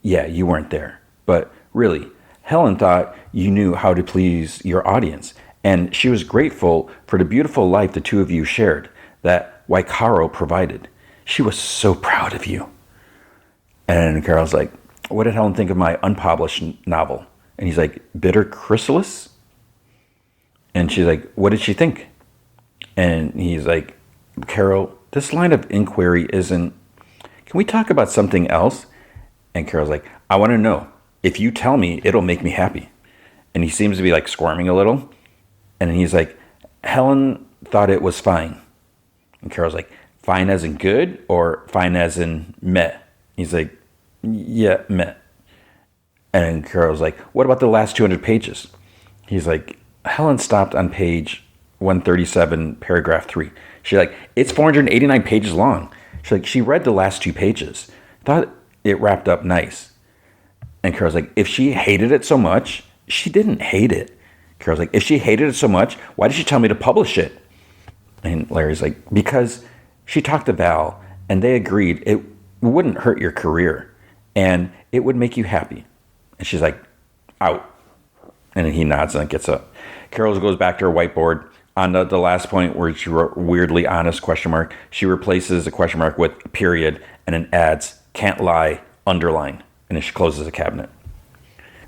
yeah, you weren't there. But really, Helen thought you knew how to please your audience. And she was grateful for the beautiful life the two of you shared that Waikaro provided. She was so proud of you. And Carol's like, what did Helen think of my unpublished novel? And he's like, Bitter Chrysalis? And she's like, what did she think? And he's like, Carol, this line of inquiry isn't, can we talk about something else? And Carol's like, I want to know. If you tell me, it'll make me happy. And he seems to be like squirming a little. And he's like, Helen thought it was fine. And Carol's like, fine as in good or fine as in meh? He's like, yeah, meh. And Carol's like, what about the last 200 pages? He's like, Helen stopped on page 137, paragraph 3. She's like, it's 489 pages long. She's like, she read the last 2 pages. Thought it wrapped up nice. And Carol's like, if she hated it so much, she didn't hate it. Carol's like, if she hated it so much, why did she tell me to publish it? And Larry's like, because she talked to Val and they agreed it wouldn't hurt your career and it would make you happy. And she's like, out. And then he nods and gets up. Carol goes back to her whiteboard. On the last point where she wrote weirdly honest question mark, she replaces a question mark with a period and then adds, can't lie, underline. And then she closes the cabinet.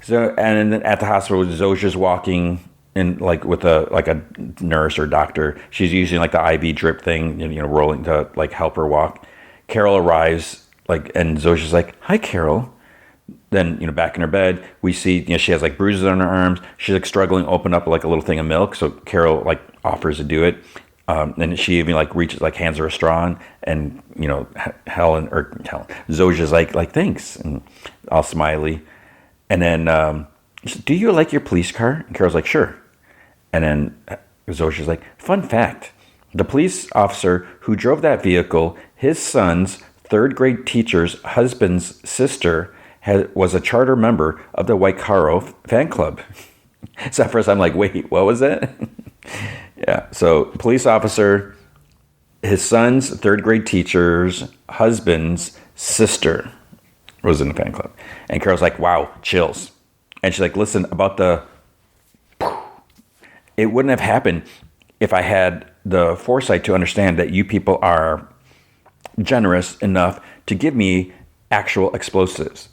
So, and then at the hospital, Zosia's walking in like with a nurse or doctor. She's using like the IV drip thing, rolling to like help her walk. Carol arrives and Zosia's like, hi, Carol. Then, back in her bed, we see, she has like bruises on her arms. She's like struggling to open up like a little thing of milk. So Carol like offers to do it. And she even like reaches, like hands her a straw on, and, Zosia's like, thanks. And all smiley. And then, do you like your police car? And Carol's like, sure. And then Zosia's like, fun fact. The police officer who drove that vehicle, his son's 3rd grade teacher's husband's sister was a charter member of the White Caro fan club. So at first I'm like, wait, what was that? Yeah. So police officer, his son's 3rd grade teacher's husband's sister was in the fan club. And Carol's like, wow, chills. And she's like, listen, it wouldn't have happened if I had the foresight to understand that you people are generous enough to give me actual explosives.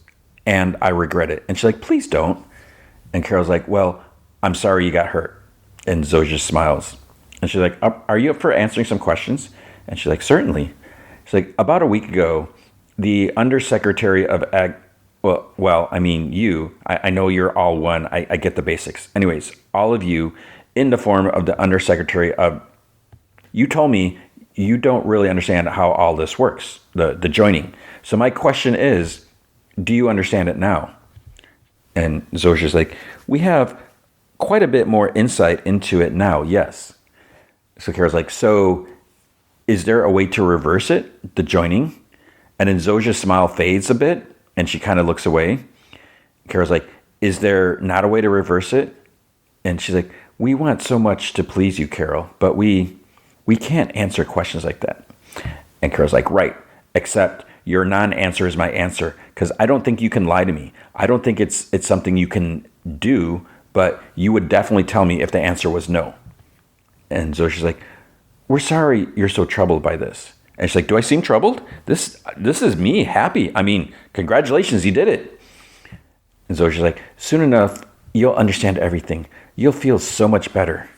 And I regret it. And she's like, please don't. And Carol's like, well, I'm sorry you got hurt. And Zoe just smiles. And she's like, are you up for answering some questions? And she's like, certainly. She's like, about a week ago, the Undersecretary of I know you're all one. I get the basics. Anyways, all of you in the form of the Undersecretary of, you told me you don't really understand how all this works, the joining. So my question is, do you understand it now? And Zosia's like, we have quite a bit more insight into it now, yes. So Carol's like, so is there a way to reverse it, the joining? And then Zosia's smile fades a bit, and she kind of looks away. Carol's like, is there not a way to reverse it? And she's like, we want so much to please you, Carol, but we can't answer questions like that. And Carol's like, right, except your non-answer is my answer, because I don't think you can lie to me. I don't think it's something you can do, but you would definitely tell me if the answer was no. And Zosia's like, we're sorry you're so troubled by this. And she's like, do I seem troubled? This is me, happy. I mean, congratulations, you did it. And Zosia's like, soon enough, you'll understand everything. You'll feel so much better.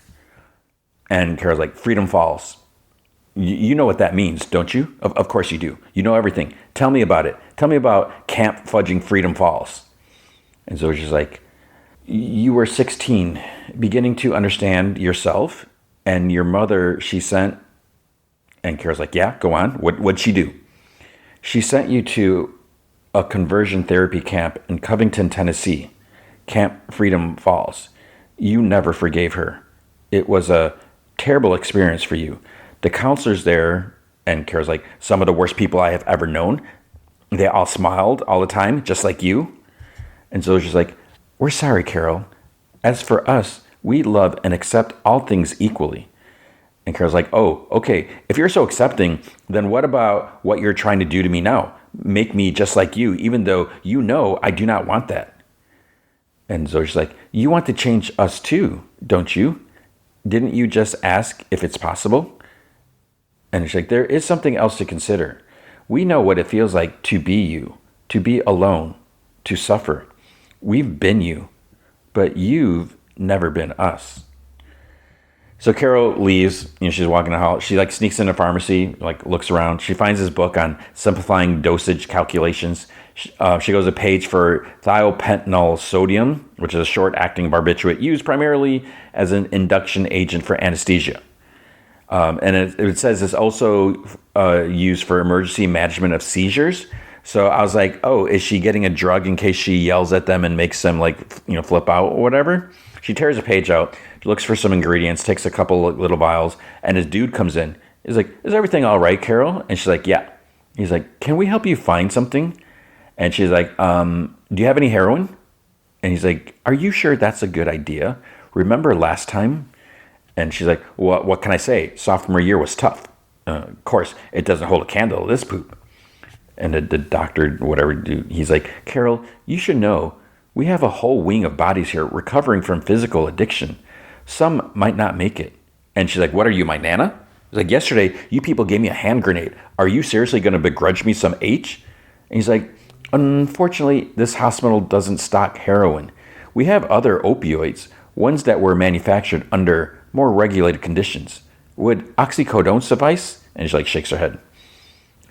And Carol's like, freedom falls. You know what that means, don't you? Of course you do. You know everything. Tell me about it. Tell me about Camp Fudging Freedom Falls. And Zosia's like, you were 16, beginning to understand yourself, and your mother, she sent. And Carol's like, yeah, go on. What'd she do? She sent you to a conversion therapy camp in Covington, Tennessee, Camp Freedom Falls. You never forgave her. It was a terrible experience for you. The counselors there, and Carol's like, some of the worst people I have ever known. They all smiled all the time, just like you. And Zosia's like, we're sorry, Carol. As for us, we love and accept all things equally. And Carol's like, oh, okay. If you're so accepting, then what about what you're trying to do to me now? Make me just like you, even though you know I do not want that. And Zosia's like, you want to change us too, don't you? Didn't you just ask if it's possible? And she's like, there is something else to consider. We know what it feels like to be you, to be alone, to suffer. We've been you, but you've never been us. So Carol leaves, she's walking the hall. She sneaks in a pharmacy, looks around. She finds this book on simplifying dosage calculations. She goes a page for thiopental sodium, which is a short-acting barbiturate used primarily as an induction agent for anesthesia. And it says it's also used for emergency management of seizures. So I was like, oh, is she getting a drug in case she yells at them and makes them flip out or whatever? She tears a page out, looks for some ingredients, takes a couple little vials, and his dude comes in. He's like, is everything all right, Carol? And she's like, yeah. He's like, can we help you find something? And she's like, do you have any heroin? And he's like, are you sure that's a good idea? Remember last time? And she's like, well, what can I say? Sophomore year was tough. Of course, it doesn't hold a candle to this poop. And the doctor, whatever, dude, he's like, Carol, you should know, we have a whole wing of bodies here recovering from physical addiction. Some might not make it. And she's like, what are you, my nana? He's like, yesterday, you people gave me a hand grenade. Are you seriously going to begrudge me some H? And he's like, unfortunately, this hospital doesn't stock heroin. We have other opioids, ones that were manufactured under more regulated conditions. Would oxycodone suffice? And she shakes her head.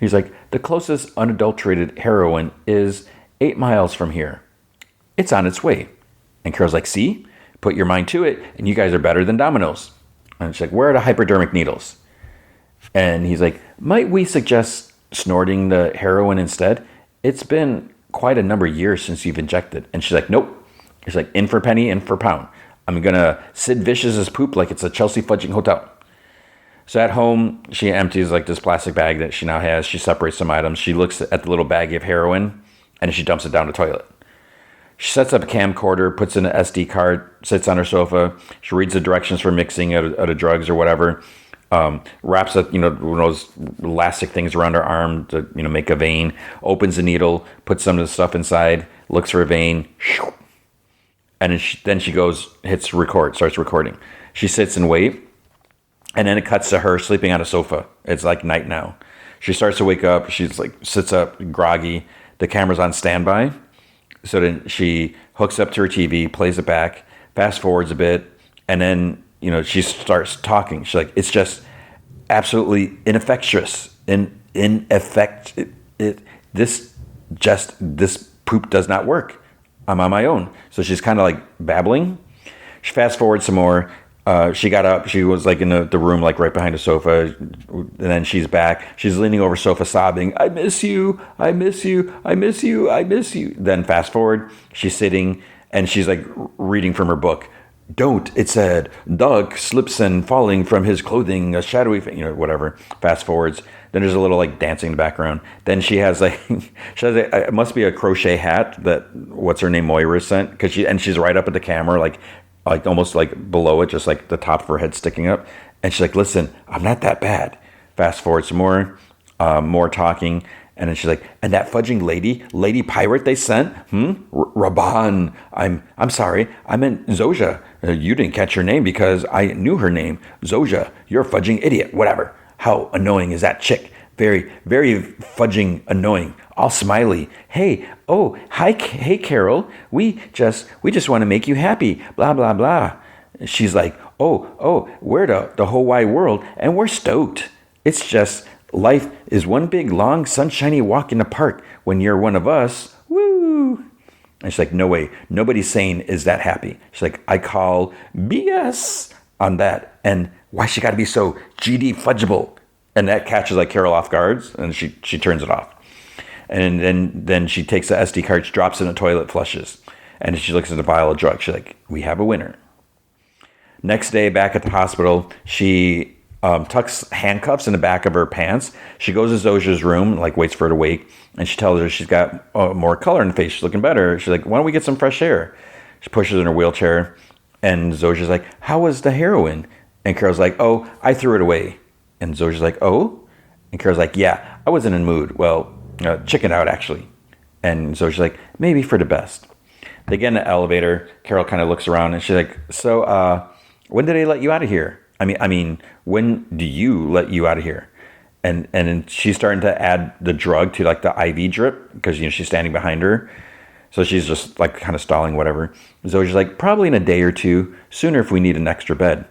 He's like, the closest unadulterated heroin is 8 miles from here. It's on its way. And Carol's like, see? Put your mind to it, and you guys are better than dominoes. And she's like, where are the hypodermic needles? And he's like, might we suggest snorting the heroin instead? It's been quite a number of years since you've injected. And she's like, nope. He's like, in for penny, in for pound. I'm going to Sid Vicious's poop like it's a Chelsea fudging hotel. So at home, she empties this plastic bag that she now has. She separates some items. She looks at the little baggie of heroin, and she dumps it down the toilet. She sets up a camcorder, puts in an SD card, sits on her sofa. She reads the directions for mixing out of drugs or whatever. Wraps up, one of those elastic things around her arm to, make a vein. Opens the needle, puts some of the stuff inside, looks for a vein. And then she goes, hits record, starts recording. She sits and waits. And then it cuts to her sleeping on a sofa. It's night now. She starts to wake up. She's sits up, groggy. The camera's on standby. So then she hooks up to her TV, plays it back, fast forwards a bit, and then she starts talking. She's like, it's just absolutely ineffectuous. This poop does not work. I'm on my own. So she's kind of babbling. She fast forwards some more. She got up. She was in the room, right behind the sofa. And then she's back. She's leaning over the sofa sobbing. I miss you. I miss you. I miss you. I miss you. Then fast forward. She's sitting and she's reading from her book. Don't, it said, dog slips and falling from his clothing, a shadowy, whatever. Fast forwards. Then there's a little dancing in the background. Then she has it must be a crochet hat that what's her name Moira sent because she's right up at the camera almost below it, just the top of her head sticking up. And she's like, listen, I'm not that bad. Fast forward some more, more talking. And then she's like, and that fudging lady pirate they sent? Raban. I'm sorry. I meant Zoja. You didn't catch her name because I knew her name. Zoja, you're a fudging idiot. Whatever. How annoying is that chick? Very, very fudging annoying. All smiley. Hey, oh, hi, hey, Carol. We just want to make you happy. Blah, blah, blah. She's like, oh, we're the whole wide world, and we're stoked. It's just life is one big, long, sunshiny walk in the park when you're one of us. Woo! And she's like, no way. Nobody's saying is that happy. She's like, I call BS on that. And why she got to be so GD fudgeable? And that catches Carol off guards, and she turns it off. And then she takes the SD card, she drops it in the toilet, flushes. And she looks at the vial of drugs. She's like, we have a winner. Next day, back at the hospital, she tucks handcuffs in the back of her pants. She goes to Zoja's room, waits for her to wake. And she tells her she's got more color in the face. She's looking better. She's like, why don't we get some fresh air? She pushes her in her wheelchair. And Zoja's like, how was the heroin? And Carol's like, oh, I threw it away. And Zoja's like, oh? And Carol's like, yeah, I wasn't in the mood. Well, chicken out, actually. And Zoja's like, maybe for the best. They get in the elevator. Carol kind of looks around and she's like, so when did they let you out of here? I mean, when do you let you out of here? And then she's starting to add the drug to the IV drip because, she's standing behind her. So she's just kind of stalling, whatever. Zoja's like, probably in a day or two, sooner if we need an extra bed.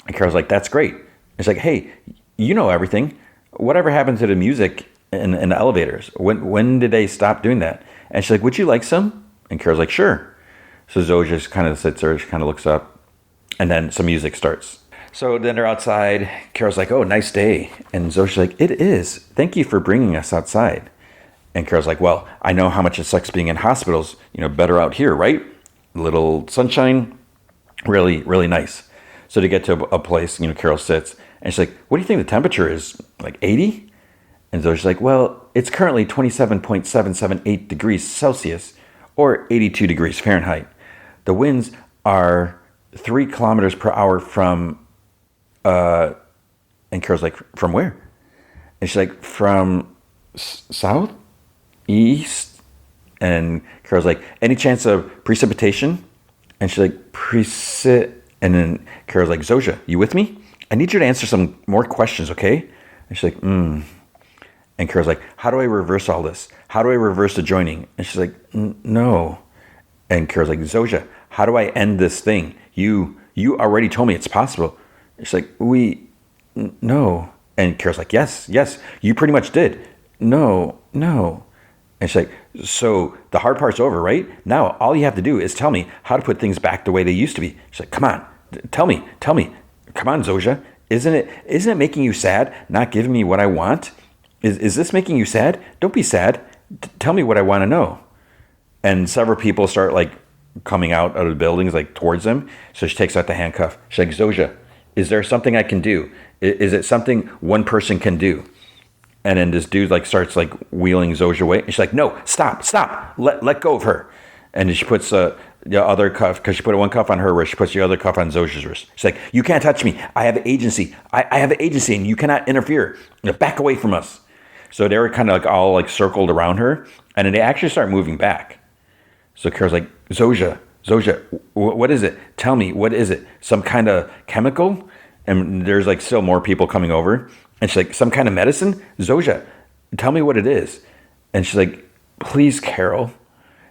And Carol's like, that's great. It's like, hey, you know everything. Whatever happened to the music in the elevators? When did they stop doing that? And she's like, would you like some? And Carol's like, sure. So Zoe just kind of sits there. She kind of looks up. And then some music starts. So then they're outside. Carol's like, oh, nice day. And Zosha's like, it is. Thank you for bringing us outside. And Carol's like, well, I know how much it sucks being in hospitals. Better out here, right? Little sunshine. Really, really nice. So to get to a place, Carol sits. And she's like, what do you think the temperature is? Like 80? And Zosha's like, well, it's currently 27.778 degrees Celsius or 82 degrees Fahrenheit. The winds are 3 kilometers per hour from, and Carol's like, from where? And she's like, from south, east. And Carol's like, any chance of precipitation? And she's like, and then Carol's like, Zosha, you with me? I need you to answer some more questions, okay? And she's like, And Carol's like, how do I reverse all this? How do I reverse the joining? And she's like, no. And Carol's like, Zosha, how do I end this thing? You already told me it's possible. She's like, no. And Carol's like, yes, you pretty much did. No. And she's like, so the hard part's over, right? Now all you have to do is tell me how to put things back the way they used to be. She's like, come on, tell me. Come on, Zosha. Isn't it making you sad not giving me what I want? Is this making you sad? Don't be sad. Tell me what I want to know. And several people start like coming out of the buildings like towards them. So she takes out the handcuff. She's like, Zosha, is there something I can do? Is it something one person can do? And then this dude like starts like wheeling Zosha away. And she's like, no, stop. Let go of her. And then she puts the other cuff, because she put one cuff on her wrist, she puts the other cuff on Zosha's wrist. She's like, you can't touch me. I have agency. I have agency and you cannot interfere. Back away from us. So they were kind of like all like circled around her, and then they actually start moving back. So Carol's like, Zosha, what is it? Tell me, what is it? Some kind of chemical? And there's like still more people coming over. And she's like, some kind of medicine? Zosha, tell me what it is. And she's like, please, Carol.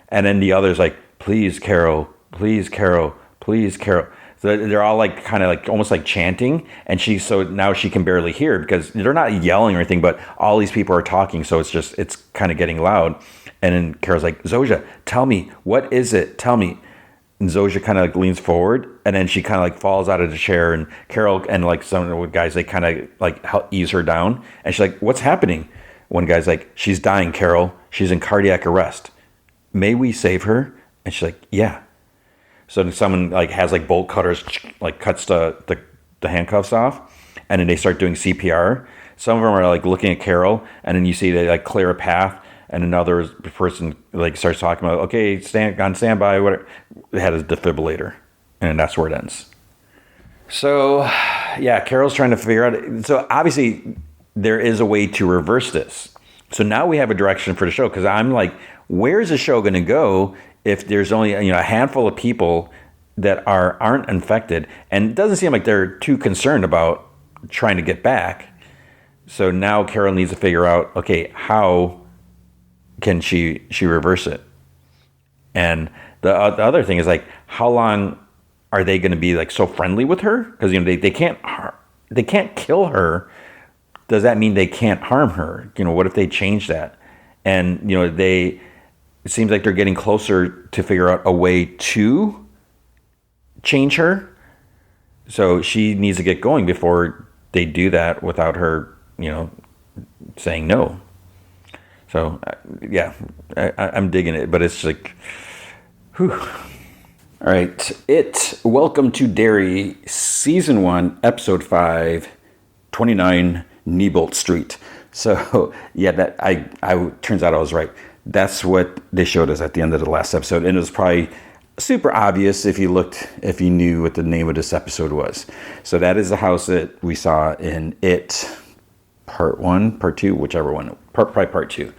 And then the other's like, please, Carol, please, Carol, please, Carol. So they're all like kind of like almost like chanting, and so now she can barely hear because they're not yelling or anything, but all these people are talking, so it's kind of getting loud. And then Carol's like, Zosha, tell me, what is it? Tell me. And Zosha kind of like leans forward, and then she kind of like falls out of the chair, and Carol and like some of the guys, they kind of like help ease her down, and she's like, what's happening? One guy's like, she's dying, Carol. She's in cardiac arrest. May we save her? And she's like, yeah. So then someone like has like bolt cutters, like cuts the handcuffs off, and then they start doing CPR. Some of them are like looking at Carol, and then you see they like clear a path, and another person like starts talking about, okay, on standby, whatever. It had a defibrillator, and that's where it ends. So yeah, Carol's trying to figure out. So obviously there is a way to reverse this. So now we have a direction for the show, because I'm like, where's the show going to go if there's only a handful of people that aren't infected? And it doesn't seem like they're too concerned about trying to get back. So now Carol needs to figure out, okay, how can she reverse it? And the other thing is like, how long are they going to be like so friendly with her? Because they can't kill her. Does that mean they can't harm her? What if they change that? And it seems like they're getting closer to figure out a way to change her. So she needs to get going before they do that without her, saying no. So, yeah, I'm digging it, but it's like, whew. All right. Welcome to Derry, Season 1, Episode 5, 29 Nebolt Street. So, yeah, that I turns out I was right. That's what they showed us at the end of the last episode. And it was probably super obvious if you knew what the name of this episode was. So that is the house that we saw in It Part 1, Part 2, whichever one, probably Part 2.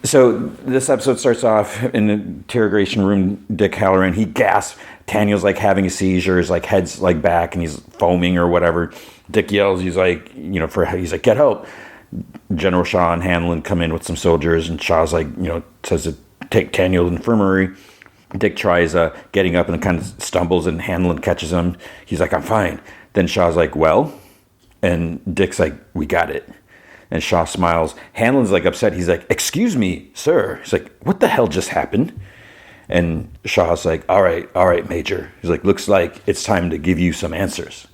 So this episode starts off in the interrogation room. Dick Halloran, he gasps. Daniel's like having a seizure. His like head's like back and he's foaming or whatever. Dick yells. He's like, he's like, get help. General Shaw and Hanlon come in with some soldiers, and Shaw's like, says to take Daniel to the infirmary. Dick tries getting up and kind of stumbles, and Hanlon catches him. He's like, I'm fine. Then Shaw's like, well, and Dick's like, we got it. And Shaw smiles. Hanlon's like upset. He's like, excuse me, sir. He's like, what the hell just happened? And Shaw's like, all right, Major. He's like, looks like it's time to give you some answers.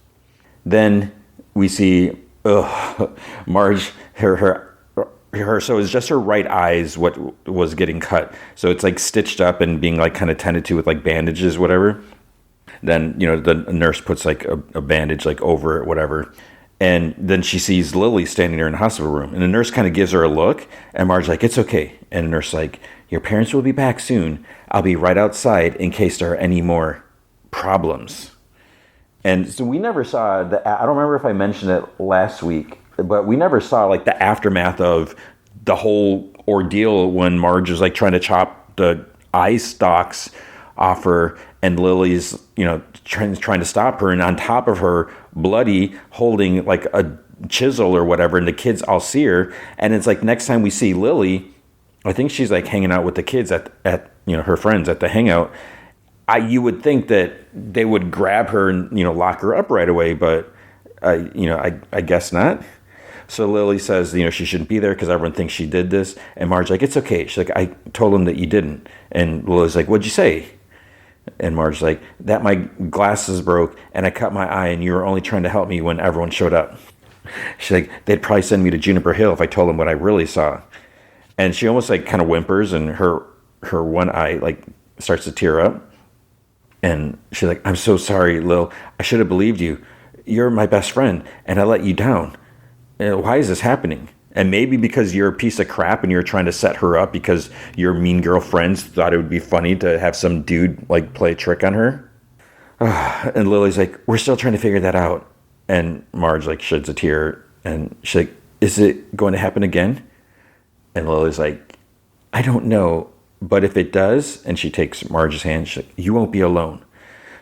Then we see Marge, so it's just her right eyes what was getting cut. So it's like stitched up and being like kind of tended to with like bandages, whatever. Then, the nurse puts like a bandage like over it, whatever. And then she sees Lily standing there in the hospital room. And the nurse kind of gives her a look. And Marge's like, it's okay. And the nurse's like, your parents will be back soon. I'll be right outside in case there are any more problems. And so we never saw I don't remember if I mentioned it last week, but we never saw like the aftermath of the whole ordeal when Marge was like trying to chop the eye stalks off her, and Lily's, trying to stop her, and on top of her, bloody, holding like a chisel or whatever, and the kids all see her. And it's like next time we see Lily, I think she's like hanging out with the kids at her friends at the hangout. You would think that they would grab her and lock her up right away, but I guess not. So Lily says she shouldn't be there because everyone thinks she did this, and Marge's like, it's okay. She's like, I told him that you didn't. And Lily's like, what'd you say? And Marge's like, that my glasses broke and I cut my eye and you were only trying to help me when everyone showed up. She's like, they'd probably send me to Juniper Hill if I told them what I really saw. And she almost like kind of whimpers, and her one eye like starts to tear up. And she's like, I'm so sorry, Lil. I should have believed you. You're my best friend and I let you down. And why is this happening? And maybe because you're a piece of crap and you're trying to set her up because your mean girl friends thought it would be funny to have some dude like play a trick on her. And Lily's like, we're still trying to figure that out. And Marge like sheds a tear, and she's like, is it going to happen again? And Lily's like, I don't know, but if it does, and she takes Marge's hand, she's like, you won't be alone.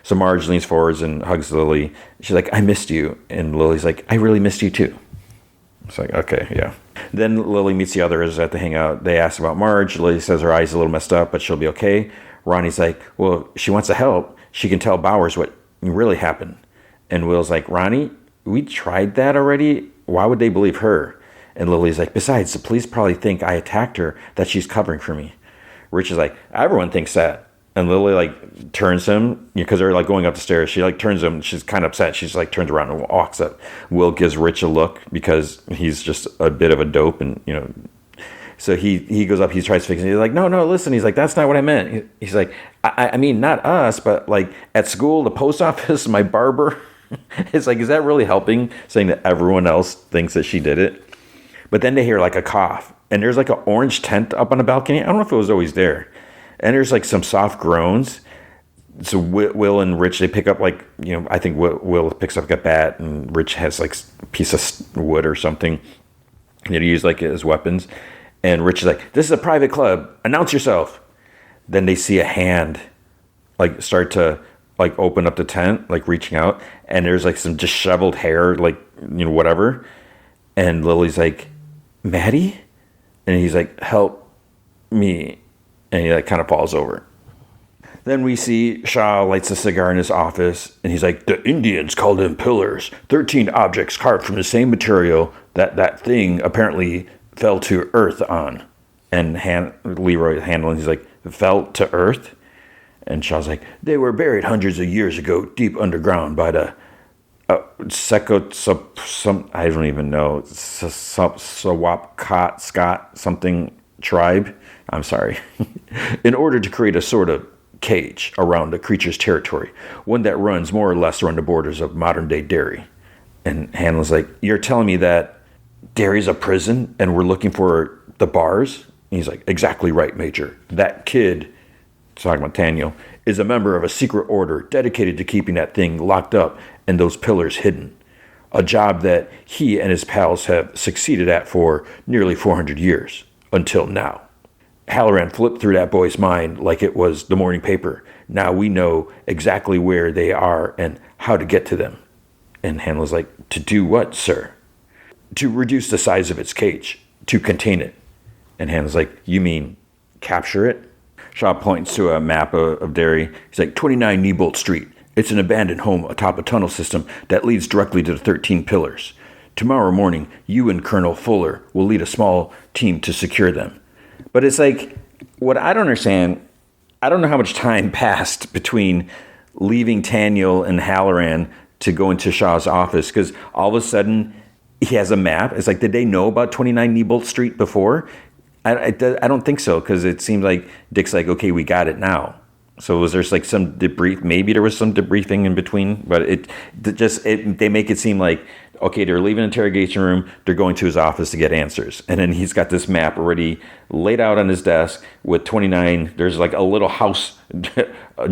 So Marge leans forwards and hugs Lily. She's like, I missed you. And Lily's like, I really missed you too. It's like, okay, yeah. Then Lily meets the others at the hangout. They ask about Marge. Lily says her eye's a little messed up, but she'll be okay. Ronnie's like, well, she wants to help. She can tell Bowers what really happened. And Will's like, Ronnie, we tried that already. Why would they believe her? And Lily's like, besides, the police probably think I attacked her, that she's covering for me. Rich is like, everyone thinks that. And Lily like turns him, because they're like going up the stairs. She like turns him. She's kind of upset. She's like turns around and walks up. Will gives Rich a look because he's just a bit of a dope, and so he goes up. He tries to fix it. He's like, no, listen. He's like, that's not what I meant. He's like, I mean, not us, but like at school, the post office, my barber. It's like, is that really helping? Saying that everyone else thinks that she did it. But then they hear like a cough, and there's like an orange tent up on the balcony. I don't know if it was always there. And there's like some soft groans. So Will and Rich, they pick up like, I think Will picks up like a bat, and Rich has like a piece of wood or something that he used like as weapons. And Rich is like, this is a private club. Announce yourself. Then they see a hand like start to like open up the tent, like reaching out. And there's like some disheveled hair, like, whatever. And Lily's like, Maddie? And he's like, help me. And he like kind of falls over. Then we see Shaw lights a cigar in his office, and he's like, the Indians called them pillars. 13 objects carved from the same material that thing apparently fell to earth on. And Leroy handling, he's like, fell to earth? And Shaw's like, they were buried hundreds of years ago deep underground by the I don't even know, Sawapcot Scott something tribe. I'm sorry. In order to create a sort of cage around the creature's territory, one that runs more or less around the borders of modern-day Derry. And Hanlon's like, you're telling me that Derry's a prison and we're looking for the bars? And he's like, exactly right, Major. That kid, talking about Daniel, is a member of a secret order dedicated to keeping that thing locked up and those pillars hidden. A job that he and his pals have succeeded at for nearly 400 years, until now. Halloran flipped through that boy's mind like it was the morning paper. Now we know exactly where they are and how to get to them. And Hanlon's like, to do what, sir? To reduce the size of its cage, to contain it. And Hanlon's like, you mean capture it? Shaw points to a map of Derry. He's like, 29 Nebolt Street. It's an abandoned home atop a tunnel system that leads directly to the 13 pillars. Tomorrow morning, you and Colonel Fuller will lead a small team to secure them. But it's like, what I don't understand, I don't know how much time passed between leaving Taniel and Halloran to go into Shaw's office because all of a sudden he has a map. It's like, did they know about 29 Neibolt Street before? I don't think so, because it seems like Dick's like, okay, we got it now. So was there like some debrief? Maybe there was some debriefing in between, but they make it seem like, okay, they're leaving the interrogation room, they're going to his office to get answers. And then he's got this map already laid out on his desk with 29. There's like a little house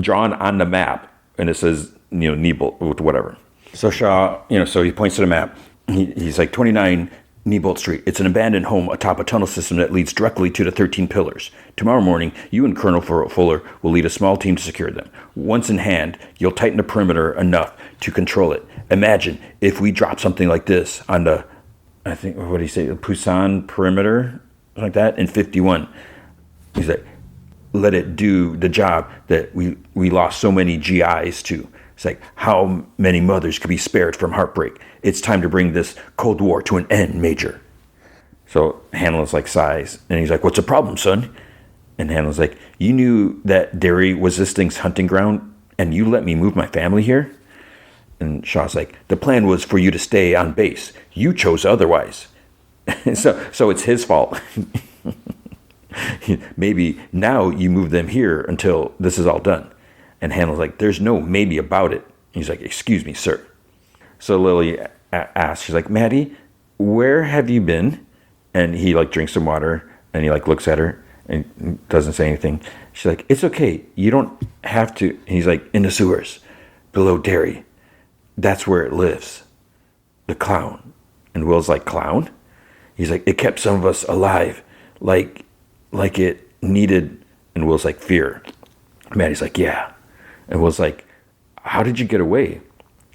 drawn on the map, and it says, Neibolt, whatever. So Shaw, so he points to the map. He's like, 29 Neibolt Street. It's an abandoned home atop a tunnel system that leads directly to the 13 pillars. Tomorrow morning, you and Colonel Fuller will lead a small team to secure them. Once in hand, you'll tighten the perimeter enough to control it. Imagine if we drop something like this on the, I think, what did he say, the Pusan perimeter, something like that, in 51. He's like, let it do the job that we lost so many GIs to. It's like, how many mothers could be spared from heartbreak? It's time to bring this Cold War to an end, Major. So Hanlon's like sighs, and he's like, what's the problem, son? And Hanlon's like, you knew that Derry was this thing's hunting ground, and you let me move my family here? And Shaw's like, the plan was for you to stay on base. You chose otherwise. So it's his fault. Maybe now you move them here until this is all done. And Hanlon's like, there's no maybe about it. He's like, excuse me, sir. So Lily asks, she's like, Maddie, where have you been? And he like drinks some water, and he like looks at her and doesn't say anything. She's like, it's okay. You don't have to. And he's like, in the sewers below Derry. That's where it lives. The clown. And Will's like, clown? He's like, it kept some of us alive. Like it needed. And Will's like, fear. Maddie's like, yeah. And Will's like, how did you get away?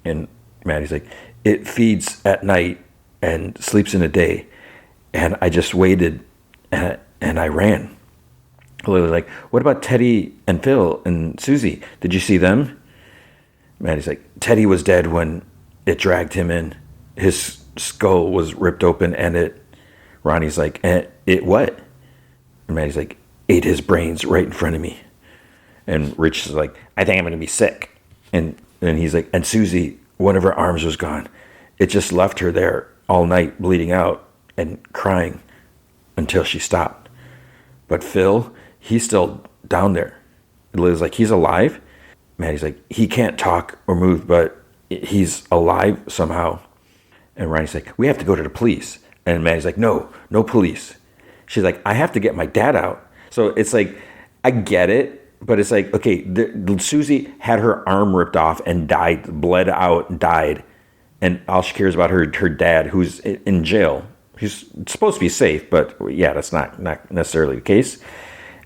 And Maddie's like, it feeds at night and sleeps in the day. And I just waited and I ran. Lily's like, what about Teddy and Phil and Susie? Did you see them? Maddie's like, Teddy was dead when it dragged him in. His skull was ripped open and Ronnie's like, it what? And Maddie's like, ate his brains right in front of me. And Rich is like, I think I'm going to be sick. And he's like, and Susie, one of her arms was gone. It just left her there all night bleeding out and crying until she stopped. But Phil, he's still down there. Liz's like, he's alive? Maddie's like, he can't talk or move, but he's alive somehow. And Ronnie's like, we have to go to the police. And Maddie's like, no police. She's like, I have to get my dad out. So it's like, I get it. But it's like, okay, Susie had her arm ripped off and died, bled out and died. And all she cares about her dad, who's in jail. He's supposed to be safe, but yeah, that's not necessarily the case.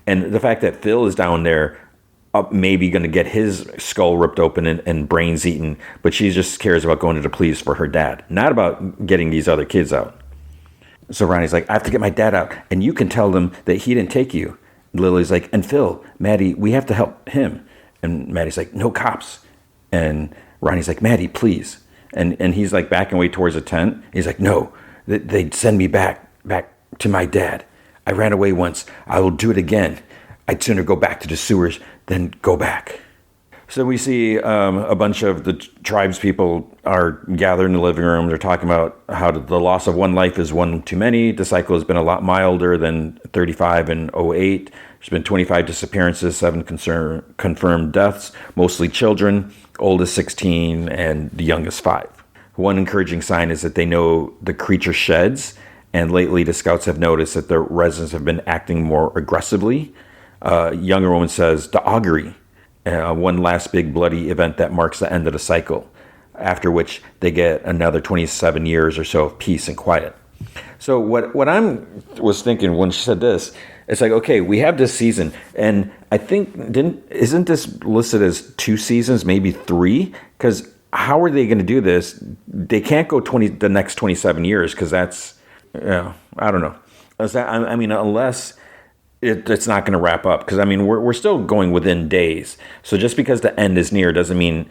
And the fact that Phil is down there, maybe going to get his skull ripped open and brains eaten, but she just cares about going to the police for her dad, not about getting these other kids out. So Ronnie's like, I have to get my dad out, and you can tell them that he didn't take you. Lily's like, and Phil, Maddie, we have to help him. And Maddie's like, no cops. And Ronnie's like, Maddie, please. And he's like backing away towards the tent. He's like, no, they'd send me back to my dad. I ran away once. I will do it again. I'd sooner go back to the sewers than go back. So we see a bunch of the tribes people are gathered in the living room. They're talking about how the loss of one life is one too many. The cycle has been a lot milder than 35 and 08. There's been 25 disappearances, 7 confirmed deaths, mostly children, oldest 16 and the youngest 5. One encouraging sign is that they know the creature sheds, and lately the scouts have noticed that the residents have been acting more aggressively. Younger woman says, the augury. One last big bloody event that marks the end of the cycle, after which they get another 27 years or so of peace and quiet. So what I was thinking when she said this, it's like, okay, we have this season, and I think isn't this listed as 2 seasons, maybe 3? Because how are they going to do this? They can't go the next 27 years, because that's, I don't know. I mean, unless it's not going to wrap up, because I mean we're still going within days. So just because the end is near doesn't mean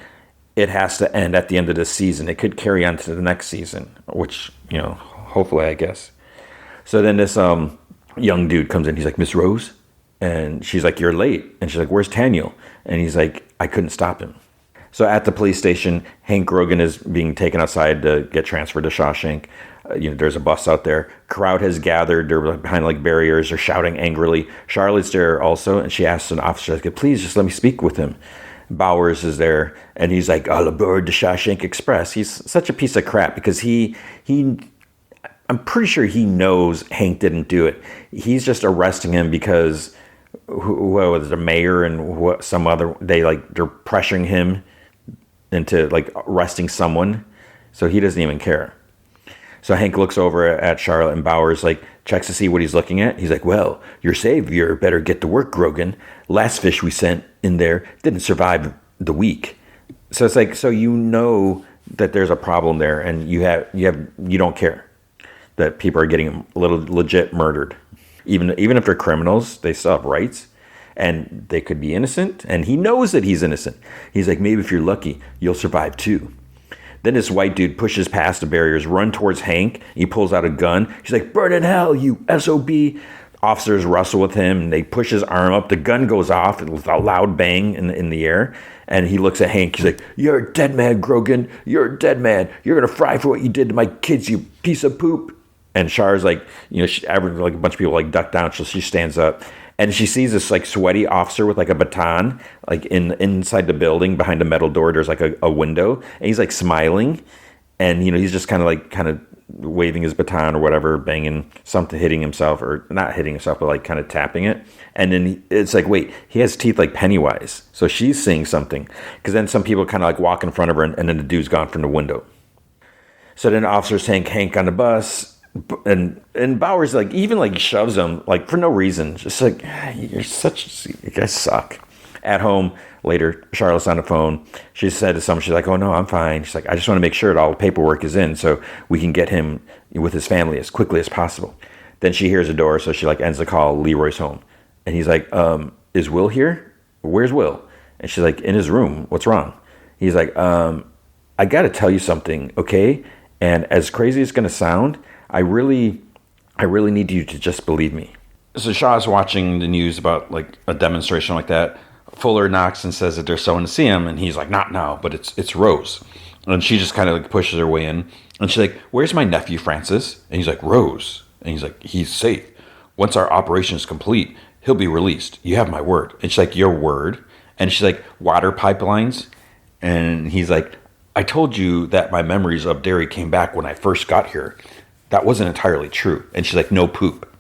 it has to end at the end of this season. It could carry on to the next season, which hopefully, I guess. So then this young dude comes in. He's like, Miss Rose, and she's like, you're late. And she's like, where's Taniel? And he's like, I couldn't stop him. So at the police station, Hank Grogan is being taken outside to get transferred to Shawshank. There's a bus out there. Crowd has gathered. They're behind like barriers. They're shouting angrily. Charlotte's there also, and she asks an officer, like, please just let me speak with him. Bowers is there, and he's like, all aboard the Shawshank Express. He's such a piece of crap because I'm pretty sure he knows Hank didn't do it. He's just arresting him because what was the mayor and some other, they're pressuring him into like arresting someone. So he doesn't even care. So Hank looks over at Charlotte, and Bowers like checks to see what he's looking at. He's like, well, your savior better get to work, Grogan. Last fish we sent in there didn't survive the week. So it's like, so that there's a problem there, and you don't care that people are getting a little legit murdered. Even if they're criminals, they still have rights, and they could be innocent, and he knows that he's innocent. He's like, maybe if you're lucky, you'll survive too. Then this white dude pushes past the barriers, run towards Hank. He pulls out a gun. He's like, burn in hell, you SOB. Officers wrestle with him, and they push his arm up. The gun goes off with a loud bang in the air. And he looks at Hank. He's like, you're a dead man, Grogan. You're a dead man. You're going to fry for what you did to my kids, you piece of poop. And Char's like, a bunch of people like duck down. So she stands up. And she sees this like sweaty officer with like a baton, like inside the building behind a metal door. There's like a window, and he's like smiling, and he's just kind of waving his baton or whatever, banging something, hitting himself, or not hitting himself, but like kind of tapping it. And then it's like, wait, he has teeth like Pennywise. So she's seeing something, because then some people kind of like walk in front of her, and then the dude's gone from the window. So then officers take Hank on the bus. And Bowers like even like shoves him like for no reason, just like, you guys suck. At home later, Charlotte's on the phone. She said to someone, she's like, oh no, I'm fine. She's like, I just want to make sure that all the paperwork is in so we can get him with his family as quickly as possible. Then she hears a door, so she like ends the call. Leroy's home, and he's like, is Will here? Where's Will? And she's like, in his room. What's wrong? He's like, I got to tell you something, okay? And as crazy as it's gonna sound, I really need you to just believe me. So Shaw's watching the news about like a demonstration like that. Fuller knocks and says that there's someone to see him, and he's like, not now, but it's Rose. And she just kind of like pushes her way in, and she's like, where's my nephew Francis? And he's like, Rose. And he's like, he's safe. Once our operation is complete, he'll be released. You have my word. And she's like, your word? And she's like, water pipelines? And he's like, I told you that my memories of Derry came back when I first got here. That wasn't entirely true. And she's like, no poop.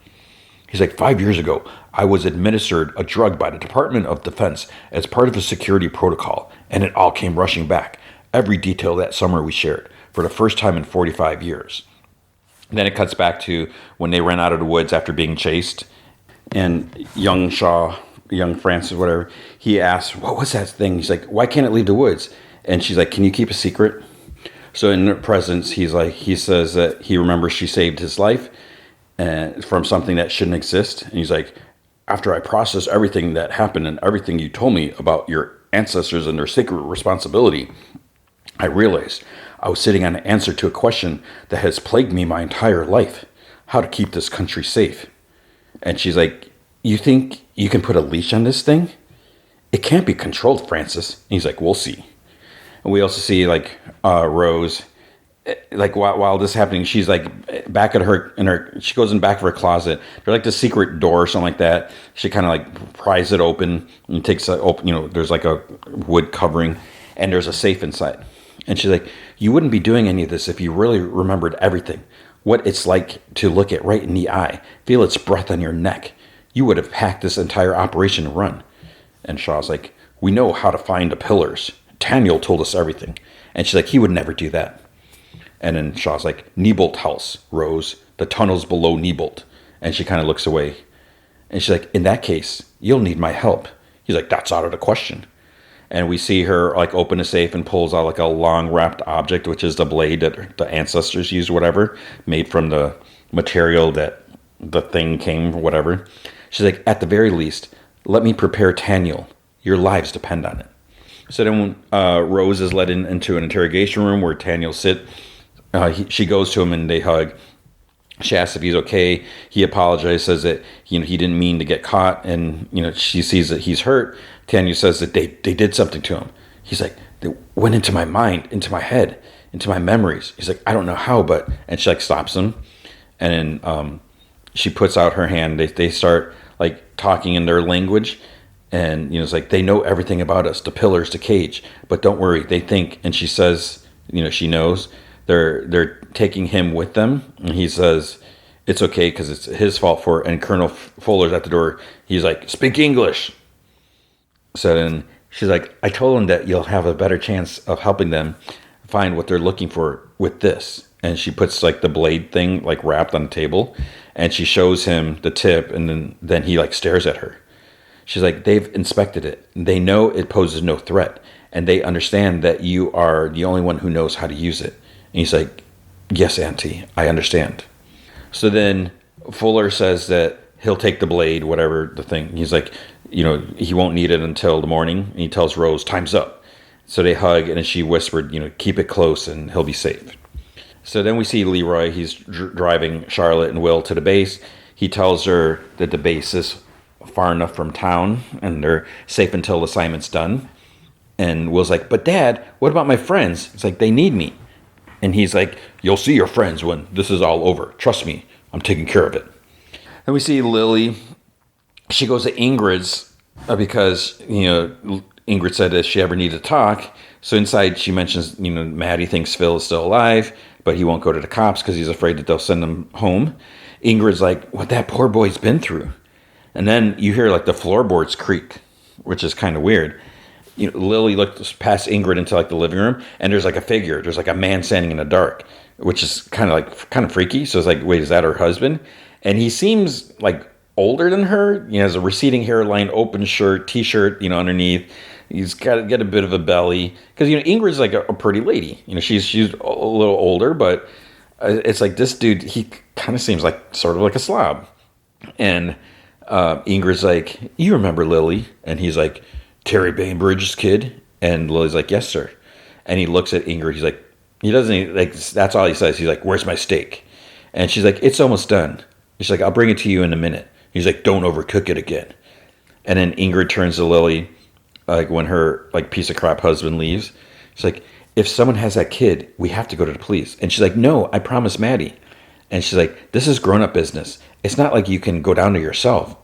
He's like, 5 years ago, I was administered a drug by the Department of Defense as part of a security protocol, and it all came rushing back. Every detail that summer we shared for the first time in 45 years. And then it cuts back to when they ran out of the woods after being chased, and young Francis, whatever, he asks, what was that thing? He's like, why can't it leave the woods? And she's like, can you keep a secret? So in her presence, he says that he remembers she saved his life from something that shouldn't exist. And he's like, after I process everything that happened and everything you told me about your ancestors and their sacred responsibility, I realized I was sitting on an answer to a question that has plagued me my entire life: how to keep this country safe. And she's like, you think you can put a leash on this thing? It can't be controlled, Francis. And he's like, we'll see. And we also see like Rose, like while this is happening, she's like back at she goes in back of her closet. There's like the secret door or something like that. She kind of like pries it open and takes it open. There's like a wood covering, and there's a safe inside. And she's like, you wouldn't be doing any of this if you really remembered everything. What it's like to look it right in the eye, feel its breath on your neck. You would have packed this entire operation to run. And Shaw's like, we know how to find the pillars. Daniel told us everything. And she's like, he would never do that. And then Shaw's like, Niebolt House, Rose. The tunnel's below Niebolt. And she kind of looks away. And she's like, in that case, you'll need my help. He's like, that's out of the question. And we see her like open a safe and pulls out like a long wrapped object, which is the blade that the ancestors used, whatever, made from the material that the thing came, whatever. She's like, at the very least, let me prepare Daniel. Your lives depend on it. So then Rose is led into an interrogation room where Daniel sit. She goes to him and they hug. She asks if he's okay. He apologizes, says that he didn't mean to get caught, and she sees that he's hurt. Daniel says that they did something to him. He's like, that went into my mind, into my head, into my memories. He's like, I don't know how, but, and she like stops him. And then she puts out her hand. They start like talking in their language. And, it's like, they know everything about us, the pillars, the cage, but don't worry. They think, and she says, she knows they're taking him with them. And he says, it's okay, because it's his fault for it. And Colonel Fuller's at the door. He's like, speak English. So then she's like, I told him that you'll have a better chance of helping them find what they're looking for with this. And she puts like the blade thing like wrapped on the table, and she shows him the tip, and then he like stares at her. She's like, they've inspected it. They know it poses no threat, and they understand that you are the only one who knows how to use it. And he's like, yes, Auntie, I understand. So then Fuller says that he'll take the blade, whatever the thing. He's like, he won't need it until the morning. And he tells Rose, time's up. So they hug, and she whispered, keep it close and he'll be safe. So then we see Leroy. He's driving Charlotte and Will to the base. He tells her that the base is far enough from town and they're safe until the assignment's done. And Will's like, but Dad, what about my friends? It's like, they need me. And he's like, you'll see your friends when this is all over. Trust me, I'm taking care of it. Then we see Lily. She goes to Ingrid's because, Ingrid said that if she ever needed to talk. So inside she mentions, Maddie thinks Phil is still alive, but he won't go to the cops because he's afraid that they'll send him home. Ingrid's like, what that poor boy's been through. And then you hear like the floorboards creak, which is kind of weird. Lily looked past Ingrid into like the living room, and there's like a figure. There's like a man standing in the dark, which is kind of freaky. So it's like, wait, is that her husband? And he seems like older than her. Has a receding hairline, open shirt, t-shirt, underneath. He's got a bit of a belly because Ingrid's like a pretty lady. She's a little older, but it's like this dude. He kind of seems like sort of like a slob. And Ingrid's like, you remember Lily? And he's like, Terry Bainbridge's kid? And Lily's like, yes, sir. And he looks at Ingrid. He's like, he doesn't like. That's all he says. He's like, where's my steak? And she's like, it's almost done. She's like, I'll bring it to you in a minute. He's like, don't overcook it again. And then Ingrid turns to Lily, like when her like piece of crap husband leaves. She's like, if someone has that kid, we have to go to the police. And she's like, no, I promised Maddie. And she's like, this is grown-up business. It's not like you can go down to yourself.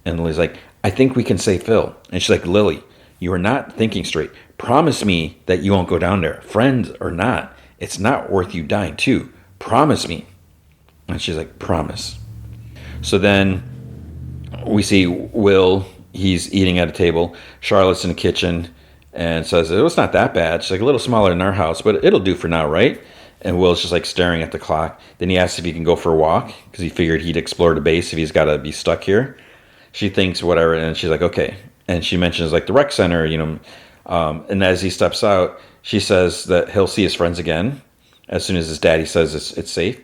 And Lily's like, I think we can save Phil. And she's like, Lily, you are not thinking straight. Promise me that you won't go down there. Friends or not, it's not worth you dying too. Promise me. And she's like, promise. So then we see Will. He's eating at a table. Charlotte's in the kitchen and says, oh, it's not that bad. She's like, a little smaller than our house, but it'll do for now, right? And Will's just like staring at the clock. Then he asks if he can go for a walk because he figured he'd explore the base if he's got to be stuck here. She thinks whatever, and she's like, okay. And she mentions like the rec center, and as he steps out, she says that he'll see his friends again as soon as his daddy says it's safe.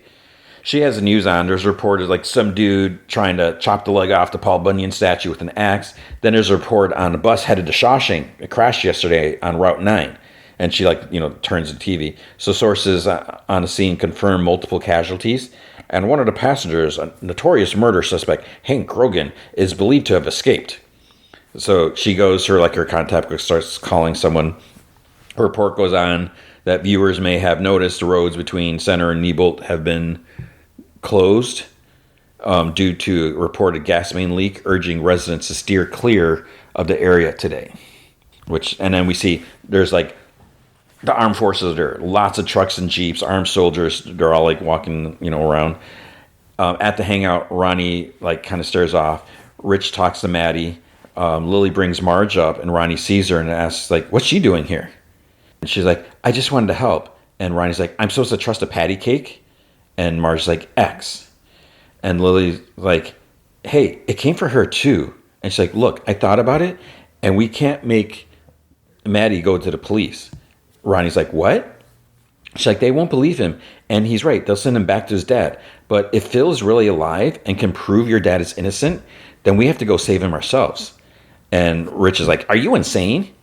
She has the news on. There's a report of like some dude trying to chop the leg off the Paul Bunyan statue with an axe. Then there's a report on a bus headed to Shawshank. It crashed yesterday on Route 9. And she turns the TV. So sources on the scene confirm multiple casualties. And one of the passengers, a notorious murder suspect, Hank Grogan, is believed to have escaped. So she goes, her contact book starts calling someone. Her report goes on that viewers may have noticed the roads between Center and Niebolt have been closed due to a reported gas main leak, urging residents to steer clear of the area today. And then we see there's like the armed forces are there. Lots of trucks and jeeps, armed soldiers. They're all like walking, around. At the hangout, Ronnie like kind of stares off. Rich talks to Maddie. Lily brings Marge up, and Ronnie sees her and asks like, "What's she doing here?" And she's like, "I just wanted to help." And Ronnie's like, "I'm supposed to trust a patty cake?" And Marge's like, "X." And Lily's like, "Hey, it came for her too." And she's like, "Look, I thought about it, and we can't make Maddie go to the police." Ronnie's like, "What?" She's like, "They won't believe him. And he's right. They'll send him back to his dad. But if Phil is really alive and can prove your dad is innocent, then we have to go save him ourselves." And Rich is like, "Are you insane?"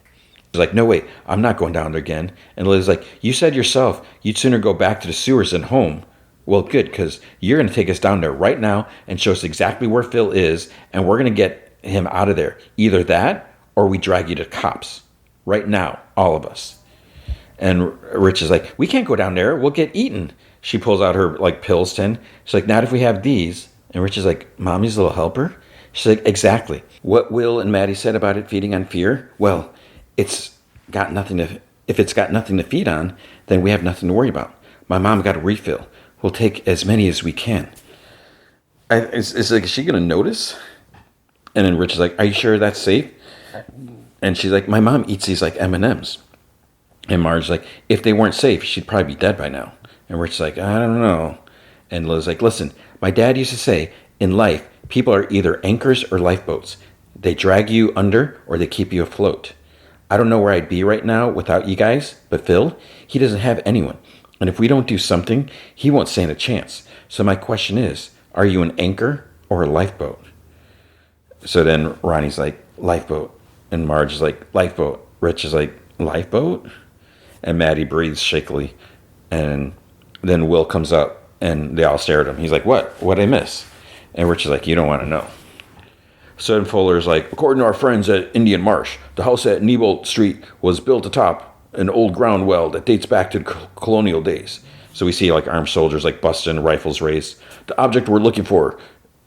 He's like, "No, wait, I'm not going down there again." And Lily's like, "You said yourself you'd sooner go back to the sewers than home." "Well, good, because you're going to take us down there right now and show us exactly where Phil is, and we're going to get him out of there. Either that, or we drag you to cops. Right now, all of us." And Rich is like, we can't go down there. We'll get eaten. She pulls out her like pills tin. She's like, not if we have these. And Rich is like, Mommy's little helper? She's like, exactly. What Will and Maddie said about it feeding on fear? Well, if it's got nothing to feed on, then we have nothing to worry about. My mom got a refill. We'll take as many as we can. It's like, is she going to notice? And then Rich is like, are you sure that's safe? And she's like, my mom eats these like M&Ms. And Marge's like, if they weren't safe, she'd probably be dead by now. And Rich's like, I don't know. And Liz's like, listen, my dad used to say, in life, people are either anchors or lifeboats. They drag you under or they keep you afloat. I don't know where I'd be right now without you guys, but Phil, he doesn't have anyone. And if we don't do something, he won't stand a chance. So my question is, are you an anchor or a lifeboat? So then Ronnie's like, lifeboat. And Marge is like, lifeboat. Rich is like, lifeboat? And Maddie breathes shakily. And then Will comes up and they all stare at him. He's like, what? What'd I miss? And Rich is like, you don't want to know. So then Fuller's like, according to our friends at Indian Marsh, the house at Nebolt Street was built atop an old ground well that dates back to colonial days. So we see like armed soldiers like busting, rifles raised. The object we're looking for,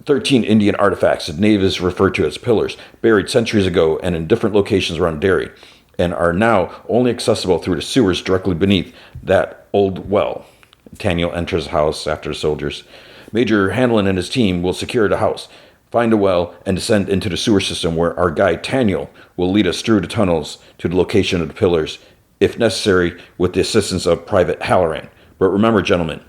13 Indian artifacts that natives refer to as pillars, buried centuries ago and in different locations around Derry, and are now only accessible through the sewers directly beneath that old well. Daniel enters the house after the soldiers. Major Hanlon and his team will secure the house, find a well, and descend into the sewer system where our guide Daniel will lead us through the tunnels to the location of the pillars, if necessary, with the assistance of Private Halloran. But remember, gentlemen,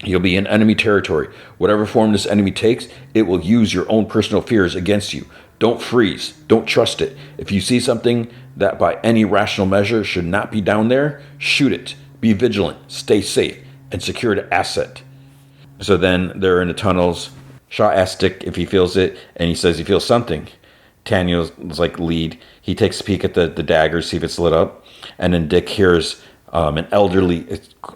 you'll be in enemy territory. Whatever form this enemy takes, it will use your own personal fears against you. Don't freeze. Don't trust it. If you see something that by any rational measure should not be down there, shoot it. Be vigilant, stay safe, and secure the asset. So then they're in the tunnels. Shaw asks Dick if he feels it, and he says he feels something. Daniel's like, lead. He takes a peek at the dagger, see if it's lit up. And then Dick hears an elderly,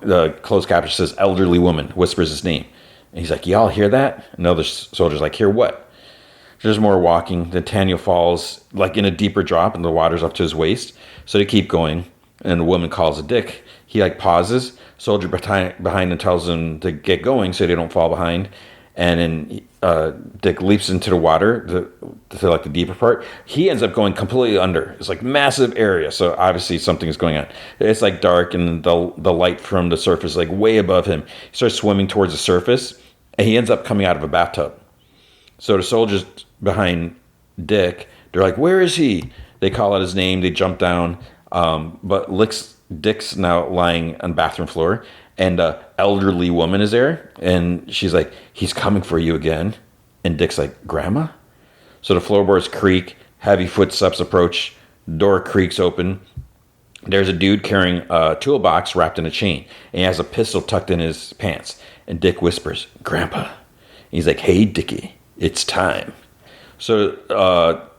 the closed caption says, elderly woman, whispers his name. And he's like, y'all hear that? And the other soldier's like, hear what? There's more walking. Then Daniel falls like in a deeper drop, and the water's up to his waist. So they keep going, and the woman calls a Dick. He like pauses. Soldier behind him tells him to get going so they don't fall behind. And then Dick leaps into the water, to like the deeper part. He ends up going completely under. It's like massive area, so obviously something is going on. It's like dark, and the light from the surface is like way above him. He starts swimming towards the surface, and he ends up coming out of a bathtub. So the soldiers behind Dick, they're like, where is he? They call out his name. They jump down, but Dick's now lying on the bathroom floor. And an elderly woman is there, and she's like, he's coming for you again. And Dick's like, Grandma? So the floorboards creak, heavy footsteps approach, door creaks open. There's a dude carrying a toolbox wrapped in a chain, and he has a pistol tucked in his pants. And Dick whispers, Grandpa. And he's like, hey, Dickie, it's time. So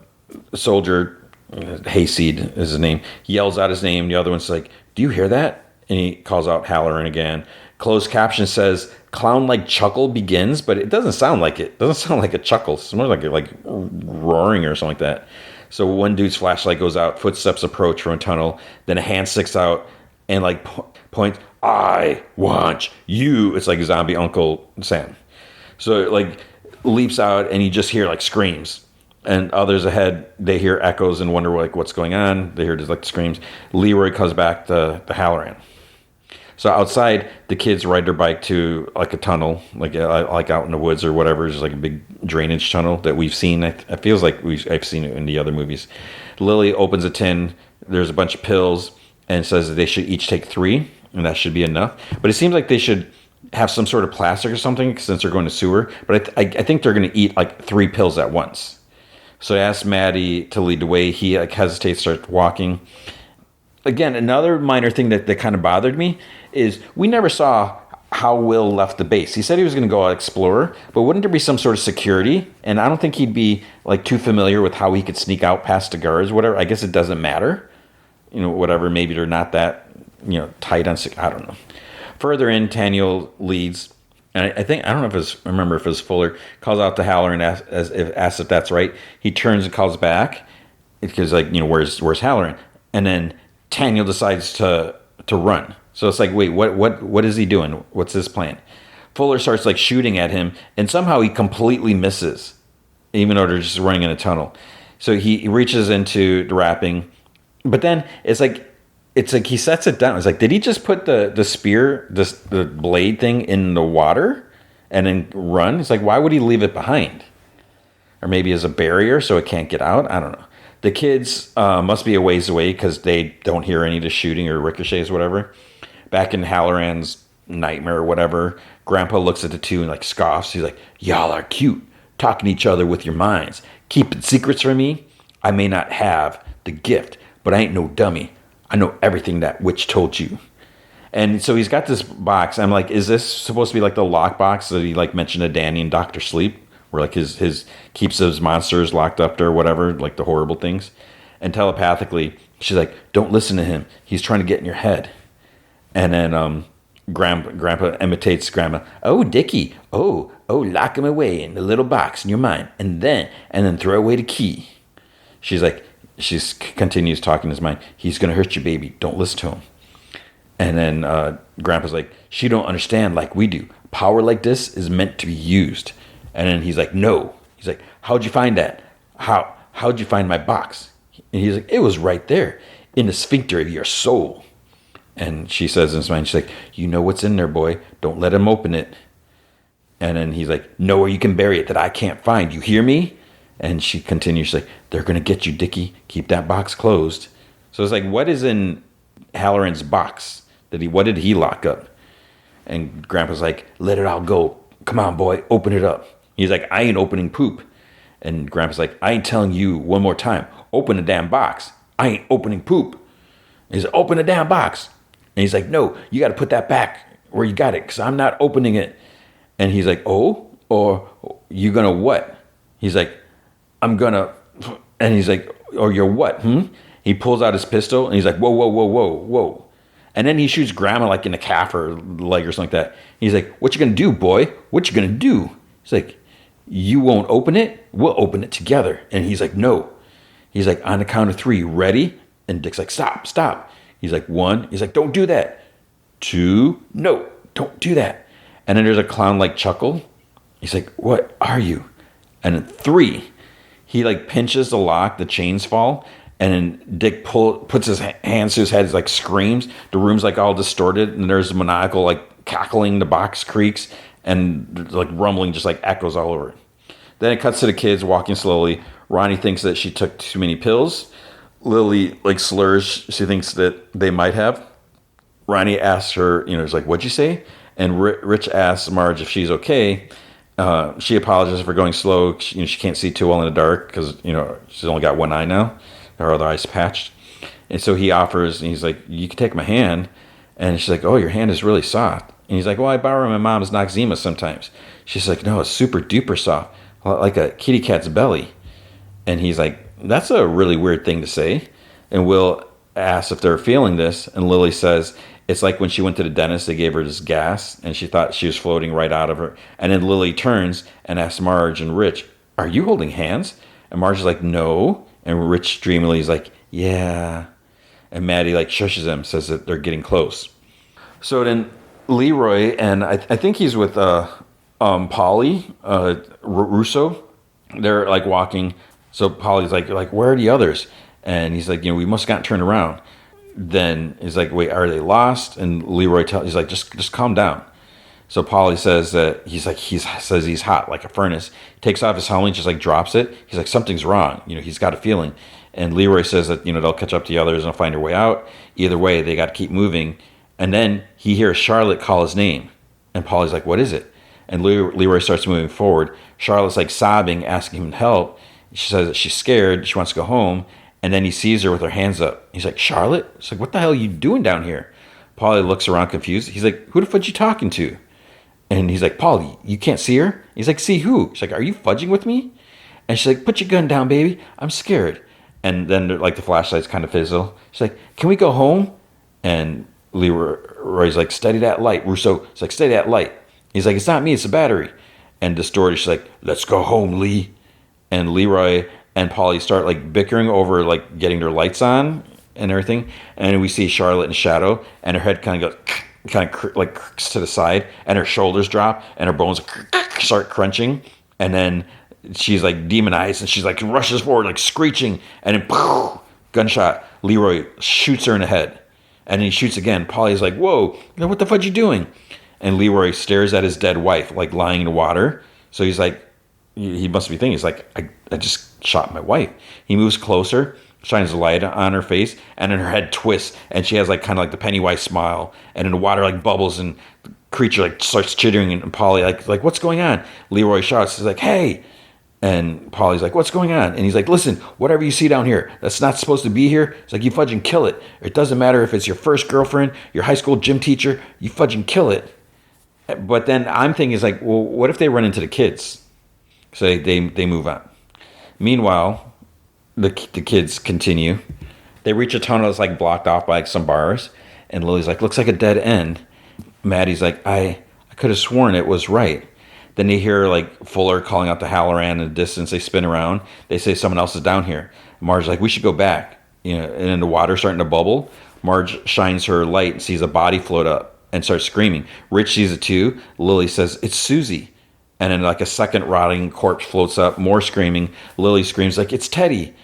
soldier, Hayseed is his name, he yells out his name. The other one's like, do you hear that? And he calls out Halloran again. Closed caption says, clown-like chuckle begins, but it doesn't sound like it. It doesn't sound like a chuckle. It's more like roaring or something like that. So one dude's flashlight goes out, footsteps approach from a tunnel, then a hand sticks out and like points, I want you. It's like zombie Uncle Sam. So it like leaps out, and you just hear like screams. And others ahead, they hear echoes and wonder like what's going on. They hear just like screams. Leroy comes back to Halloran. So outside, the kids ride their bike to like a tunnel, like out in the woods or whatever. It's just like a big drainage tunnel that we've seen. It feels like I've seen it in the other movies. Lily opens a tin. There's a bunch of pills and says that they should each take 3, and that should be enough. But it seems like they should have some sort of plastic or something since they're going to sewer. But I think they're going to eat like 3 pills at once. So I asked Maddie to lead the way. He like hesitates, starts walking. Again, another minor thing that kind of bothered me is we never saw how Will left the base. He said he was going to go out explore, but wouldn't there be some sort of security? And I don't think he'd be like too familiar with how he could sneak out past the guards, whatever. I guess it doesn't matter. Whatever. Maybe they're not that, tight on. I don't know. Further in, Daniel leads. And I don't know if remember if it was Fuller, calls out to Halloran and asks if that's right. He turns and calls back because where's Halloran? And then Daniel decides to to run. So it's like, wait, what is he doing? What's his plan? Fuller starts like shooting at him, and somehow he completely misses, even though they're just running in a tunnel. So he reaches into the wrapping, but then it's like he sets it down. It's like, did he just put the spear, the blade thing in the water and then run? It's like, why would he leave it behind? Or maybe as a barrier so it can't get out? I don't know. The kids must be a ways away because they don't hear any of the shooting or ricochets or whatever. Back in Halloran's nightmare or whatever, Grandpa looks at the two and like scoffs. He's like, y'all are cute, talking to each other with your minds. Keeping secrets from me? I may not have the gift, but I ain't no dummy. I know everything that witch told you. And so he's got this box. I'm like, is this supposed to be like the lock box that he like mentioned to Danny and Dr. Sleep? Where like his keeps those monsters locked up there or whatever, like the horrible things. And telepathically, she's like, don't listen to him. He's trying to get in your head. And then Grandpa imitates Grandma. Oh, Dickie. Oh, lock him away in the little box in your mind. And then throw away the key. She continues talking in his mind. He's going to hurt you, baby. Don't listen to him. And then Grandpa's like, she don't understand like we do. Power like this is meant to be used. And then he's like, no. He's like, how'd you find that? How'd you find my box? And he's like, it was right there in the sphincter of your soul. And she says in his mind, she's like, you know what's in there, boy. Don't let him open it. And then he's like, know where you can bury it that I can't find. You hear me? And she continues, she's like, they're going to get you, Dickie. Keep that box closed. So it's like, what is in Halloran's box? What did he lock up? And Grandpa's like, let it all go. Come on, boy. Open it up. He's like, I ain't opening poop. And Grandpa's like, I ain't telling you one more time. Open the damn box. I ain't opening poop. And he's like, open the damn box. And he's like, no, you got to put that back where you got it because I'm not opening it. And he's like, oh, or you going to what? He's like, I'm going to, and he's like, or you're what? He pulls out his pistol and he's like, whoa, whoa, whoa, whoa, whoa. And then he shoots Grandma like in the calf or leg or something like that. He's like, what you going to do, boy? What you going to do? He's like, you won't open it? We'll open it together. And he's like, no. He's like, on the count of 3, ready? And Dick's like, stop. He's like, 1. He's like, don't do that. 2, no, don't do that. And then there's a clown-like chuckle. He's like, what are you? And then 3, he like pinches the lock, the chains fall. And then Dick puts his hands to his head, like screams. The room's like all distorted. And there's maniacal like cackling, the box creaks. And like rumbling just like echoes all over it. Then it cuts to the kids walking slowly. Ronnie thinks that she took too many pills. Lily like slurs. She thinks that they might have. Ronnie asks her, he's like, what'd you say? And Rich asks Marge if she's okay. She apologizes for going slow. She can't see too well in the dark because, she's only got one eye now. Her other eye's patched. And so he offers, and he's like, you can take my hand. And she's like, oh, your hand is really soft. And he's like, well, I borrow my mom's Noxzema sometimes. She's like, no, it's super duper soft, like a kitty cat's belly. And he's like, that's a really weird thing to say. And Will asks if they're feeling this. And Lily says, it's like when she went to the dentist, they gave her this gas and she thought she was floating right out of her. And then Lily turns and asks Marge and Rich, are you holding hands? And Marge is like, no. And Rich dreamily is like, yeah. And Maddie like shushes them, says that they're getting close. So then Leroy, and I think he's with Polly Russo. They're like walking. So Polly's like, where are the others? And he's like, we must have gotten turned around. Then he's like, wait, are they lost? And Leroy he's like, just calm down. So Polly says that he says he's hot like a furnace. He takes off his helmet, just like drops it. He's like, something's wrong. He's got a feeling. And Leroy says that they'll catch up to the others and find their way out. Either way, they got to keep moving. And then he hears Charlotte call his name. And Polly's like, what is it? And Leroy starts moving forward. Charlotte's like sobbing, asking him to help. She says that she's scared. She wants to go home. And then he sees her with her hands up. He's like, Charlotte? She's like, what the hell are you doing down here? Polly looks around confused. He's like, who the fuck you talking to? And he's like, Polly, you can't see her? He's like, see who? She's like, are you fudging with me? And she's like, put your gun down, baby. I'm scared. And then like the flashlights kind of fizzle. She's like, can we go home? And Leroy's like, steady that light. Russo, it's like, steady that light. He's like, it's not me, it's the battery. And Distorted, she's like, let's go home, Lee. And Leroy and Polly start like bickering over like getting their lights on. and everything. And we see Charlotte in shadow, and her head kind of goes, like crooks to the side, and her shoulders drop, and her bones start crunching, and then she's like demonized, and she's like rushes forward, like screeching, and then poof, gunshot. Leroy shoots her in the head, and then he shoots again. Polly's like, "Whoa, what the fudge you doing?" And Leroy stares at his dead wife, like lying in the water. So he's like, he must be thinking, he's like, I just shot my wife. He moves closer, shines a light on her face, and then her head twists, and she has like kind of like the Pennywise smile, and then the water like bubbles, and the creature like starts chittering, and Polly like what's going on? Leroy shouts, he's like, "Hey!" And Polly's like, "What's going on?" And he's like, "Listen, whatever you see down here, that's not supposed to be here. It's like, you fudging kill it. It doesn't matter if it's your first girlfriend, your high school gym teacher, you fudging kill it." But then I'm thinking, is like, well, what if they run into the kids? So they move on. Meanwhile, the kids continue. They reach a tunnel that's like blocked off by like some bars, and Lily's like, "Looks like a dead end." Maddie's like, I could have sworn it was right. Then they hear like Fuller calling out to Halloran in the distance. They spin around. They say someone else is down here. Marge's like, "We should go back." And then the water's starting to bubble. Marge shines her light and sees a body float up and starts screaming. Rich sees it too. Lily says, "It's Susie." And then like a second rotting corpse floats up, more screaming. Lily screams like, "It's Teddy."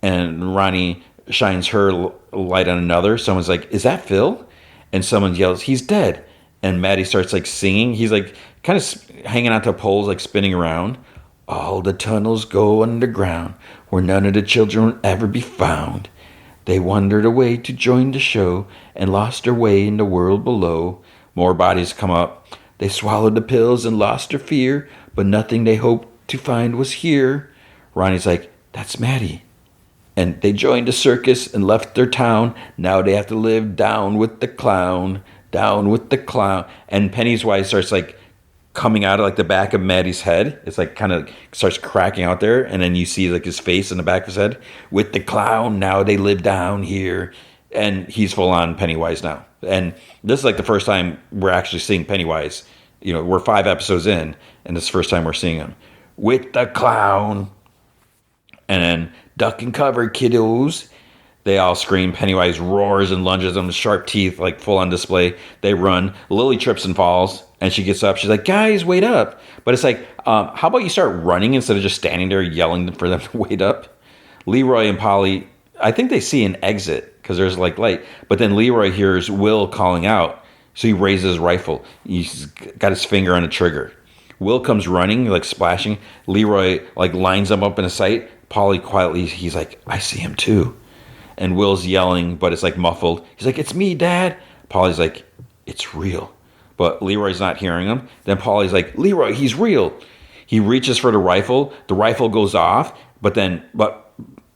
And Ronnie shines her light on another. Someone's like, "Is that Phil?" And someone yells, "He's dead." And Maddie starts like singing. He's like kind of hanging onto poles, like spinning around. "All the tunnels go underground, where none of the children will ever be found. They wandered away to join the show, and lost their way in the world below." More bodies come up. "They swallowed the pills and lost their fear, but nothing they hoped to find was here." Ronnie's like, "That's Maddie." And "They joined a circus and left their town. Now they have to live down with the clown, down with the clown." And Pennywise starts like coming out of like the back of Maddie's head. It's like kind of starts cracking out there, and then you see like his face in the back of his head. "With the clown, now they live down here." And he's full on Pennywise now. And this is like the first time we're actually seeing Pennywise. We're 5 episodes in, and this is the first time we're seeing him. "With the clown." And then, "Duck and cover, kiddos." They all scream. Pennywise roars and lunges them, sharp teeth like full on display. They run. Lily trips and falls, and she gets up. She's like, "Guys, wait up." But it's like, how about you start running instead of just standing there yelling for them to wait up? Leroy and Polly, I think they see an exit because there's like light. But then Leroy hears Will calling out. So he raises his rifle. He's got his finger on the trigger. Will comes running, like splashing. Leroy like lines him up in a sight. Polly quietly, he's like, "I see him too." And Will's yelling, but it's like muffled. He's like, "It's me, Dad." Polly's like, "It's real." But Leroy's not hearing him. Then Polly's like, "Leroy, he's real." He reaches for the rifle. The rifle goes off, but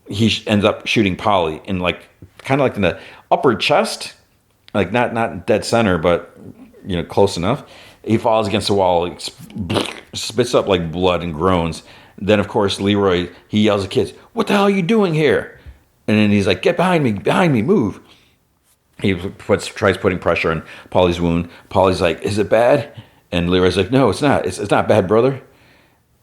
he ends up shooting Polly in like kind of like in the upper chest, like not dead center, but close enough. He falls against the wall, spits up like blood and groans. Then of course Leroy, he yells at kids, "What the hell are you doing here?" And then he's like, "Get behind me, move." He tries putting pressure on Polly's wound. Polly's like, "Is it bad?" And Leroy's like, "No, it's not. It's not bad, brother."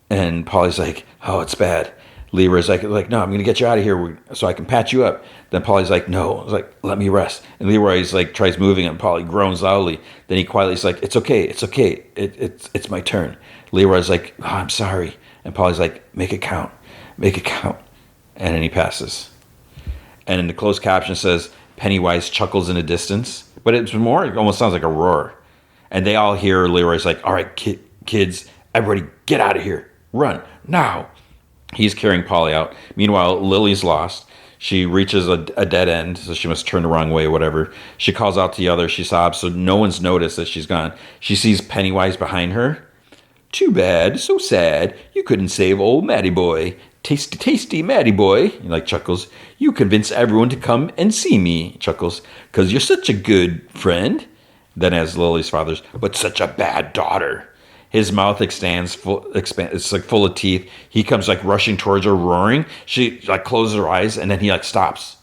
And Polly's like, "Oh, it's bad." Leroy's like, "No, I'm going to get you out of here so I can patch you up." Then Polly's like, "No." I was like, "Let me rest." And Leroy's like, tries moving, and Polly groans loudly. Then he quietly's like, "It's okay. It's my turn." Leroy's like, "Oh, I'm sorry." And Polly's like, "Make it count. Make it count." And then he passes. And in the closed caption says, "Pennywise chuckles in the distance." But it almost sounds like a roar. And they all hear Leroy's like, "All right, kids, everybody get out of here. Run, now." He's carrying Polly out. Meanwhile, Lily's lost. She reaches a dead end, so she must turn the wrong way, whatever. She calls out to the others. She sobs, so no one's noticed that she's gone. She sees Pennywise behind her. "Too bad, so sad. You couldn't save old Matty boy. Tasty, tasty Matty boy." He like chuckles. "You convince everyone to come and see me," chuckles, "'cause you're such a good friend." Then as Lily's father's, "But such a bad daughter." His mouth expands, it's like full of teeth. He comes like rushing towards her, roaring. She like closes her eyes, and then he like stops.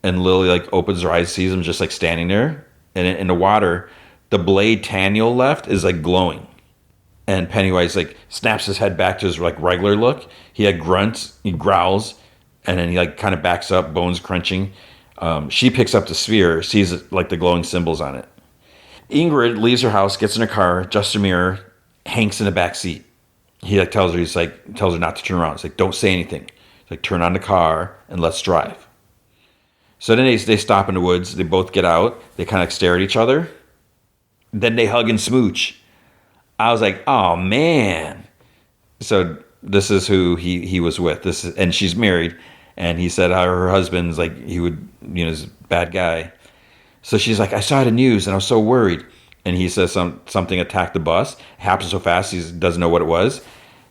And Lily like opens her eyes, sees him just like standing there. And in the water, the blade Taniel left is like glowing. And Pennywise like snaps his head back to his like regular look. He like grunts, he growls, and then he like kind of backs up, bones crunching. She picks up the sphere, sees like the glowing symbols on it. Ingrid leaves her house, gets in her car, adjusts her mirror. Hank's in the back seat. He like tells her not to turn around. He's like, don't say anything. He's like, turn on the car and let's drive. So then they stop in the woods. They both get out. They kind of like stare at each other. Then they hug and smooch. I was like, oh man. So this is who he was with. And she's married. And he said how her husband's like, he would, is a bad guy. So she's like, I saw the news and I was so worried. And he says something attacked the bus. It happened so fast he doesn't know what it was.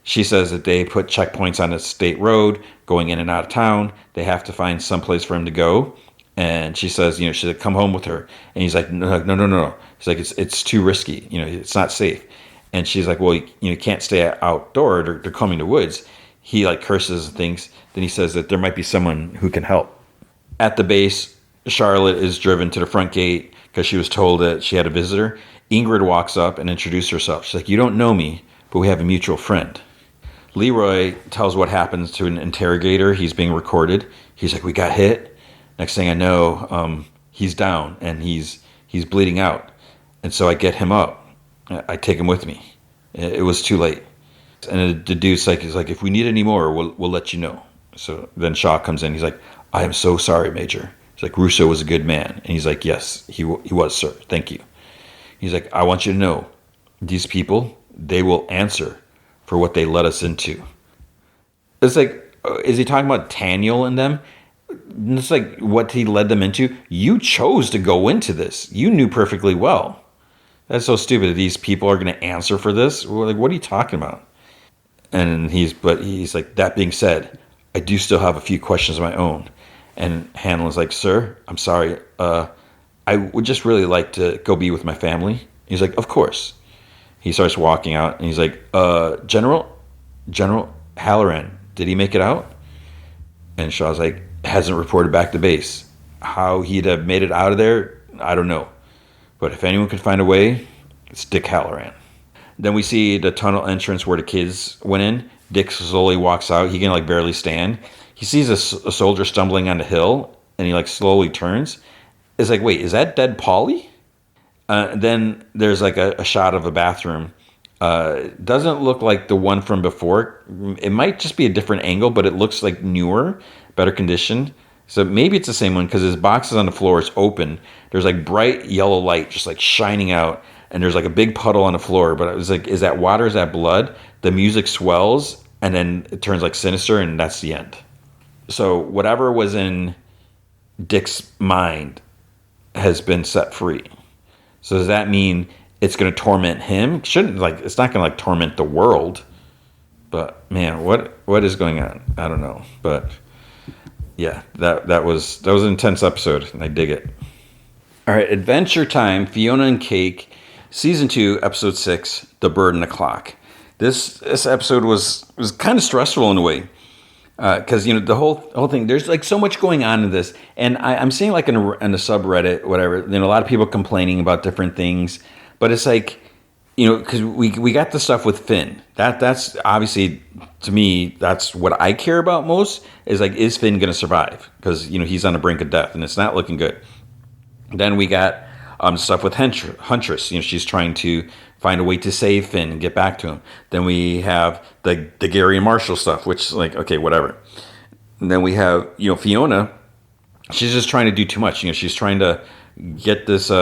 She says that they put checkpoints on a state road going in and out of town. They have to find some place for him to go. And she says, she's like, come home with her. And he's like, no. He's like, it's too risky. It's not safe. And she's like, well, you can't stay outdoors. They're combing the woods. He like curses and things. Then he says that there might be someone who can help. At the base, Charlotte is driven to the front gate because she was told that she had a visitor. Ingrid walks up and introduces herself. She's like, you don't know me, but we have a mutual friend. Leroy tells what happens to an interrogator. He's being recorded. He's like, we got hit. Next thing I know, he's down and he's bleeding out. And so I get him up. I take him with me. It was too late. And the dude's like, he's like, if we need any more, we'll let you know. So then Shaw comes in. He's like, I am so sorry, Major. He's like, Russo was a good man. And he's like, yes, he was, sir. Thank you. He's like, I want you to know, these people, they will answer for what they let us into. It's like, is he talking about Daniel and them? It's like what he led them into. You chose to go into this. You knew perfectly well. That's so stupid. These people are going to answer for this. Like, what are you talking about? And he's like, that being said, I do still have a few questions of my own. And Hanlon's like, sir, I'm sorry. I would just really like to go be with my family. He's like, of course. He starts walking out and he's like, General Halloran, did he make it out? And Shaw's like, hasn't reported back to base. How he'd have made it out of there, I don't know. But if anyone could find a way, it's Dick Halloran. Then we see the tunnel entrance where the kids went in. Dick slowly walks out. He can like barely stand. He sees a soldier stumbling on the hill and he like slowly turns. It's like, wait, is that dead Paulie? Then there's like a shot of a bathroom. Doesn't look like the one from before. It might just be a different angle, but it looks like newer, better conditioned. So maybe it's the same one because his box is on the floor. It's open. There's like bright yellow light just like shining out. And there's like a big puddle on the floor. But it was like, is that water? Is that blood? The music swells and then it turns like sinister and that's the end. So whatever was in Dick's mind has been set free. So does that mean it's going to torment him? It's not going to like torment the world. But man, what is going on? I don't know. But yeah, that was an intense episode. And I dig it. All right, Adventure Time, Fionna and Cake, Season 2, Episode 6, The Bird and the Clock. This episode was kind of stressful in a way. Because the whole thing, there's like so much going on in this, and I'm seeing like in the subreddit, whatever, a lot of people complaining about different things, but it's like, because we got the stuff with Finn. That's obviously, to me, that's what I care about most. Is like, is Finn gonna survive? Because he's on the brink of death, and it's not looking good. Then we got stuff with Huntress. She's trying to find a way to save Finn and get back to him. Then we have the Gary and Marshall stuff, which like, okay, whatever. And then we have, Fionna. She's just trying to do too much. She's trying to get this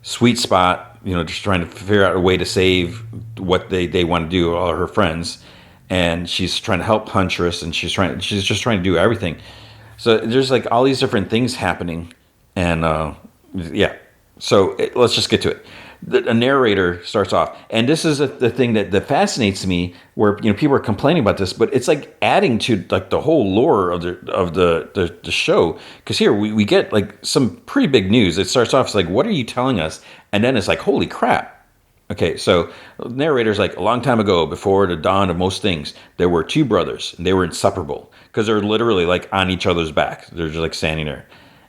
sweet spot, just trying to figure out a way to save what they want to do, all her friends. And she's trying to help Huntress, and she's just trying to do everything. So there's like all these different things happening. And yeah. So let's just get to it. A narrator starts off, and this is the thing that fascinates me, where people are complaining about this, but it's like adding to like the whole lore of the show. Because here we get like some pretty big news. It starts off, it's like, what are you telling us? And then it's like, holy crap. Okay, so the narrator's like, a long time ago, before the dawn of most things, there were two brothers, and they were inseparable because they're literally like on each other's back. They're just like standing there,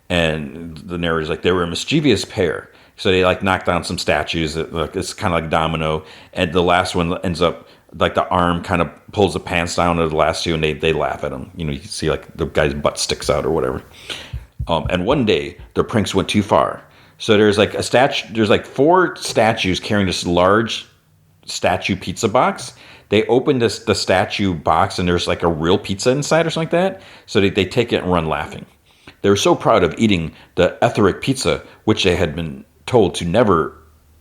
and the narrator's like, they were a mischievous pair. So they like knock down some statues. It's kind of like domino. And the last one ends up like the arm kind of pulls the pants down of the last two, and they laugh at him. You can see like the guy's butt sticks out or whatever. And one day, their pranks went too far. So there's like a statue. There's like 4 statues carrying this large statue pizza box. They open the statue box, and there's like a real pizza inside or something like that. So they take it and run laughing. They were so proud of eating the etheric pizza, which they had been told to never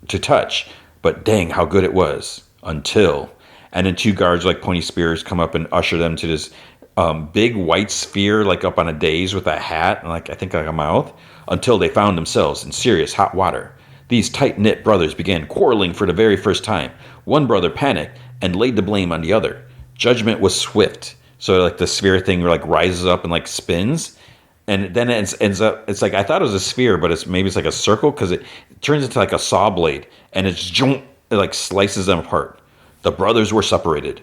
to touch. But dang, how good it was until. And then 2 guards like pointy spears come up and usher them to this big white sphere, like up on a dais with a hat and like I think like a mouth, until they found themselves in serious hot water. These tight-knit brothers began quarreling for the very first time. One brother panicked and laid the blame on the other. Judgment was swift. So like the sphere thing like rises up and like spins, and then it ends up. It's like I thought it was a sphere, but it's like a circle because it turns into like a saw blade, and it like slices them apart. The brothers were separated.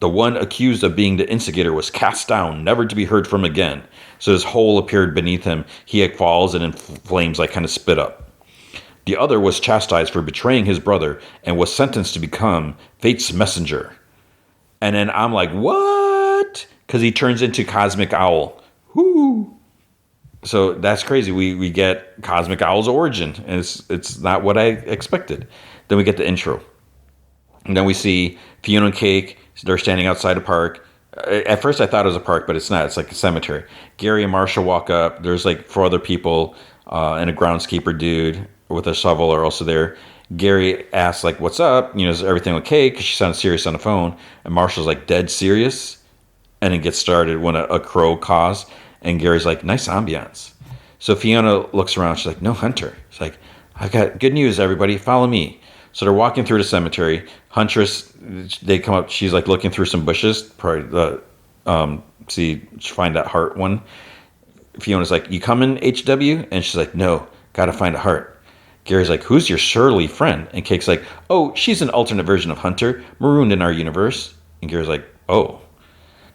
The one accused of being the instigator was cast down, never to be heard from again. So his hole appeared beneath him. He falls, and in flames like kind of spit up. The other was chastised for betraying his brother and was sentenced to become fate's messenger. And then I'm like, what? Because he turns into Cosmic Owl. Whoo! So that's crazy. We get Cosmic Owl's origin, and it's not what I expected. Then we get the intro. And then we see Fionna and Cake. They're standing outside a park. At first I thought it was a park, but it's not. It's like a cemetery. Gary and Marshall walk up. There's like 4 other people and a groundskeeper dude with a shovel are also there. Gary asks like, what's up? Is everything okay? Because she sounds serious on the phone. And Marshall's like dead serious. And it gets started when a crow caws. And Gary's like, nice ambiance. So Fionna looks around. She's like, no Hunter. She's like, I've got good news, everybody. Follow me. So they're walking through the cemetery. Huntress, they come up. She's like looking through some bushes, probably find that heart one. Fiona's like, you coming, HW? And she's like, no, gotta find a heart. Gary's like, who's your surly friend? And Cake's like, oh, she's an alternate version of Hunter, marooned in our universe. And Gary's like, oh.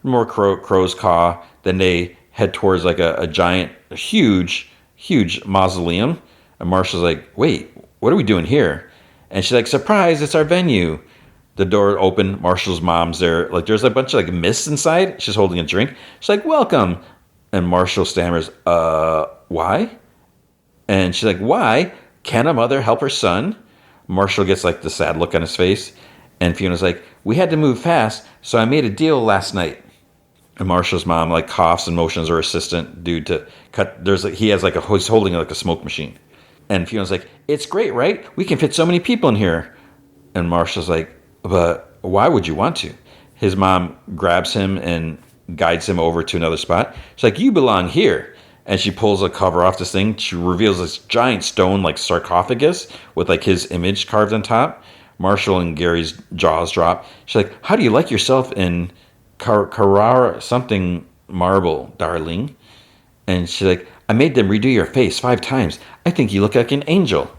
More crows caw. Then they head towards like a giant, huge mausoleum. And Marshall's like, wait, what are we doing here? And she's like, surprise, it's our venue. The door open. Marshall's mom's there. Like, there's a bunch of like mist inside. She's holding a drink. She's like, welcome. And Marshall stammers, why? And she's like, why? Can a mother help her son? Marshall gets like the sad look on his face. And Fiona's like, we had to move fast, so I made a deal last night. And Marshall's mom like coughs and motions her assistant dude to cut. He's holding like a smoke machine. And Fiona's like, it's great, right? We can fit so many people in here. And Marshall's like, but why would you want to? His mom grabs him and guides him over to another spot. She's like, you belong here. And she pulls a cover off this thing. She reveals this giant stone like sarcophagus with like his image carved on top. Marshall and Gary's jaws drop. She's like, how do you like yourself in Carrara something marble, darling? And she's like, I made them redo your face 5 times. I think you look like an angel.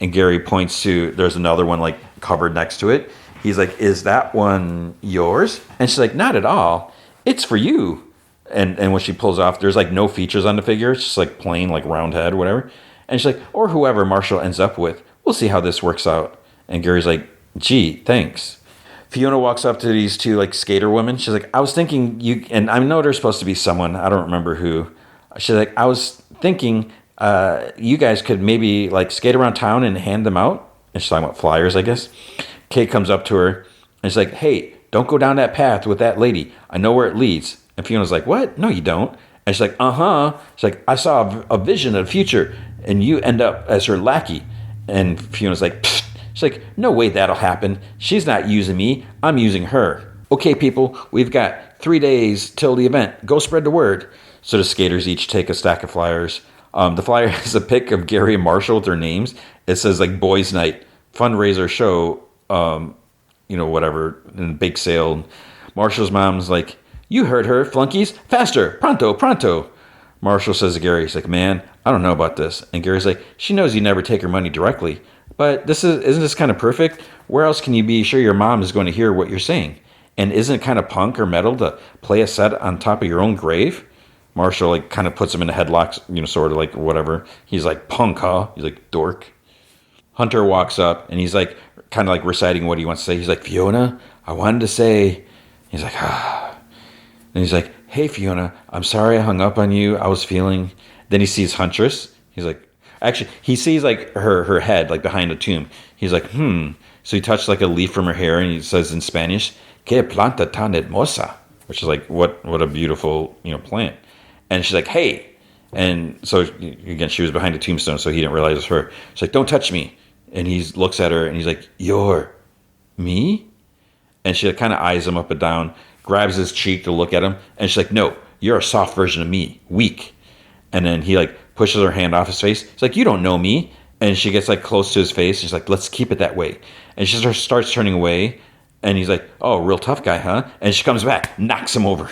And Gary points to, there's another one like covered next to it. He's like, is that one yours? And she's like, not at all. It's for you. And when she pulls off, there's like no features on the figure. It's just like plain like round head, whatever. And she's like, or whoever Marshall ends up with. We'll see how this works out. And Gary's like, gee, thanks. Fionna walks up to these 2 like skater women. She's like, I was thinking you, and I know there's supposed to be someone. I don't remember who. She's like, I was thinking you guys could maybe like skate around town and hand them out. And she's talking about flyers, I guess. Kate comes up to her and she's like, hey, don't go down that path with that lady. I know where it leads. And Fiona's like, what? No, you don't. And she's like, uh-huh. She's like, I saw a vision of the future and you end up as her lackey. And Fiona's like, pfft. She's like, no way that'll happen. She's not using me. I'm using her. Okay, people, we've got 3 days till the event. Go spread the word. So the skaters each take a stack of flyers. The flyer has a pic of Gary and Marshall with their names. It says like boys' night, fundraiser show, whatever, and bake sale. Marshall's mom's like, you heard her, flunkies. Faster, pronto, pronto. Marshall says to Gary, he's like, man, I don't know about this. And Gary's like, she knows you never take her money directly. But isn't this kind of perfect? Where else can you be sure your mom is going to hear what you're saying? And isn't it kind of punk or metal to play a set on top of your own grave? Marshall like kind of puts him in a headlock, sort of like whatever. He's like, punk, huh? He's like, dork. Hunter walks up and he's like, kind of like reciting what he wants to say. He's like, Fionna, I wanted to say. He's like, ah. And he's like, hey, Fionna, I'm sorry I hung up on you. I was feeling. Then he sees Huntress. He's like, actually, he sees like her head like behind a tomb. He's like, So he touched like a leaf from her hair, and he says in Spanish, "Que planta tan hermosa," which is like, what a beautiful plant. And she's like, "Hey," and so again, she was behind a tombstone, so he didn't realize it was her. She's like, "Don't touch me," and he looks at her, and he's like, "You're me?" And she kind of eyes him up and down, grabs his cheek to look at him, and she's like, "No, you're a soft version of me, weak." And then he like pushes her hand off his face. He's like, "You don't know me." And she gets like close to his face. She's like, "Let's keep it that way." And she starts turning away. And he's like, "Oh, real tough guy, huh?" And she comes back, knocks him over.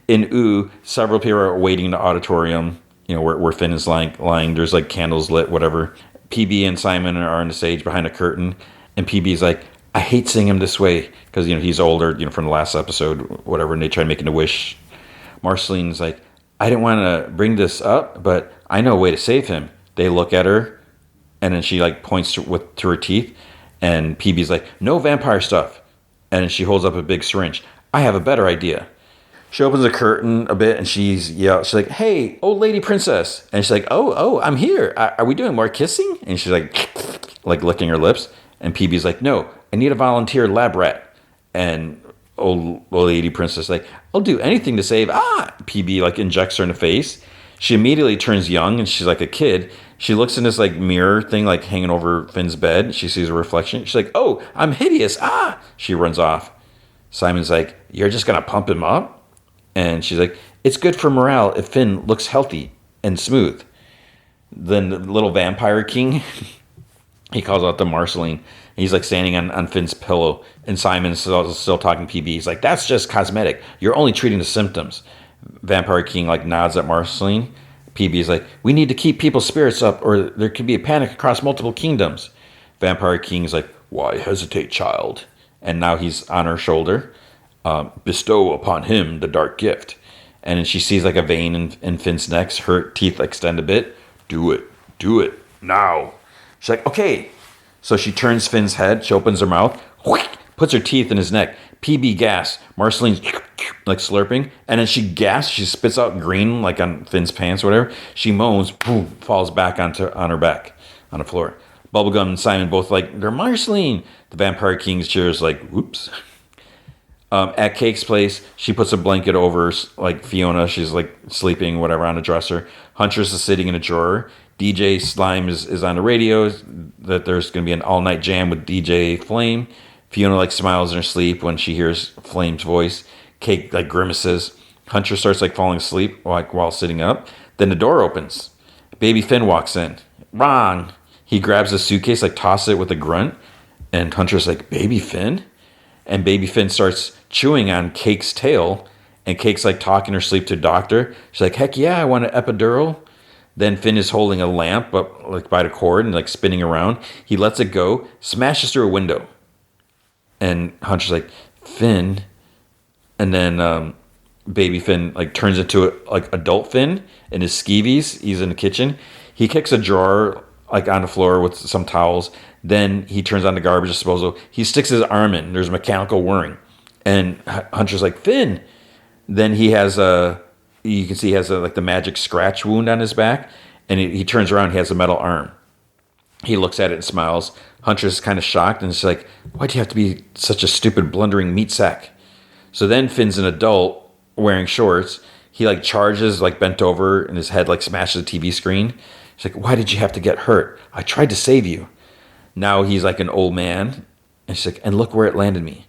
In U, several people are waiting in the auditorium, where Finn is lying. There's like candles lit, whatever. PB and Simon are on the stage behind a curtain. And PB's like, "I hate seeing him this way." Because, he's older, from the last episode, whatever. And they try making a wish. Marceline's like, "I didn't want to bring this up, but I know a way to save him." They look at her, and then she like points to her teeth, and PB's like, "No vampire stuff." And then she holds up a big syringe. "I have a better idea." She opens the curtain a bit, and she's like, "Hey, old lady princess." And she's like, "Oh, I'm here. Are we doing more kissing?" And she's like licking her lips. And PB's like, "No, I need a volunteer lab rat." And old lady princess like, "I'll do anything to save." PB like injects her in the face. She immediately turns young, and she's like a kid. She looks in this like mirror thing like hanging over Finn's bed. She sees a reflection. She's like, "Oh, I'm hideous." She runs off. Simon's like, "You're just gonna pump him up?" And she's like, "It's good for morale if Finn looks healthy and smooth." Then the little vampire king, he calls out to Marceline. He's like standing on Finn's pillow, and Simon's still talking PB. He's like, "That's just cosmetic. You're only treating the symptoms." Vampire King like nods at Marceline. PB's like, "We need to keep people's spirits up, or there could be a panic across multiple kingdoms." Vampire King's like, "Why hesitate, child?" And now he's on her shoulder. "Bestow upon him the dark gift." And then she sees like a vein in Finn's neck. Her teeth extend a bit. Do it now." She's like, "Okay." So she turns Finn's head. She opens her mouth, puts her teeth in his neck. PB gasps. Marceline's like slurping, and then she gasps. She spits out green like on Finn's pants, or whatever. She moans, boom, falls back on her back on the floor. Bubblegum and Simon both like, "They're Marceline." The Vampire King's cheers like, "Whoops." At Cake's place, she puts a blanket over like Fiona. She's like sleeping, whatever, on a dresser. Huntress is sitting in a drawer. DJ Slime is on the radio that there's going to be an all-night jam with DJ Flame. Fiona like smiles in her sleep when she hears Flame's voice. Cake like grimaces. Huntress starts like falling asleep while sitting up. Then the door opens. Baby Finn walks in. Wrong. He grabs a suitcase, like tosses it with a grunt. And Huntress like, "Baby Finn?" And Baby Finn starts chewing on Cake's tail. And Cake's like talking her sleep to a doctor. She's like, "Heck yeah, I want an epidural." Then Finn is holding a lamp up like by the cord and like spinning around. He lets it go, smashes through a window. And Hunter's like, "Finn." And then Baby Finn like turns into like adult Finn in his skeevies. He's in the kitchen. He kicks a drawer like on the floor with some towels. Then he turns on the garbage disposal. He sticks his arm in. There's mechanical whirring. And Hunter's like, "Finn." Then he has you can see he has like the magic scratch wound on his back. And he turns around. He has a metal arm. He looks at it and smiles. Huntress is kind of shocked, and she's like, "Why do you have to be such a stupid, blundering meat sack?" So then Finn's an adult wearing shorts. He like charges, like bent over, and his head like smashes the TV screen. She's like, "Why did you have to get hurt? I tried to save you." Now he's like an old man, and she's like, "And look where it landed me."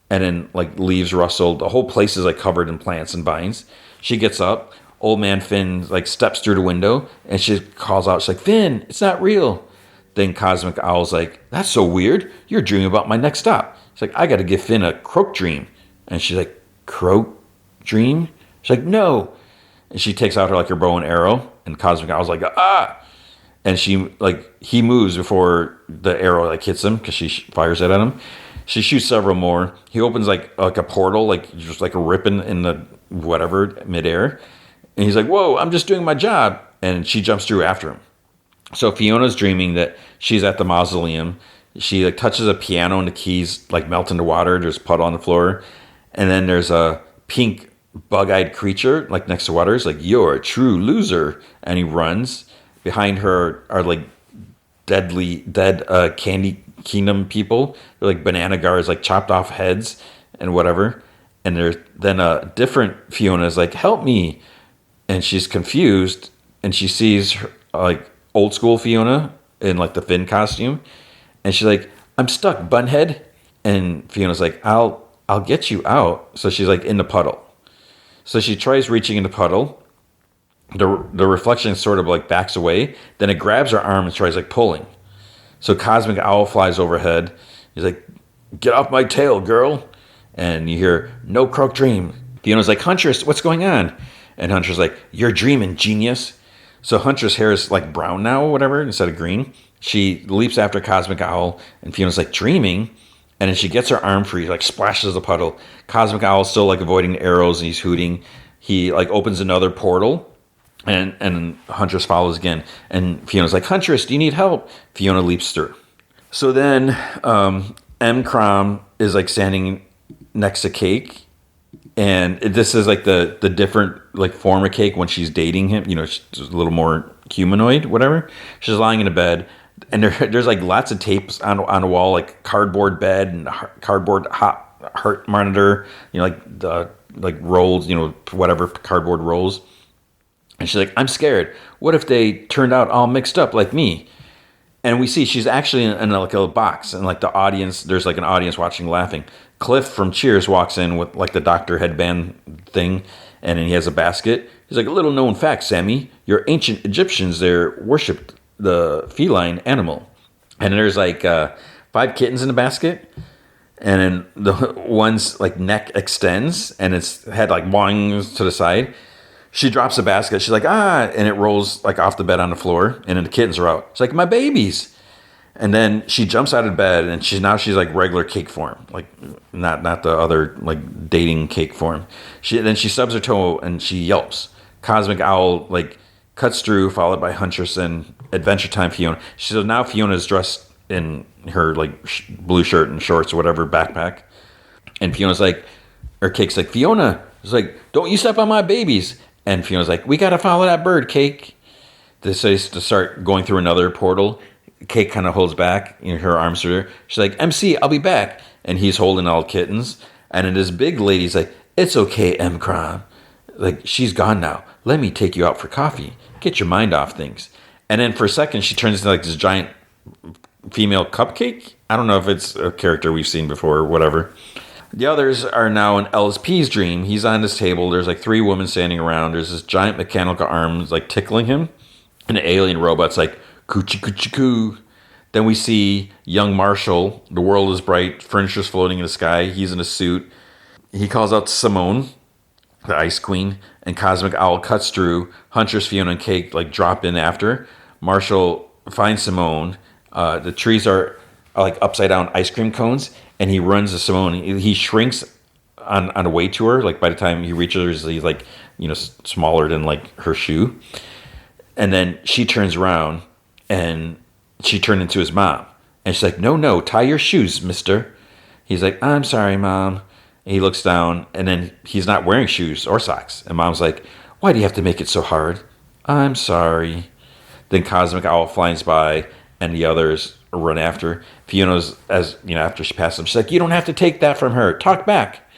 And then like leaves rustled. The whole place is like covered in plants and vines. She gets up. Old man Finn like steps through the window, and she calls out, she's like, "Finn, it's not real." Then Cosmic Owl's like, "That's so weird. You're dreaming about my next stop." She's like, "I got to give Finn a croak dream." And she's like, "Croak dream?" She's like, "No." And she takes out her bow and arrow, and Cosmic Owl's like, "Ah!" And he moves before the arrow like hits him because she fires it at him. She shoots several more. He opens like a portal, like just like a rip in the whatever midair. And he's like, "Whoa, I'm just doing my job." And she jumps through after him. So Fiona's dreaming that she's at the mausoleum. She like touches a piano and the keys like melt into water. There's puddle on the floor. And then there's a pink bug-eyed creature like next to water is like, "You're a true loser," and he runs. Behind her are like dead Candy Kingdom people. They're like banana guards, like chopped off heads and whatever. And there's then a different Fiona is like, "Help me," and she's confused, and she sees her, like old school Fiona in like the Finn costume, and she's like, "I'm stuck, bunhead," and Fiona's like, "I'll get you out." So she's like in the puddle. So she tries reaching in the puddle. The reflection sort of like backs away. Then it grabs her arm and tries like pulling. So Cosmic Owl flies overhead. He's like, "Get off my tail, girl." And you hear, "No croak dream." Fiona's like, "Huntress, what's going on?" And Huntress like, "You're dreaming, genius." So Huntress' hair is like brown now or whatever instead of green. She leaps after Cosmic Owl, and Fiona's like, "Dreaming?" And then she gets her arm free, like splashes the puddle. Cosmic Owl's still like avoiding the arrows, and he's hooting. He like opens another portal, and Huntress follows again. And Fiona's like, "Huntress, do you need help?" Fiona leaps through. So then M. Crom is like standing next to Cake. And this is like the different like form of Cake when she's dating him. You know, she's a little more humanoid, whatever. She's lying in a bed. And there's like lots of tapes on a wall, like cardboard bed and cardboard heart monitor, you know, like the like rolls, you know, whatever cardboard rolls. And she's like, "I'm scared. What if they turned out all mixed up like me?" And we see she's actually in like a box, and like the audience, there's like an audience watching, laughing. Cliff from Cheers walks in with like the doctor headband thing, and then he has a basket. He's like, "A little known fact, Sammy. Your ancient Egyptians there worshipped the feline animal." And there's like 5 kittens in the basket, and then the one's like neck extends, and its head like boings to the side. She drops the basket. She's like, "Ah," and it rolls like off the bed on the floor, and then the kittens are out. She's like, "My babies." And then she jumps out of bed, and she's like regular Cake form, like not the other like dating Cake form. Then she stubs her toe and she yelps. Cosmic Owl like cuts through, followed by Huntress and Adventure Time Fiona. So now Fiona's dressed in her like blue shirt and shorts or whatever, backpack, and Fiona's like, or Cake's like, "Fiona," it's like, "Don't you step on my babies." And Fiona's like, "We got to follow that bird, Cake." This is to start going through another portal. Cake kind of holds back. You know, her arms are there. She's like, "MC, I'll be back." And he's holding all kittens. And then this big lady's like, "It's okay, M. Crom. Like, she's gone now. Let me take you out for coffee. Get your mind off things." And then for a second, she turns into like this giant female cupcake. I don't know if it's a character we've seen before or whatever. The others are now in LSP's dream. He's on this table. There's like 3 women standing around. There's this giant mechanical arms like tickling him. And the alien robot's like, "Coochie coochie coo." Then we see young Marshall. The world is bright. Furniture's floating in the sky. He's in a suit. He calls out to Simone, the Ice Queen. And Cosmic Owl cuts through. Huntress, Fiona, and Cake like drop in after. Marshall finds Simone. The trees are like upside down ice cream cones. And he runs to Simone. He shrinks on the way to her. Like by the time he reaches her, he's like, you know, smaller than like her shoe. And then she turns around, and she turned into his mom. And she's like, no, tie your shoes, mister." He's like, "I'm sorry, Mom." And he looks down, and then he's not wearing shoes or socks. And Mom's like, "Why do you have to make it so hard?" "I'm sorry." Then Cosmic Owl flies by, and the others run after. Fiona's, as you know, after she passes them, she's like, "You don't have to take that from her. Talk back."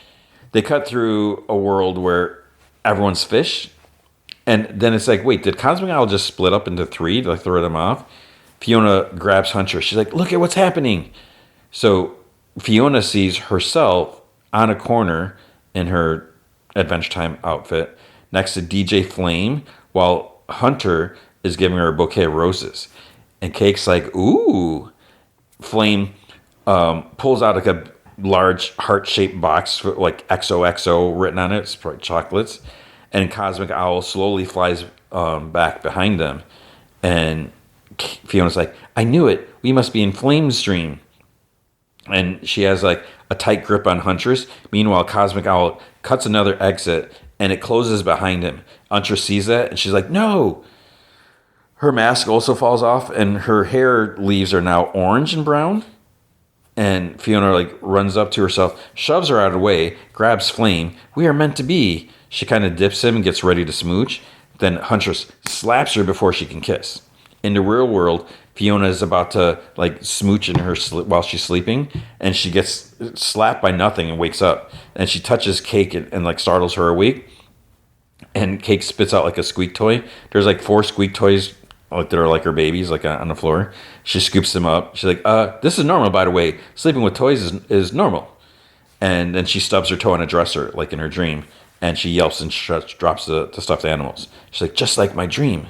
They cut through a world where everyone's fish. And then it's like, wait, did Cosmic Owl just split up into 3 to like throw them off? Fiona grabs Huntress. She's like, "Look at what's happening." So Fiona sees herself on a corner in her Adventure Time outfit next to DJ Flame, while Hunter is giving her a bouquet of roses. And Cake's like, "Ooh." Flame pulls out like a large heart-shaped box with like XOXO written on it. It's probably chocolates. And Cosmic Owl slowly flies back behind them. And Fiona's like, "I knew it. We must be in Flame's dream." And she has like a tight grip on Huntress. Meanwhile, Cosmic Owl cuts another exit, and it closes behind him. Huntress sees that, and she's like, "No." Her mask also falls off, and her hair leaves are now orange and brown. And Fiona like runs up to herself, shoves her out of the way, grabs Flame. We are meant to be. She kind of dips him and gets ready to smooch. Then Huntress slaps her before she can kiss. In the real world, Fiona is about to like smooch in her while she's sleeping, and she gets slapped by nothing and wakes up. And she touches Cake and like startles her awake. And Cake spits out like a squeak toy. There's like 4 squeak toys like that are like her babies, like on the floor. She scoops them up. She's like, "This is normal, by the way. Sleeping with toys is normal." And then she stubs her toe on a dresser, like in her dream, and she yelps and drops the stuffed animals. She's like, "Just like my dream."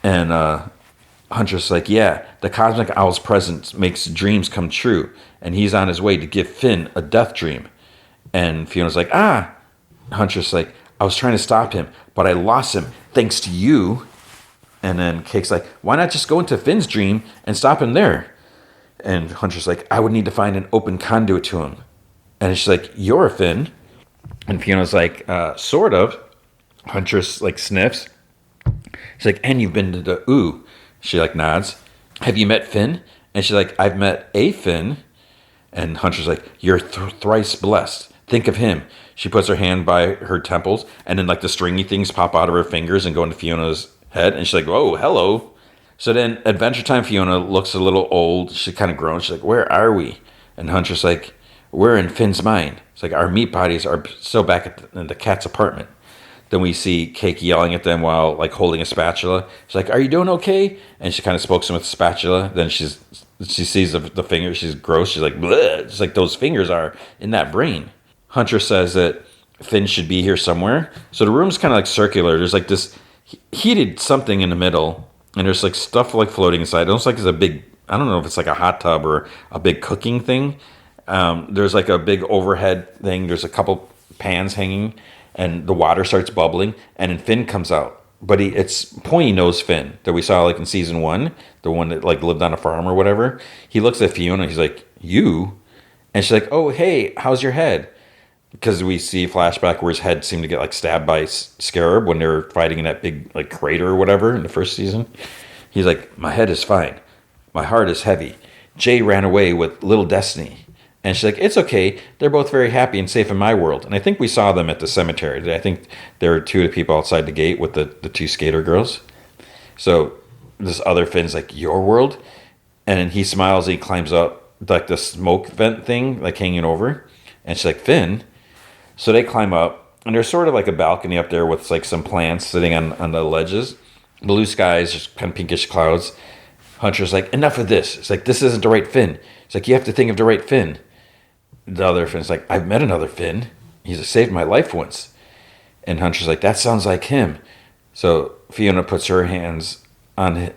And Huntress is like, "Yeah, the cosmic owl's presence makes dreams come true, and he's on his way to give Finn a death dream." And Fiona's like, "Ah." Huntress is like, "I was trying to stop him, but I lost him thanks to you." And then Cake's like, "Why not just go into Finn's dream and stop him there?" And Huntress is like, "I would need to find an open conduit to him." And she's like, "You're a Finn." And Fiona's like, "Sort of." Huntress like sniffs. She's like, "And you've been to the Ooh." She like nods. "Have you met Finn?" And she's like, "I've met a Finn." And Huntress is like, "You're thrice blessed. Think of him." She puts her hand by her temples, and then like the stringy things pop out of her fingers and go into Fiona's head. And she's like, "Whoa, hello." So then Adventure Time Fiona looks a little old. She kind of groans. She's like, "Where are we?" And Huntress like, "We're in Finn's mind." It's like, "Our meat bodies are still back in the cat's apartment." Then we see Cake yelling at them while like holding a spatula. She's like, "Are you doing okay?" And she kind of spokes him with the spatula. Then she sees the finger. She's gross. She's like, "Bleh." It's like those fingers are in that brain. Hunter says that Finn should be here somewhere. So the room's kind of like circular. There's like this heated something in the middle, and there's like stuff like floating inside. It looks like it's a big, I don't know if it's like a hot tub or a big cooking thing. There's like a big overhead thing. There's a couple pans hanging, and the water starts bubbling, and then Finn comes out. But it's pointy nose Finn that we saw like in season 1, the one that like lived on a farm or whatever. He looks at Fiona. He's like, "You?" And she's like, "Oh, hey, how's your head?" Because we see a flashback where his head seemed to get like stabbed by Scarab when they were fighting in that big like crater or whatever in the first season. He's like, "My head is fine. My heart is heavy. Jay ran away with little Destiny." And she's like, "It's okay. They're both very happy and safe in my world." And I think we saw them at the cemetery. I think there were 2 of the people outside the gate with the 2 skater girls. So this other Finn's like, "Your world?" And then he smiles and he climbs up like the smoke vent thing, like hanging over. And she's like, "Finn?" So they climb up, and there's sort of like a balcony up there with like some plants sitting on the ledges. Blue skies, just kind of pinkish clouds. Hunter's like, "Enough of this." It's like, "This isn't the right Finn." It's like, "You have to think of the right Finn." The other Finn's like, "I've met another Finn. He's saved my life once." And Hunter's like, "That sounds like him." So Fiona puts her hands on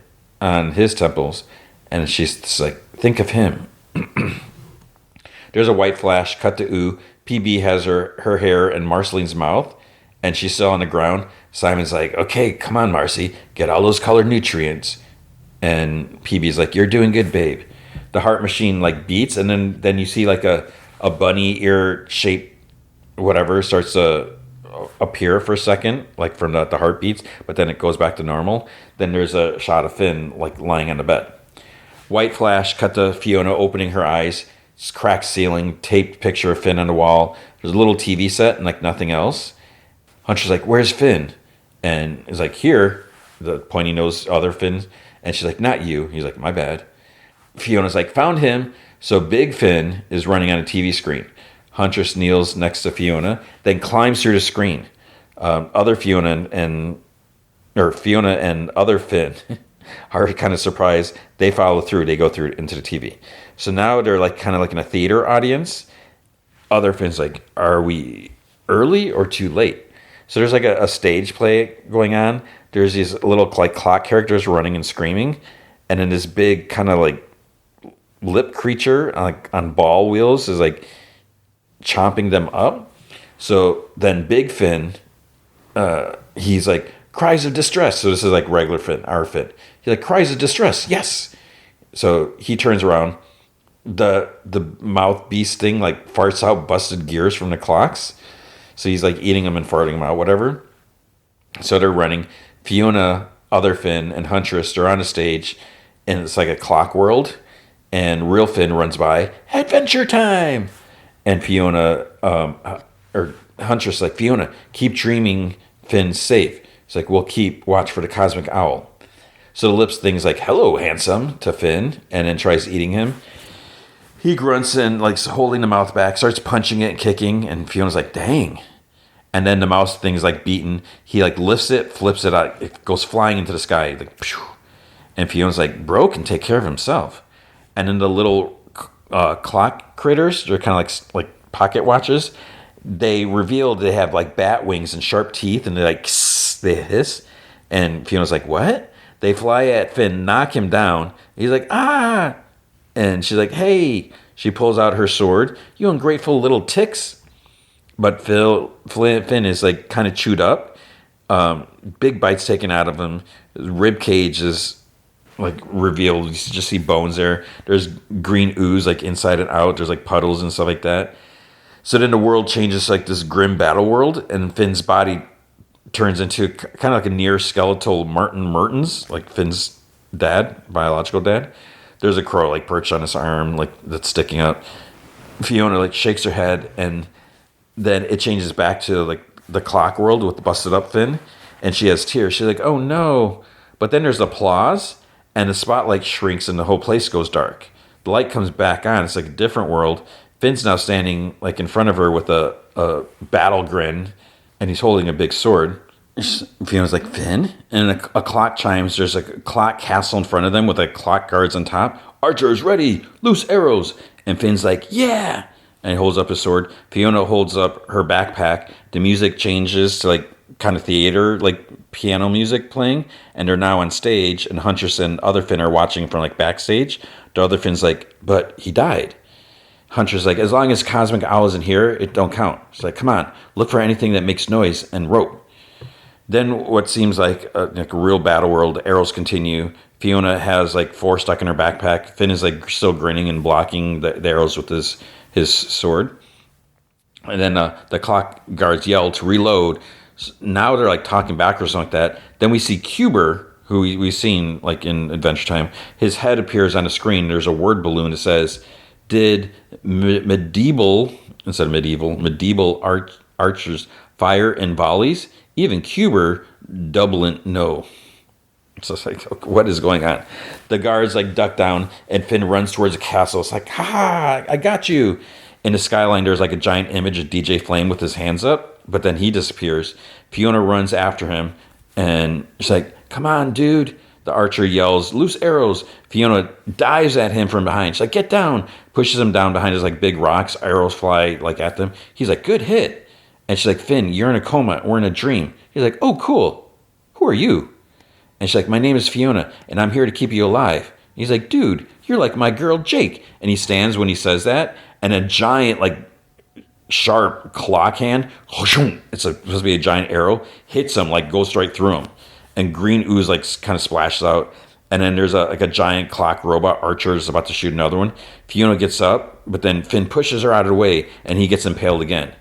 his temples, and she's just like, "Think of him." There's a white flash, cut to Ooh. PB has her hair in Marceline's mouth, and she's still on the ground. Simon's like, "Okay, come on, Marcy, get all those colored nutrients." And PB's like, "You're doing good, babe." The heart machine like beats, and then you see like a bunny ear shaped whatever starts to appear for a second, like from the heartbeats, but then it goes back to normal. Then there's a shot of Finn like lying on the bed. White flash, cut to Fiona opening her eyes. It's cracked ceiling, taped picture of Finn on the wall. There's a little TV set and like nothing else. Hunter's like, "Where's Finn?" And he's like, "Here." The pointy nose other Finn. And she's like, "Not you." He's like, "My bad." Fiona's like, "Found him." So Big Finn is running on a TV screen. Huntress kneels next to Fiona, then climbs through the screen. Other Fiona or Fiona and other Finn are kind of surprised. They follow through. They go through into the TV. So now they're like kind of like in a theater audience. Other Finn's like, "Are we early or too late?" So there's like a stage play going on. There's these little like clock characters running and screaming, and then this big kind of like lip creature like on ball wheels is like chomping them up. So then Big Finn, he's like, "Cries of distress." So this is like regular Finn, our Finn. He's like, "Cries of distress, yes." So he turns around. The mouth beast thing like farts out busted gears from the clocks. So he's like eating them and farting them out, whatever. So they're running. Fiona, other Finn, and Huntress are on a stage, and it's like a clock world. And real Finn runs by, adventure time! And Fiona, or Huntress, like, Fiona, keep dreaming Finn's safe. It's like, we'll keep watch for the cosmic owl. So the lips thing's like, hello, handsome, to Finn, and then tries eating him. He grunts and, like, holding the mouth back, starts punching it and kicking, and Fiona's like, dang. And then the mouse thing's, like, beaten. He, like, lifts it, flips it out, it goes flying into the sky, like, phew. And Fiona's like, bro can take care of himself. And then the little clock critters, they're kind of like pocket watches, they reveal they have, like, bat wings and sharp teeth, and they're like, they hiss. And Fiona's like, what? They fly at Finn, knock him down. He's like, ah! And she's like, hey. She pulls out her sword. You ungrateful little ticks. But Finn is, like, kind of chewed up. Big bites taken out of him. His rib cage is, like, revealed. You just see bones there. There's green ooze, like, inside and out. There's, like, puddles and stuff like that. So then the world changes to, like, this grim battle world, and Finn's body turns into kind of like a near skeletal Martin Mertens, like Finn's dad, biological dad. There's a crow, like, perched on his arm, like, that's sticking out. Fiona, like, shakes her head, and then it changes back to, like, the clock world with the busted up Finn, and she has tears. She's like, oh no. But then there's applause, and the spotlight shrinks, and the whole place goes dark. The light comes back on. It's like a different world. Finn's now standing, like, in front of her with a battle grin, and he's holding a big sword. Fiona's like, Finn? And a clock chimes. There's, like, a clock castle in front of them with, like, clock guards on top. Archers ready! Loose arrows! And Finn's like, yeah! And he holds up his sword. Fiona holds up her backpack. The music changes to, like, kind of theater, like, piano music playing. And they're now on stage. And Huntress and other Finn are watching from, like, backstage. The other Finn's like, but he died. Huntress like, as long as Cosmic Owl isn't here, it don't count. She's like, come on, look for anything that makes noise and rope. Then what seems like a real battle world, arrows continue. Fiona has, like, 4 stuck in her backpack. Finn is, like, still grinning and blocking the arrows with his sword. And then the clock guards yell to reload. Now they're, like, talking backwards or something like that. Then we see Cuber, who we've seen, like, in Adventure Time. His head appears on the screen. There's a word balloon that says, did medieval archers fire in volleys? Even Cuber doublant no. So it's like, what is going on? The guards, like, duck down, and Finn runs towards the castle. It's like, ha, I got you. In the skyline, there's, like, a giant image of DJ Flame with his hands up, but then he disappears. Fiona runs after him, and she's like, come on, dude. The archer yells, loose arrows. Fiona dives at him from behind. She's like, get down. Pushes him down behind his, like, big rocks. Arrows fly, like, at them. He's like, good hit. And she's like, Finn, you're in a coma. We're in a dream. He's like, oh, cool. Who are you? And she's like, my name is Fiona, and I'm here to keep you alive. He's like, dude, you're like my girl Jake. And he stands when he says that, and a giant, like, sharp clock hand, it's supposed to be a giant arrow, hits him, like, goes straight through him. And green ooze, like, kind of splashes out. And then there's a giant clock robot archer is about to shoot another one. Fiona gets up, but then Finn pushes her out of the way, and he gets impaled again.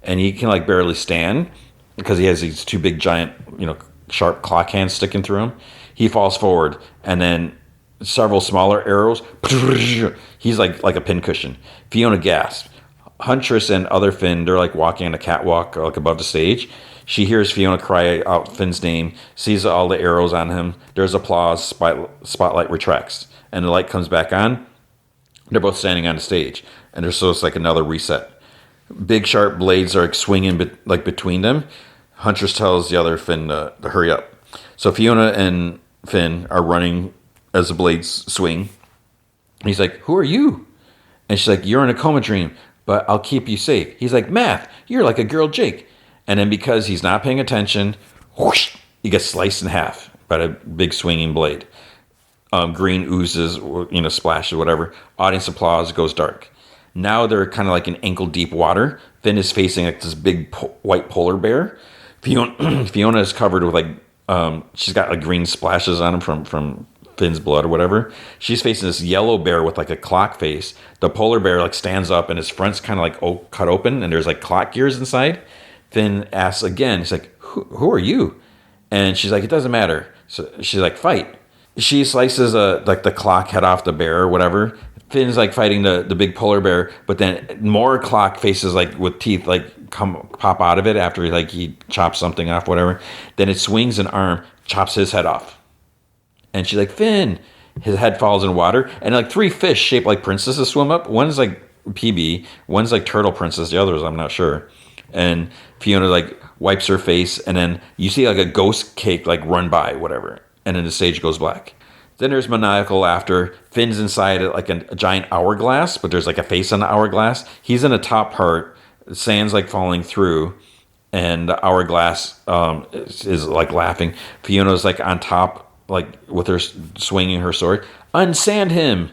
And he can, like, barely stand because he has these 2 big giant, sharp clock hands sticking through him. He falls forward, and then several smaller arrows. He's like a pincushion. Fiona gasps. Huntress and other Finn, they're, like, walking on a catwalk, like, above the stage. She hears Fiona cry out Finn's name, sees all the arrows on him. There's applause. Spotlight retracts, and the light comes back on. They're both standing on the stage, and there's so it's like another reset. Big sharp blades are, like, swinging between them. Huntress tells the other Finn to hurry up. So Fiona and Finn are running as the blades swing. He's like, who are you? And she's like, you're in a coma dream, but I'll keep you safe. He's like, Math, you're like a girl Jake. And then because he's not paying attention, whoosh, he gets sliced in half by a big swinging blade. Green oozes, splashes, whatever. Audience applause, goes dark. Now they're kind of like in ankle-deep water. Finn is facing, like, this big white polar bear. Fiona is covered with, like, she's got, like, green splashes on him from Finn's blood or whatever. She's facing this yellow bear with, like, a clock face. The polar bear, like, stands up, and his front's kind of, like, cut open, and there's, like, clock gears inside. Finn asks again. He's like, who are you? And she's like, it doesn't matter. So she's like, fight. She slices, like, the clock head off the bear or whatever. Finn's like fighting the big polar bear, but then more clock faces like with teeth like pop out of it after like he chops something off, whatever. Then it swings an arm, chops his head off. And she's like, Finn. His head falls in water, and like 3 fish shaped like princesses swim up. One's like PB, one's like turtle princess, the others I'm not sure. And Fiona like wipes her face, and then you see like a ghost cake like run by, whatever. And then the stage goes black. Then there's maniacal laughter. Finn's inside like a giant hourglass, but there's like a face on the hourglass. He's in the top part. The sand's like falling through, and the hourglass is like laughing. Fiona's like on top, like with her swinging her sword. Unsand him.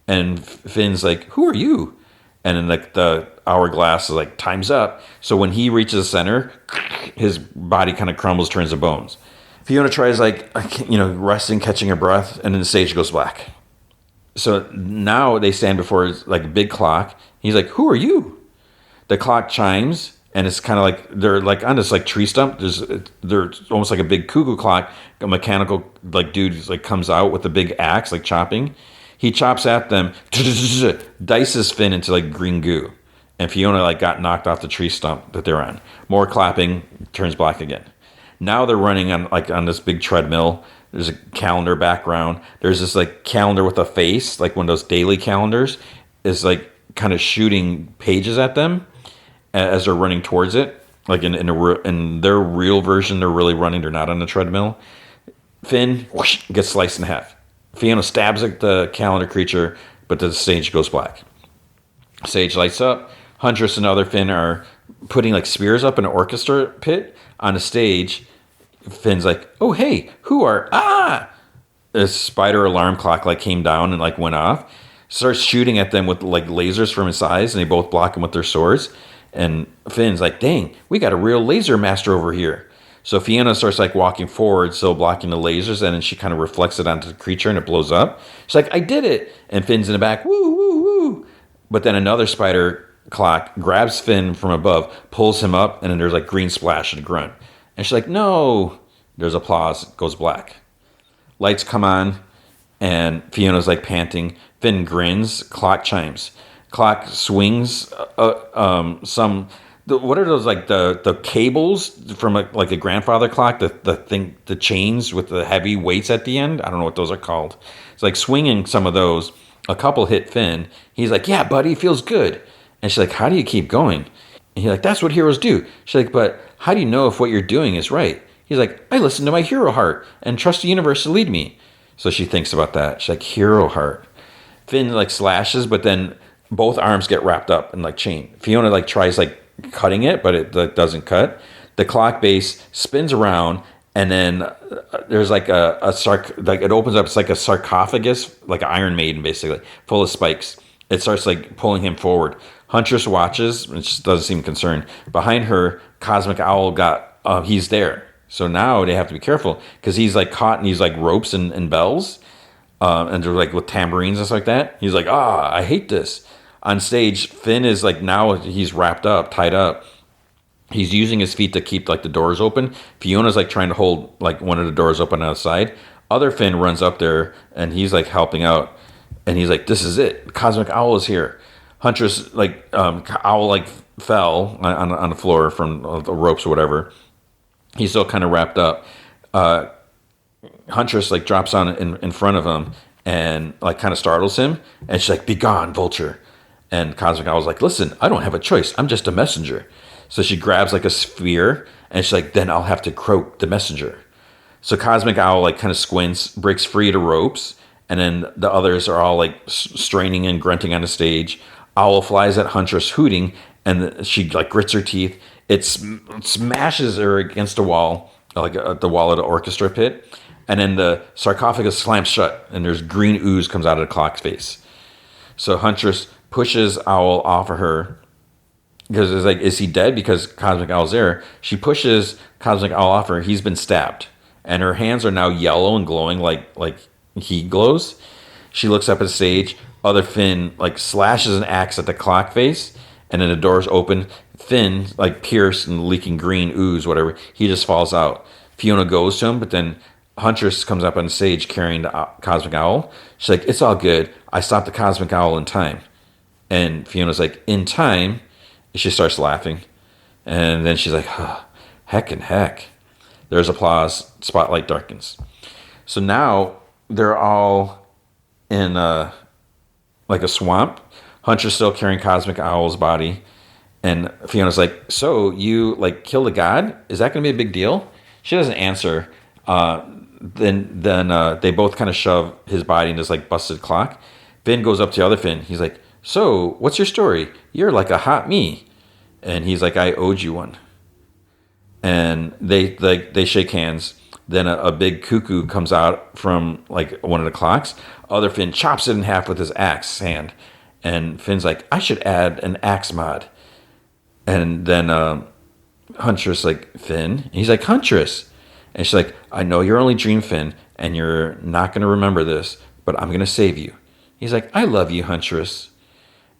And Finn's like, who are you? And then like the hourglass is like, time's up. So when he reaches the center, his body kind of crumbles, turns to bones. Fiona tries like, resting, catching her breath, and then the stage goes black. So now they stand before like a big clock. He's like, who are you? The clock chimes, and it's kind of like they're like on this like tree stump. They're almost like a big cuckoo clock. A mechanical like dude like comes out with a big axe, like chopping. He chops at them, dices Finn into like green goo, and Fiona like got knocked off the tree stump that they're on. More clapping, turns black again. Now they're running on this big treadmill. There's a calendar background. There's this like calendar with a face, like one of those daily calendars, is like kind of shooting pages at them as they're running towards it. Like in their real version, they're really running. They're not on the treadmill. Finn whoosh, gets sliced in half. Fiona stabs at the calendar creature, but the stage goes black. Stage lights up. Huntress and other Finn are putting like spears up in an orchestra pit on the stage. Finn's like, oh, hey, who are... A spider alarm clock like came down and like went off. Starts shooting at them with like lasers from his eyes, and they both block him with their swords. And Finn's like, dang, we got a real laser master over here. So Fiona starts like walking forward, so blocking the lasers, and then she kind of reflects it onto the creature, and it blows up. She's like, I did it! And Finn's in the back, woo, woo, woo. But then another spider clock grabs Finn from above, pulls him up, and then there's like green splash and grunt. And she's like, no. There's applause, goes black. Lights come on, and Fiona's like panting. Finn grins, clock chimes. Clock swings what are those, like the cables from like a grandfather clock, the chains with the heavy weights at the end? I don't know what those are called. It's like swinging some of those. A couple hit Finn. He's like, yeah, buddy, feels good. And she's like, how do you keep going? And he's like, that's what heroes do. She's like, but how do you know if what you're doing is right? He's like, I listen to my hero heart and trust the universe to lead me. So she thinks about that. She's like, hero heart. Finn like slashes, but then both arms get wrapped up in like chain. Fiona like tries like cutting it, but it like, doesn't cut. The clock base spins around, and then there's like it opens up. It's like a sarcophagus, like Iron Maiden, basically, full of spikes. It starts like pulling him forward. Huntress watches, and she doesn't seem concerned. Behind her, Cosmic Owl he's there. So now they have to be careful because he's like caught in these like ropes and bells, and they're like with tambourines and stuff like that. He's like, I hate this. On stage, Finn is like, now he's wrapped up, tied up. He's using his feet to keep like the doors open. Fiona's like trying to hold like one of the doors open outside. Other Finn runs up there and he's like helping out. And he's like, this is it. Cosmic Owl is here. Huntress, like, Owl like fell on the floor from the ropes or whatever. He's still kind of wrapped up. Huntress like drops on in front of him and like kind of startles him. And she's like, be gone, vulture. And Cosmic Owl's like, listen, I don't have a choice. I'm just a messenger. So she grabs like a sphere and she's like, then I'll have to croak the messenger. So Cosmic Owl like kind of squints, breaks free of the ropes, and then the others are all like straining and grunting on the stage. Owl flies at Huntress hooting, and she like grits her teeth. It smashes her against the wall, like the wall of the orchestra pit. And then the sarcophagus slams shut, and there's green ooze comes out of the clock's face. So Huntress pushes Owl off of her because it's like, is he dead? Because Cosmic Owl's there. She pushes Cosmic Owl off her. He's been stabbed, and her hands are now yellow and glowing like he glows. She looks up at the stage. Other Finn like slashes an axe at the clock face, and then the doors open. Finn like pierced and leaking green ooze, whatever. He just falls out. Fiona goes to him, but then Huntress comes up on stage carrying the Cosmic Owl. She's like, it's all good. I stopped the Cosmic Owl in time. And Fiona's like, in time? And she starts laughing. And then she's like, oh, heck and heck. There's applause. Spotlight darkens. So now they're all in like a swamp. Huntress still carrying Cosmic Owl's body. And Fiona's like, so you like killed a god? Is that going to be a big deal? She doesn't answer. Then they both kind of shove his body in this like busted clock. Finn goes up to the other Finn. He's like, so what's your story? You're like a hot me. And he's like, I owed you one. And they shake hands. Then a big cuckoo comes out from like one of the clocks. Other Finn chops it in half with his axe hand. And Finn's like, I should add an axe mod. And then Huntress like, Finn? And he's like, Huntress. And she's like, I know you're only Dream Finn, and you're not going to remember this, but I'm going to save you. He's like, I love you, Huntress.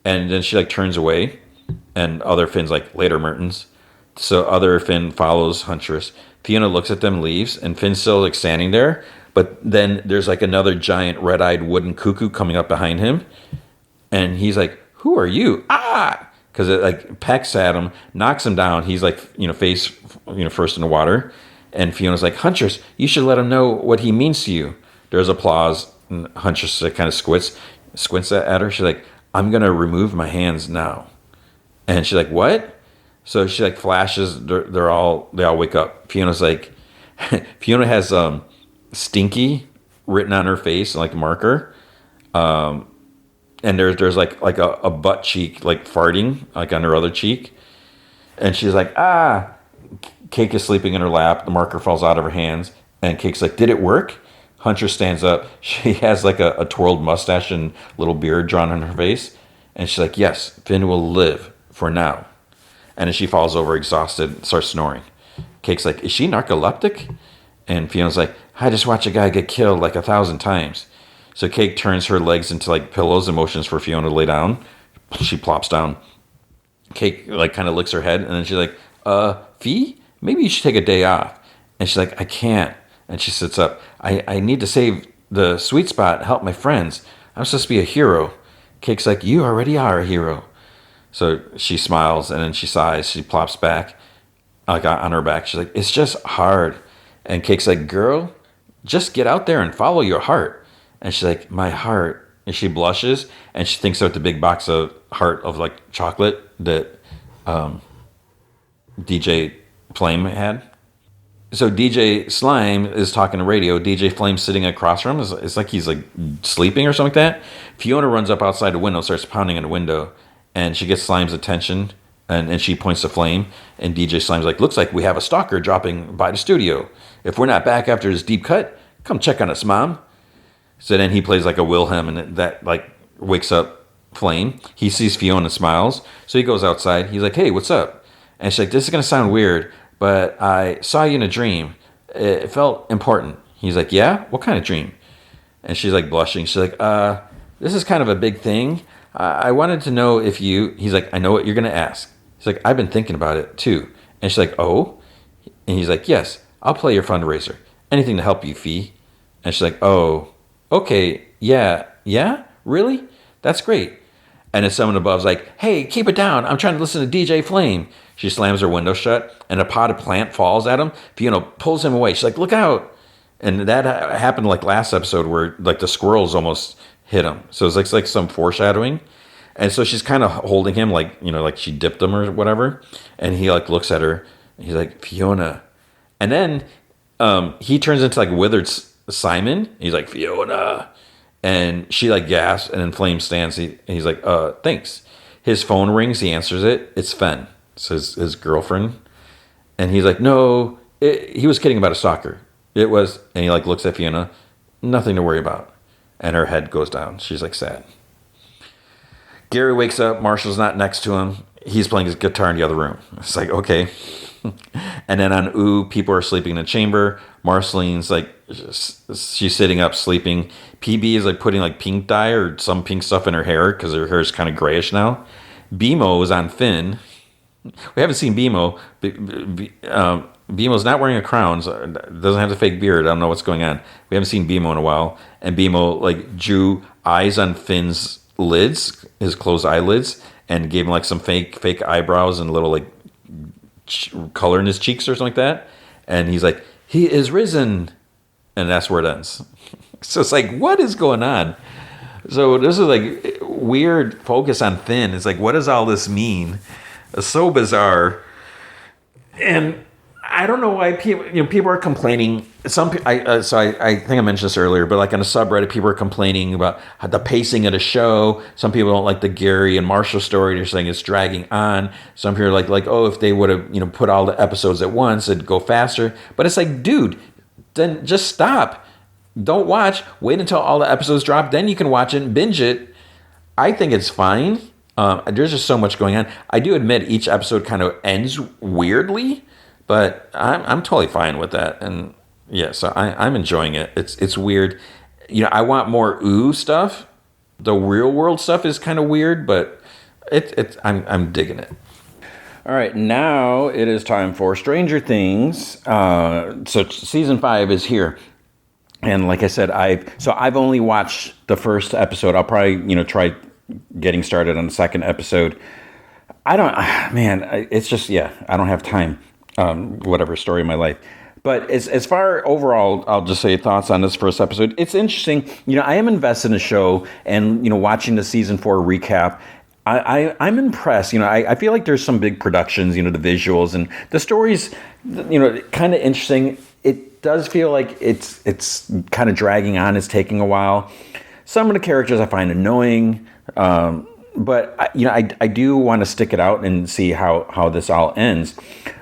And then she like turns away, and other Finn's like, later, Mertens. So other Finn follows Huntress. Fiona looks at them, leaves, and Finn's still like standing there. But then there's like another giant red-eyed wooden cuckoo coming up behind him. And he's like, who are you? Ah! Because it like pecks at him, knocks him down. He's like, face, first in the water. And Fiona's like, Huntress, you should let him know what he means to you. There's applause. And Huntress kind of squints at her. She's like, I'm going to remove my hands now. And she's like, what? So she like flashes. They all wake up. Fiona's like, Fiona has stinky written on her face, like a marker. And there's like a butt cheek, like farting, like on her other cheek. And she's like, ah. Cake is sleeping in her lap. The marker falls out of her hands. And Cake's like, did it work? Huntress stands up. She has like a twirled mustache and little beard drawn on her face. And she's like, yes, Finn will live for now. And then she falls over exhausted and starts snoring. Cake's like, is she narcoleptic? And Fiona's like, I just watched a guy get killed like 1,000 times. So Cake turns her legs into like pillows and motions for Fiona to lay down. She plops down. Cake like kind of licks her head. And then she's like, Fee? Maybe you should take a day off. And she's like, I can't. And she sits up. I need to save the sweet spot and help my friends. I'm supposed to be a hero. Cake's like, you already are a hero. So she smiles and then she sighs. She plops back, like on her back. She's like, it's just hard. And Cake's like, girl, just get out there and follow your heart. And she's like, my heart. And she blushes and she thinks about the big box of heart of like chocolate that DJ Flame had. So DJ Slime is talking to radio. DJ Flame sitting across from him. It's like he's like sleeping or something like that. Fiona runs up outside the window, starts pounding on the window, and she gets Slime's attention, and she points to Flame. And DJ Slime's like, looks like we have a stalker dropping by the studio. If we're not back after this deep cut, come check on us, Mom. So then he plays like a Wilhelm, and that like wakes up Flame. He sees Fiona and smiles. So he goes outside. He's like, hey, what's up? And she's like, this is going to sound weird, but I saw you in a dream. It felt important. He's like, yeah? What kind of dream? And she's like blushing. She's like, this is kind of a big thing. I wanted to know if he's like, I know what you're going to ask. He's like, I've been thinking about it too. And she's like, oh? And he's like, yes, I'll play your fundraiser. Anything to help you, Fee. And she's like, oh, okay, yeah, really? That's great. And then someone above's like, hey, keep it down. I'm trying to listen to DJ Flame. She slams her window shut, and a potted plant falls at him. Fiona pulls him away. She's like, look out. And that happened like last episode where like the squirrels almost hit him. So it's like some foreshadowing. And so she's kind of holding him like, like she dipped him or whatever. And he like looks at her. And he's like, Fiona. And then he turns into like withered Simon. He's like, Fiona. And she like gasps, and then Flame stands. He's like, thanks. His phone rings. He answers it. It's Fen. It's his girlfriend. And he's like, no, he was kidding about a stalker. It was, and he like looks at Fiona. Nothing to worry about. And her head goes down. She's like sad. Gary wakes up. Marshall's not next to him. He's playing his guitar in the other room. It's like, okay. And then on Ooh, people are sleeping in the chamber. Marceline's like, she's sitting up sleeping. PB is like putting like pink dye or some pink stuff in her hair because her hair is kind of grayish now. BMO is on Finn. We haven't seen BMO. BMO's not wearing a crown, so doesn't have the fake beard. I don't know what's going on. We haven't seen BMO in a while. And BMO like drew eyes on Finn's lids, his closed eyelids, and gave him like some fake eyebrows and little like color in his cheeks or something like that. And he's like, he is risen. And that's where it ends. So it's like, what is going on? So this is like weird focus on Finn. It's like, what does all this mean? It's so bizarre. And I don't know why people are complaining. I think I mentioned this earlier, but like on a subreddit, people are complaining about the pacing of the show. Some people don't like the Gary and Marshall story. They're saying it's dragging on. Some people are like, oh, if they would have put all the episodes at once, it'd go faster. But it's like, dude, then just stop. Don't watch. Wait until all the episodes drop. Then you can watch it and binge it. I think it's fine. There's just so much going on. I do admit each episode kind of ends weirdly, but I'm totally fine with that. And yeah, so I'm enjoying it. It's weird. I want more stuff. The real world stuff is kind of weird, but I'm digging it. All right, now it is time for Stranger Things. So season 5 is here. And like I said, I've only watched the first episode. I'll probably, try getting started on the second episode. It's just, I don't have time. Whatever story in my life. But as far overall, I'll just say thoughts on this first episode. It's interesting. I am invested in the show and, watching the season 4 recap. I'm impressed. I feel like there's some big productions, the visuals and the stories, kind of interesting. It does feel like it's kind of dragging on. It's taking a while. Some of the characters I find annoying. But I do want to stick it out and see how this all ends.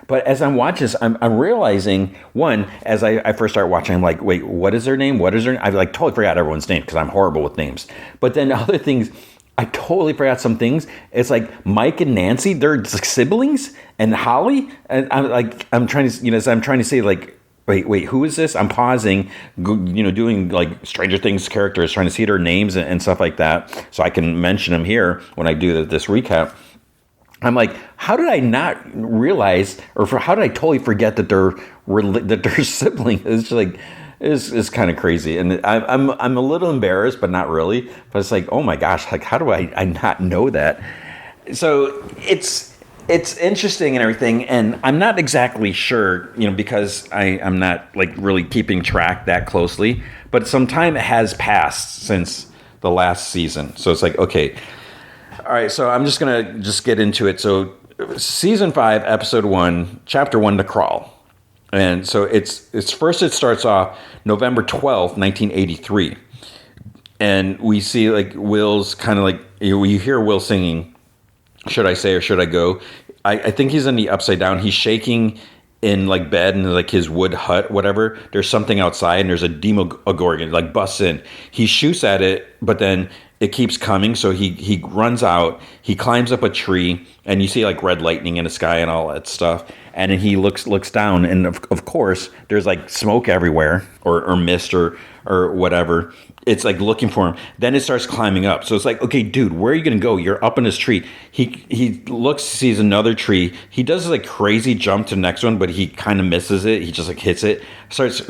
But as I'm watching this, I'm realizing, one, as I first start watching, I'm like, wait, what is their name? What is their name? I like totally forgot everyone's name because I'm horrible with names. But then other things, I totally forgot some things. It's like Mike and Nancy, they're siblings, and Holly. And I'm trying to say like, wait, who is this? I'm pausing, doing like Stranger Things characters, trying to see their names and stuff like that, so I can mention them here when I do this recap. I'm like, how did I not realize, how did I totally forget that they're siblings? It's just like, it's kind of crazy, and I'm a little embarrassed, but not really. But it's like, oh my gosh, like how do I not know that? So it's interesting and everything, and I'm not exactly sure, because I'm not like really keeping track that closely. But some time has passed since the last season, so it's like, okay, all right. So I'm just gonna get into it. So season 5, episode 1, chapter 1, The Crawl, and so it's first. It starts off November 12th, 1983, and we see like Will's kind of like we hear Will singing. Should I say or should I go? I think he's in the upside down. He's shaking in like bed in like his wood hut, whatever. There's something outside and there's a Demogorgon like busts in. He shoots at it, but then it keeps coming. So he runs out. He climbs up a tree and you see like red lightning in the sky and all that stuff. And then he looks down and of course there's like smoke everywhere or mist or whatever. It's like looking for him. Then it starts climbing up. So it's like, okay, dude, where are you going to go? You're up in this tree. He looks, sees another tree. He does this like crazy jump to the next one, but he kind of misses it. He just like hits it, starts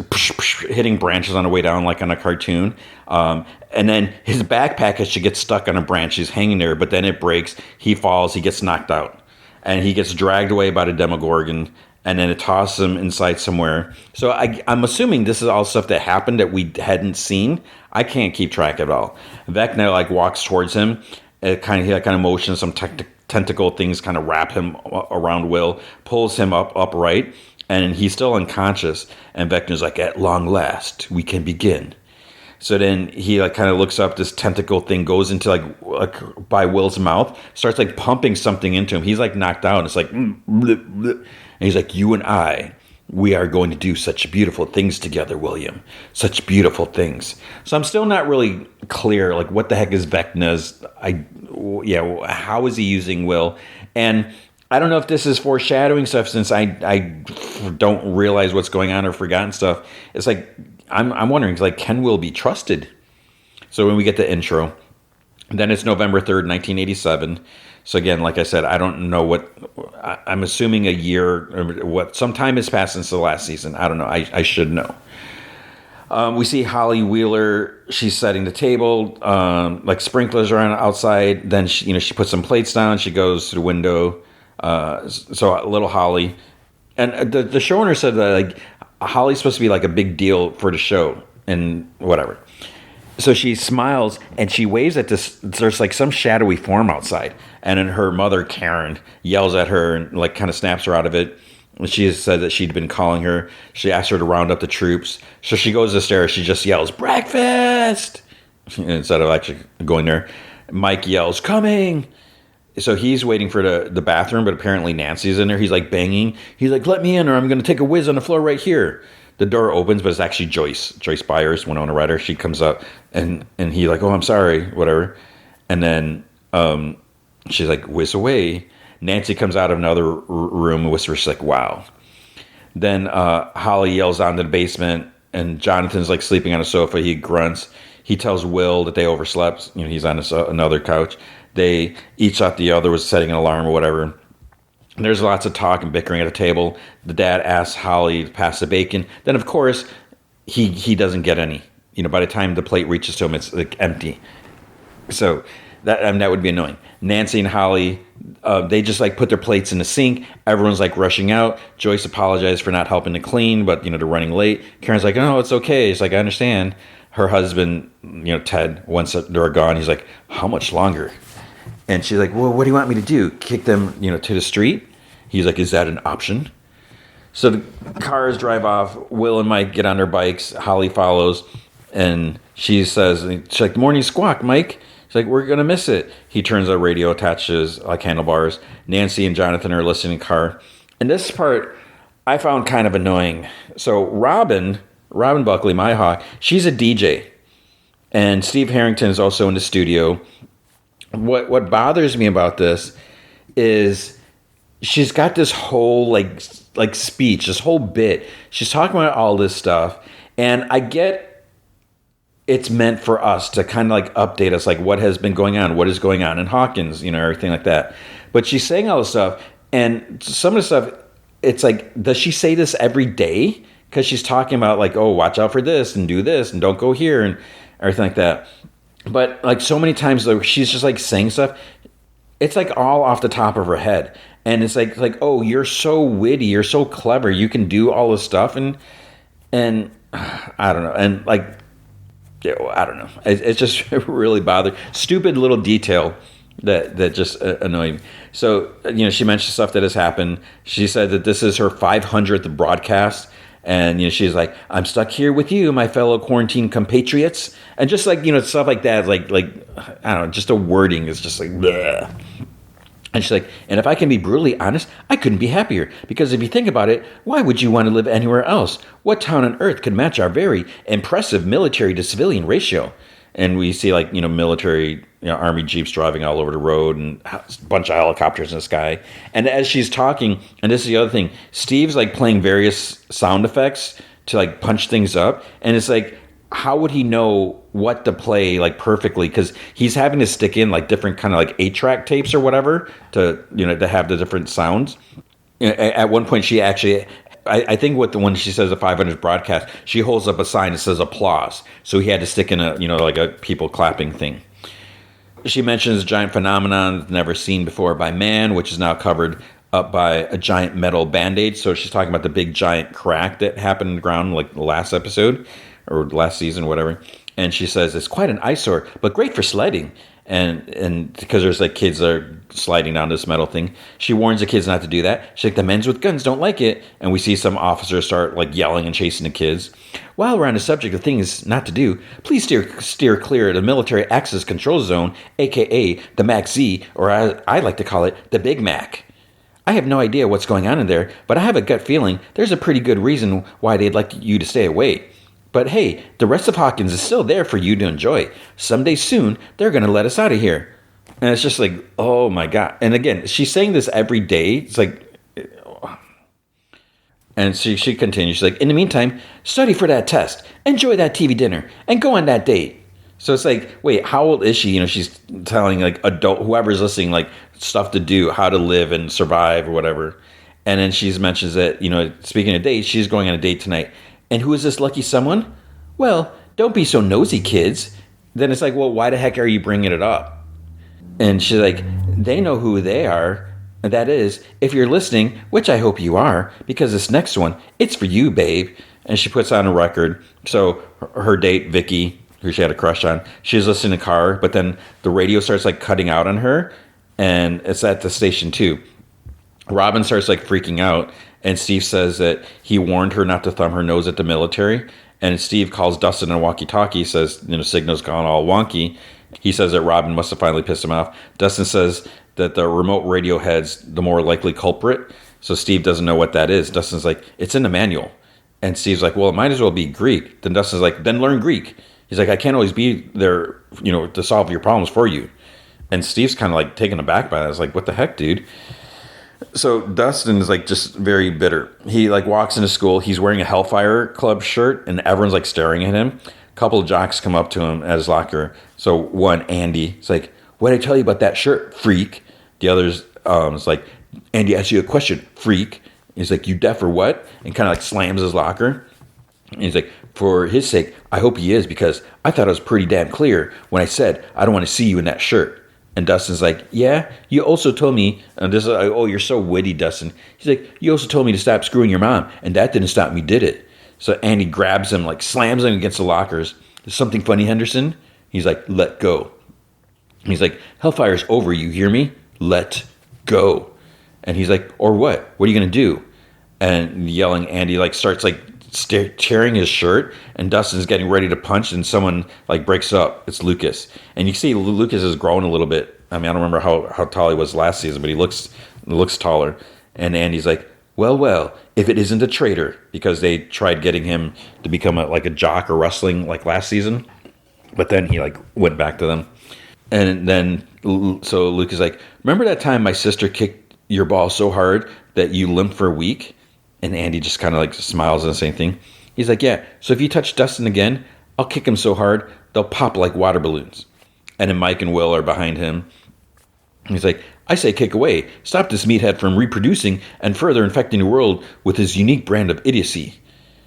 hitting branches on the way down like on a cartoon. And then his backpack actually gets stuck on a branch. He's hanging there, but then it breaks. He falls. He gets knocked out. And he gets dragged away by the Demogorgon. And then it tosses him inside somewhere. So I'm assuming this is all stuff that happened that we hadn't seen. I can't keep track at all. Vecna like walks towards him. He kind of motions, some tentacle things kind of wrap him around Will, pulls him up upright, and he's still unconscious. And Vecna's like, at long last, we can begin. So then he like kind of looks up. This tentacle thing goes into like by Will's mouth, starts like pumping something into him. He's like knocked out. And it's like, bleh, bleh. And he's like, you and I, we are going to do such beautiful things together, William. Such beautiful things. So I'm still not really clear, like what the heck is Vecna's? How is he using Will? And I don't know if this is foreshadowing stuff since I don't realize what's going on or forgotten stuff. It's like I'm wondering, like, can Will be trusted? So when we get the intro, Then it's November 3rd, 1987. So again, like I said, I don't know I'm assuming a year, or some time has passed since the last season. I don't know. I should know. We see Holly Wheeler. She's setting the table, like sprinklers are on outside. Then she puts some plates down. She goes to the window. So little Holly, and the showrunner said that like Holly's supposed to be like a big deal for the show and whatever. So she smiles and she waves at this. There's like some shadowy form outside, and then her mother Karen yells at her and like kind of snaps her out of it. She said that she'd been calling her. She asked her to round up the troops. So she goes upstairs. She just yells, "Breakfast!" instead of actually going there. Mike yells, "Coming!" So he's waiting for the bathroom, but apparently Nancy's in there. He's like banging. He's like, "Let me in or I'm going to take a whiz on the floor right here." The door opens, but it's actually Joyce. Joyce Byers, Winona Ryder. She comes up and he like, "Oh, I'm sorry," whatever. And then she's like, "Whiz away." Nancy comes out of another room and whispers, like, "Wow." Then Holly yells down to the basement, and Jonathan's like sleeping on a sofa. He grunts. He tells Will that they overslept. He's on another couch. They each thought the other was setting an alarm or whatever. And there's lots of talk and bickering at a table. The dad asks Holly to pass the bacon. Then, of course, he doesn't get any. By the time the plate reaches to him, it's like empty. So that would be annoying. Nancy and Holly, they just like put their plates in the sink. Everyone's like rushing out. Joyce apologized for not helping to clean, but they're running late. Karen's like, "Oh, it's okay." It's like, "I understand." Her husband, Ted, once they're gone, he's like, "How much longer?" And she's like, "Well, what do you want me to do? Kick them, to the street?" He's like, "Is that an option?" So the cars drive off. Will and Mike get on their bikes. Holly follows, and she's like, "Morning squawk, Mike." She's like, "We're gonna miss it." He turns a radio, attaches like handlebars. Nancy and Jonathan are listening in the car, and this part I found kind of annoying. So Robin Buckley, my hawk, she's a DJ, and Steve Harrington is also in the studio. What bothers me about this is she's got this whole like speech, this whole bit. She's talking about all this stuff, and I get it's meant for us to kind of like update us, like what has been going on, what is going on in Hawkins, everything like that. But she's saying all this stuff, and some of the stuff, it's like, does she say this every day? Because she's talking about like, "Oh, watch out for this and do this and don't go here and everything like that." But like so many times though, she's just like saying stuff. It's like all off the top of her head. And it's like, "Oh, you're so witty, you're so clever, you can do all this stuff." And I don't know. And like, I don't know. It's just really bothered. Stupid little detail that just annoyed me. So, she mentioned stuff that has happened. She said that this is her 500th broadcast. And, she's like, "I'm stuck here with you, my fellow quarantine compatriots." And just like, stuff like that, like, I don't know, just the wording is just like, bleh. And she's like, "And if I can be brutally honest, I couldn't be happier. Because if you think about it, why would you want to live anywhere else? What town on earth could match our very impressive military to civilian ratio?" And we see like, military, army jeeps driving all over the road and a bunch of helicopters in the sky. And as she's talking, and this is the other thing, Steve's like playing various sound effects to like punch things up. And it's like, how would he know what to play like perfectly? Because he's having to stick in like different kind of like 8-track tapes or whatever to to have the different sounds. At one point, she actually, I think what the one she says the 500 broadcast, she holds up a sign that says applause. So he had to stick in a like a people clapping thing. She mentions a giant phenomenon never seen before by man, which is now covered up by a giant metal band-aid. So she's talking about the big giant crack that happened in the ground like the last episode or last season, whatever. And she says it's quite an eyesore, but great for sledding. And because there's like kids that are sliding down this metal thing, she warns the kids not to do that. She's like, "The men with guns don't like it." And we see some officers start like yelling and chasing the kids. While we're on the subject of things not to do, please steer clear of the military access control zone, aka the Mac Z, or I like to call it the Big Mac. I have no idea what's going on in there, but I have a gut feeling there's a pretty good reason why they'd like you to stay away. But hey, the rest of Hawkins is still there for you to enjoy. Someday soon, they're going to let us out of here. And it's just like, oh my God. And again, she's saying this every day. It's like, and she continues. She's like, "In the meantime, study for that test, enjoy that TV dinner, and go on that date." So it's like, wait, how old is she? She's telling like adult, whoever's listening, like stuff to do, how to live and survive or whatever. And then she mentions that, speaking of dates, she's going on a date tonight. And who is this lucky someone? Well, don't be so nosy, kids. Then it's like, well, why the heck are you bringing it up? And she's like, they know who they are. And that is, if you're listening, which I hope you are, because this next one, it's for you, babe. And she puts on a record. So her date, Vicky, who she had a crush on, she's listening to the car, but then the radio starts like cutting out on her, and it's at the station too. Robin starts like freaking out, and Steve says that he warned her not to thumb her nose at the military. And Steve calls Dustin on a walkie-talkie, says, signal's gone all wonky. He says that Robin must have finally pissed him off. Dustin says that the remote radio head's the more likely culprit. So Steve doesn't know what that is. Dustin's like, it's in the manual. And Steve's like, well, it might as well be Greek. Then Dustin's like, then learn Greek. He's like, I can't always be there, to solve your problems for you. And Steve's kind of like taken aback by that. I was like, what the heck, dude? So Dustin is like just very bitter. He like walks into school. He's wearing a Hellfire Club shirt, and everyone's like staring at him. A couple of jocks come up to him at his locker. So one, Andy, is like, what did I tell you about that shirt, freak? The other's is like, Andy asked you a question, freak. He's like, you deaf or what? And kind of like slams his locker. And he's like, for his sake, I hope he is, because I thought it was pretty damn clear when I said, I don't want to see you in that shirt. And Dustin's like, yeah, you also told me, and this is like, oh, you're so witty, Dustin. He's like, you also told me to stop screwing your mom, and that didn't stop me, did it? So Andy grabs him, like slams him against the lockers. There's something funny, Henderson? He's like, let go. He's like, Hellfire's over, you hear me? Let go. And he's like, or what? What are you going to do? And yelling, Andy like starts like tearing his shirt, and Dustin's getting ready to punch, and someone like breaks up. It's Lucas, and you see Lucas has grown a little bit. I mean, I don't remember how tall he was last season, but he looks taller. And Andy's like, well, if it isn't a traitor, because they tried getting him to become like a jock or wrestling like last season, but then he like went back to them. And then so Luke is like, remember that time my sister kicked your ball so hard that you limped for a week? And Andy just kind of like smiles and says anything. He's like, yeah, so if you touch Dustin again, I'll kick him so hard, they'll pop like water balloons. And then Mike and Will are behind him. He's like, I say kick away. Stop this meathead from reproducing and further infecting the world with his unique brand of idiocy.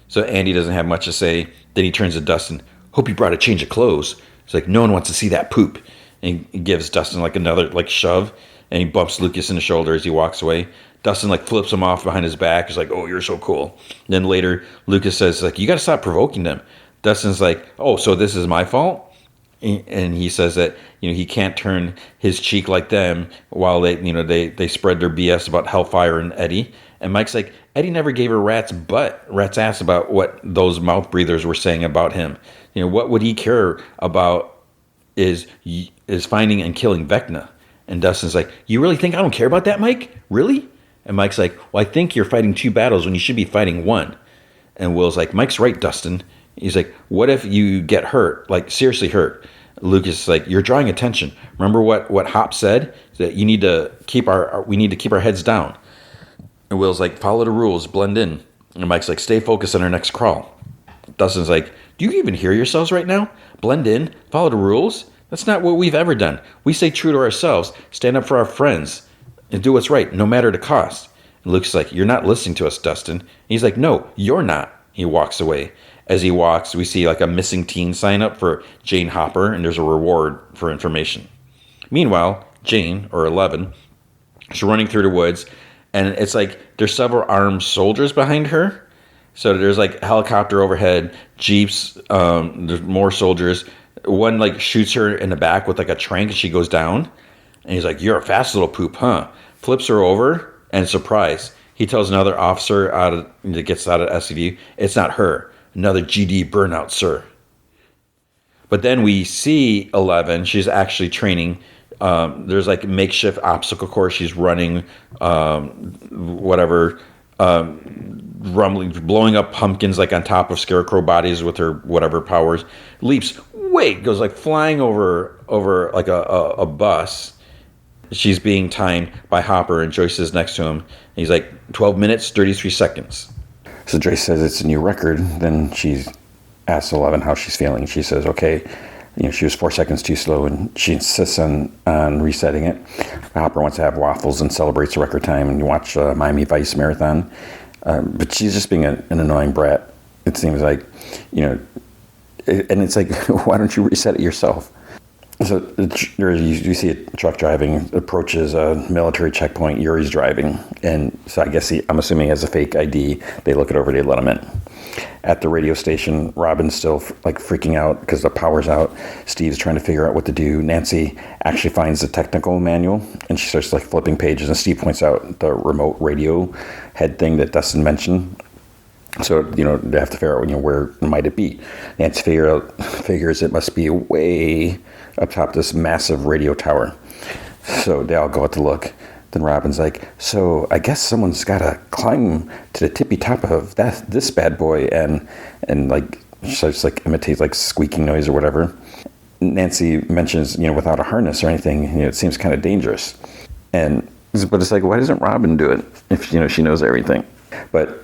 So Andy doesn't have much to say. Then he turns to Dustin. Hope you brought a change of clothes. He's like, no one wants to see that poop. And he gives Dustin like another like shove. And he bumps Lucas in the shoulder as he walks away. Dustin like flips him off behind his back. He's like, oh, you're so cool. And then later, Lucas says, like, you got to stop provoking them. Dustin's like, oh, so this is my fault? And he says that, he can't turn his cheek like them while they spread their BS about Hellfire and Eddie. And Mike's like, Eddie never gave a rat's ass about what those mouth breathers were saying about him. What would he care about is finding and killing Vecna. And Dustin's like, you really think I don't care about that, Mike? Really? And Mike's like, well, I think you're fighting 2 battles when you should be fighting 1. And Will's like, Mike's right, Dustin. He's like, what if you get hurt, like seriously hurt? Lucas is like, you're drawing attention. Remember what Hop said? That we need to keep our heads down. And Will's like, follow the rules, blend in. And Mike's like, stay focused on our next crawl. Dustin's like, do you even hear yourselves right now? Blend in, follow the rules? That's not what we've ever done. We stay true to ourselves, stand up for our friends, and do what's right, no matter the cost. And Luke's like, you're not listening to us, Dustin. And he's like, no, you're not. He walks away. As he walks, we see like a missing teen sign up for Jane Hopper, and there's a reward for information. Meanwhile, Jane, or 11, she's running through the woods, and it's like there's several armed soldiers behind her. So there's like a helicopter overhead, jeeps, there's more soldiers. One like shoots her in the back with like a trank, and she goes down. And he's like, you're a fast little poop, huh? Flips her over, and surprise, he tells another officer that gets out of SCV, it's not her. Another GD burnout, sir. But then we see 11. She's actually training. There's like a makeshift obstacle course. She's running, rumbling, blowing up pumpkins like on top of scarecrow bodies with her whatever powers. Leaps, goes like flying over like a bus. She's being timed by Hopper, and Joyce is next to him. And he's like, 12 minutes, 33 seconds. So Joyce says it's a new record. Then she asks 11 how she's feeling. She says, okay, She was 4 seconds too slow, and she insists on resetting it. Hopper wants to have waffles and celebrates the record time, and you watch Miami Vice marathon. But she's just being an annoying brat, it seems like, and it's like, why don't you reset it yourself? So you see a truck driving, approaches a military checkpoint. Yuri's driving, and so I guess I'm assuming he has a fake ID. They look it over, they let him in. At the radio station, Robin's still freaking out because the power's out. Steve's trying to figure out what to do. Nancy actually finds the technical manual, and she starts flipping pages, and Steve points out the remote radio head thing that Dustin mentioned. So, they have to figure out, where might it be. Nancy figures it must be way up top this massive radio tower. So they all go out to look. Then Robin's like, so I guess someone's got to climb to the tippy top of this bad boy, and starts imitates squeaking noise or whatever. Nancy mentions, without a harness or anything, it seems kind of dangerous. But it's like, why doesn't Robin do it if, she knows everything? But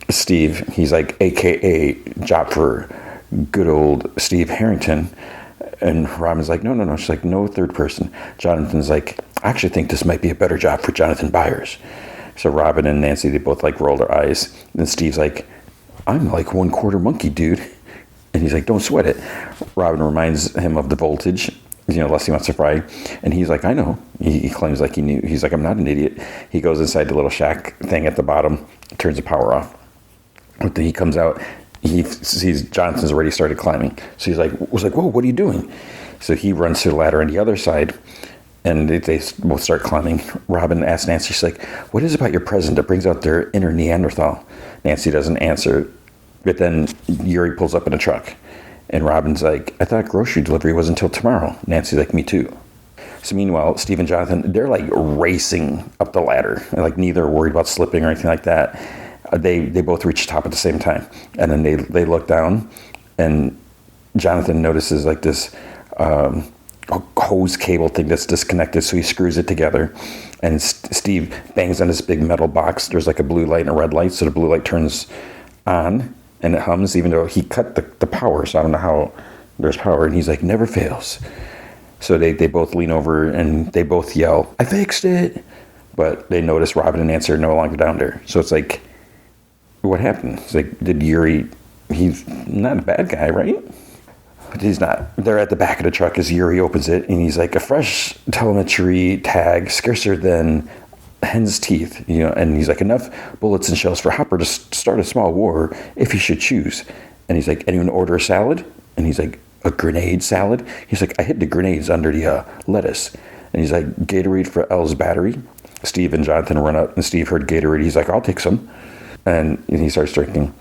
Steve, he's like, AKA job for good old Steve Harrington. And Robin's like, no. She's like, no third person. Jonathan's like, I actually think this might be a better job for Jonathan Byers. So Robin and Nancy, they both roll their eyes. And Steve's like, I'm 1/4 monkey, dude. And he's like, don't sweat it. Robin reminds him of the voltage, Leslie wants to fry. And he's like, I know. He claims he knew. He's like, I'm not an idiot. He goes inside the little shack thing at the bottom, turns the power off. But then he comes out. He sees Jonathan's already started climbing. So he's like, whoa, what are you doing? So he runs to the ladder on the other side, and they both start climbing. Robin asks Nancy, she's like, what is it about your present that brings out their inner Neanderthal? Nancy doesn't answer, but then Yuri pulls up in a truck, and Robin's like, I thought grocery delivery was until tomorrow. Nancy's like, me too. So meanwhile, Steve and Jonathan, they're racing up the ladder. Neither are worried about slipping or anything like that. They both reach the top at the same time, and then they look down, and Jonathan notices this hose cable thing that's disconnected, so he screws it together, and Steve bangs on this big metal box. There's a blue light and a red light, so the blue light turns on and it hums, even though he cut the power, so I don't know how there's power. And he's like, never fails. So they both lean over and they both yell, I fixed it. But they notice Robin and Nancy are no longer down there. So it's like, what happened? It's like, did Yuri, he's not a bad guy, right? But he's not. They're at the back of the truck as Yuri opens it, and he's like, a fresh telemetry tag, scarcer than hen's teeth, and he's like, enough bullets and shells for Hopper to start a small war if he should choose. And he's like, anyone order a salad? And he's like, a grenade salad? He's like, I hid the grenades under the lettuce. And he's like, Gatorade for L's battery. Steve and Jonathan run up, and Steve heard Gatorade. He's like, I'll take some. And he starts drinking.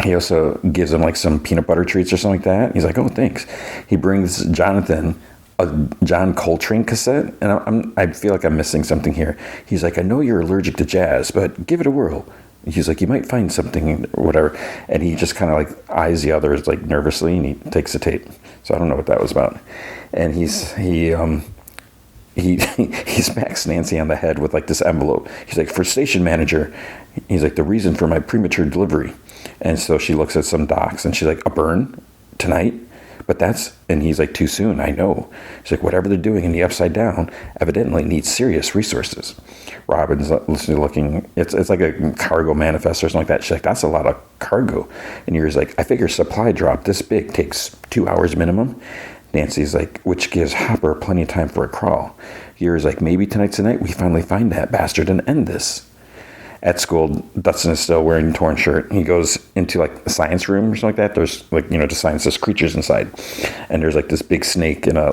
He also gives him some peanut butter treats or something like that. He's like, oh, thanks. He brings Jonathan a John Coltrane cassette, and I feel like I'm missing something here. He's like, I know you're allergic to jazz, but give it a whirl. He's like, you might find something or whatever. And he just kind of eyes the others nervously, and he takes the tape. So I don't know what that was about. And he smacks Nancy on the head with this envelope. He's like, for station manager. He's like, the reason for my premature delivery. And so she looks at some docs, and she's like, a burn tonight? But and he's like, too soon, I know. She's like, whatever they're doing in the Upside Down evidently needs serious resources. Robin's looking, it's like a cargo manifest or something like that. She's like, that's a lot of cargo. And Yuri's like, I figure supply drop this big takes 2 hours minimum. Nancy's like, which gives Hopper plenty of time for a crawl. Yuri's like, maybe tonight's the night we finally find that bastard and end this. At school, Dustin is still wearing a torn shirt. He goes into a science room or something like that. There's just science creatures inside. And there's this big snake in a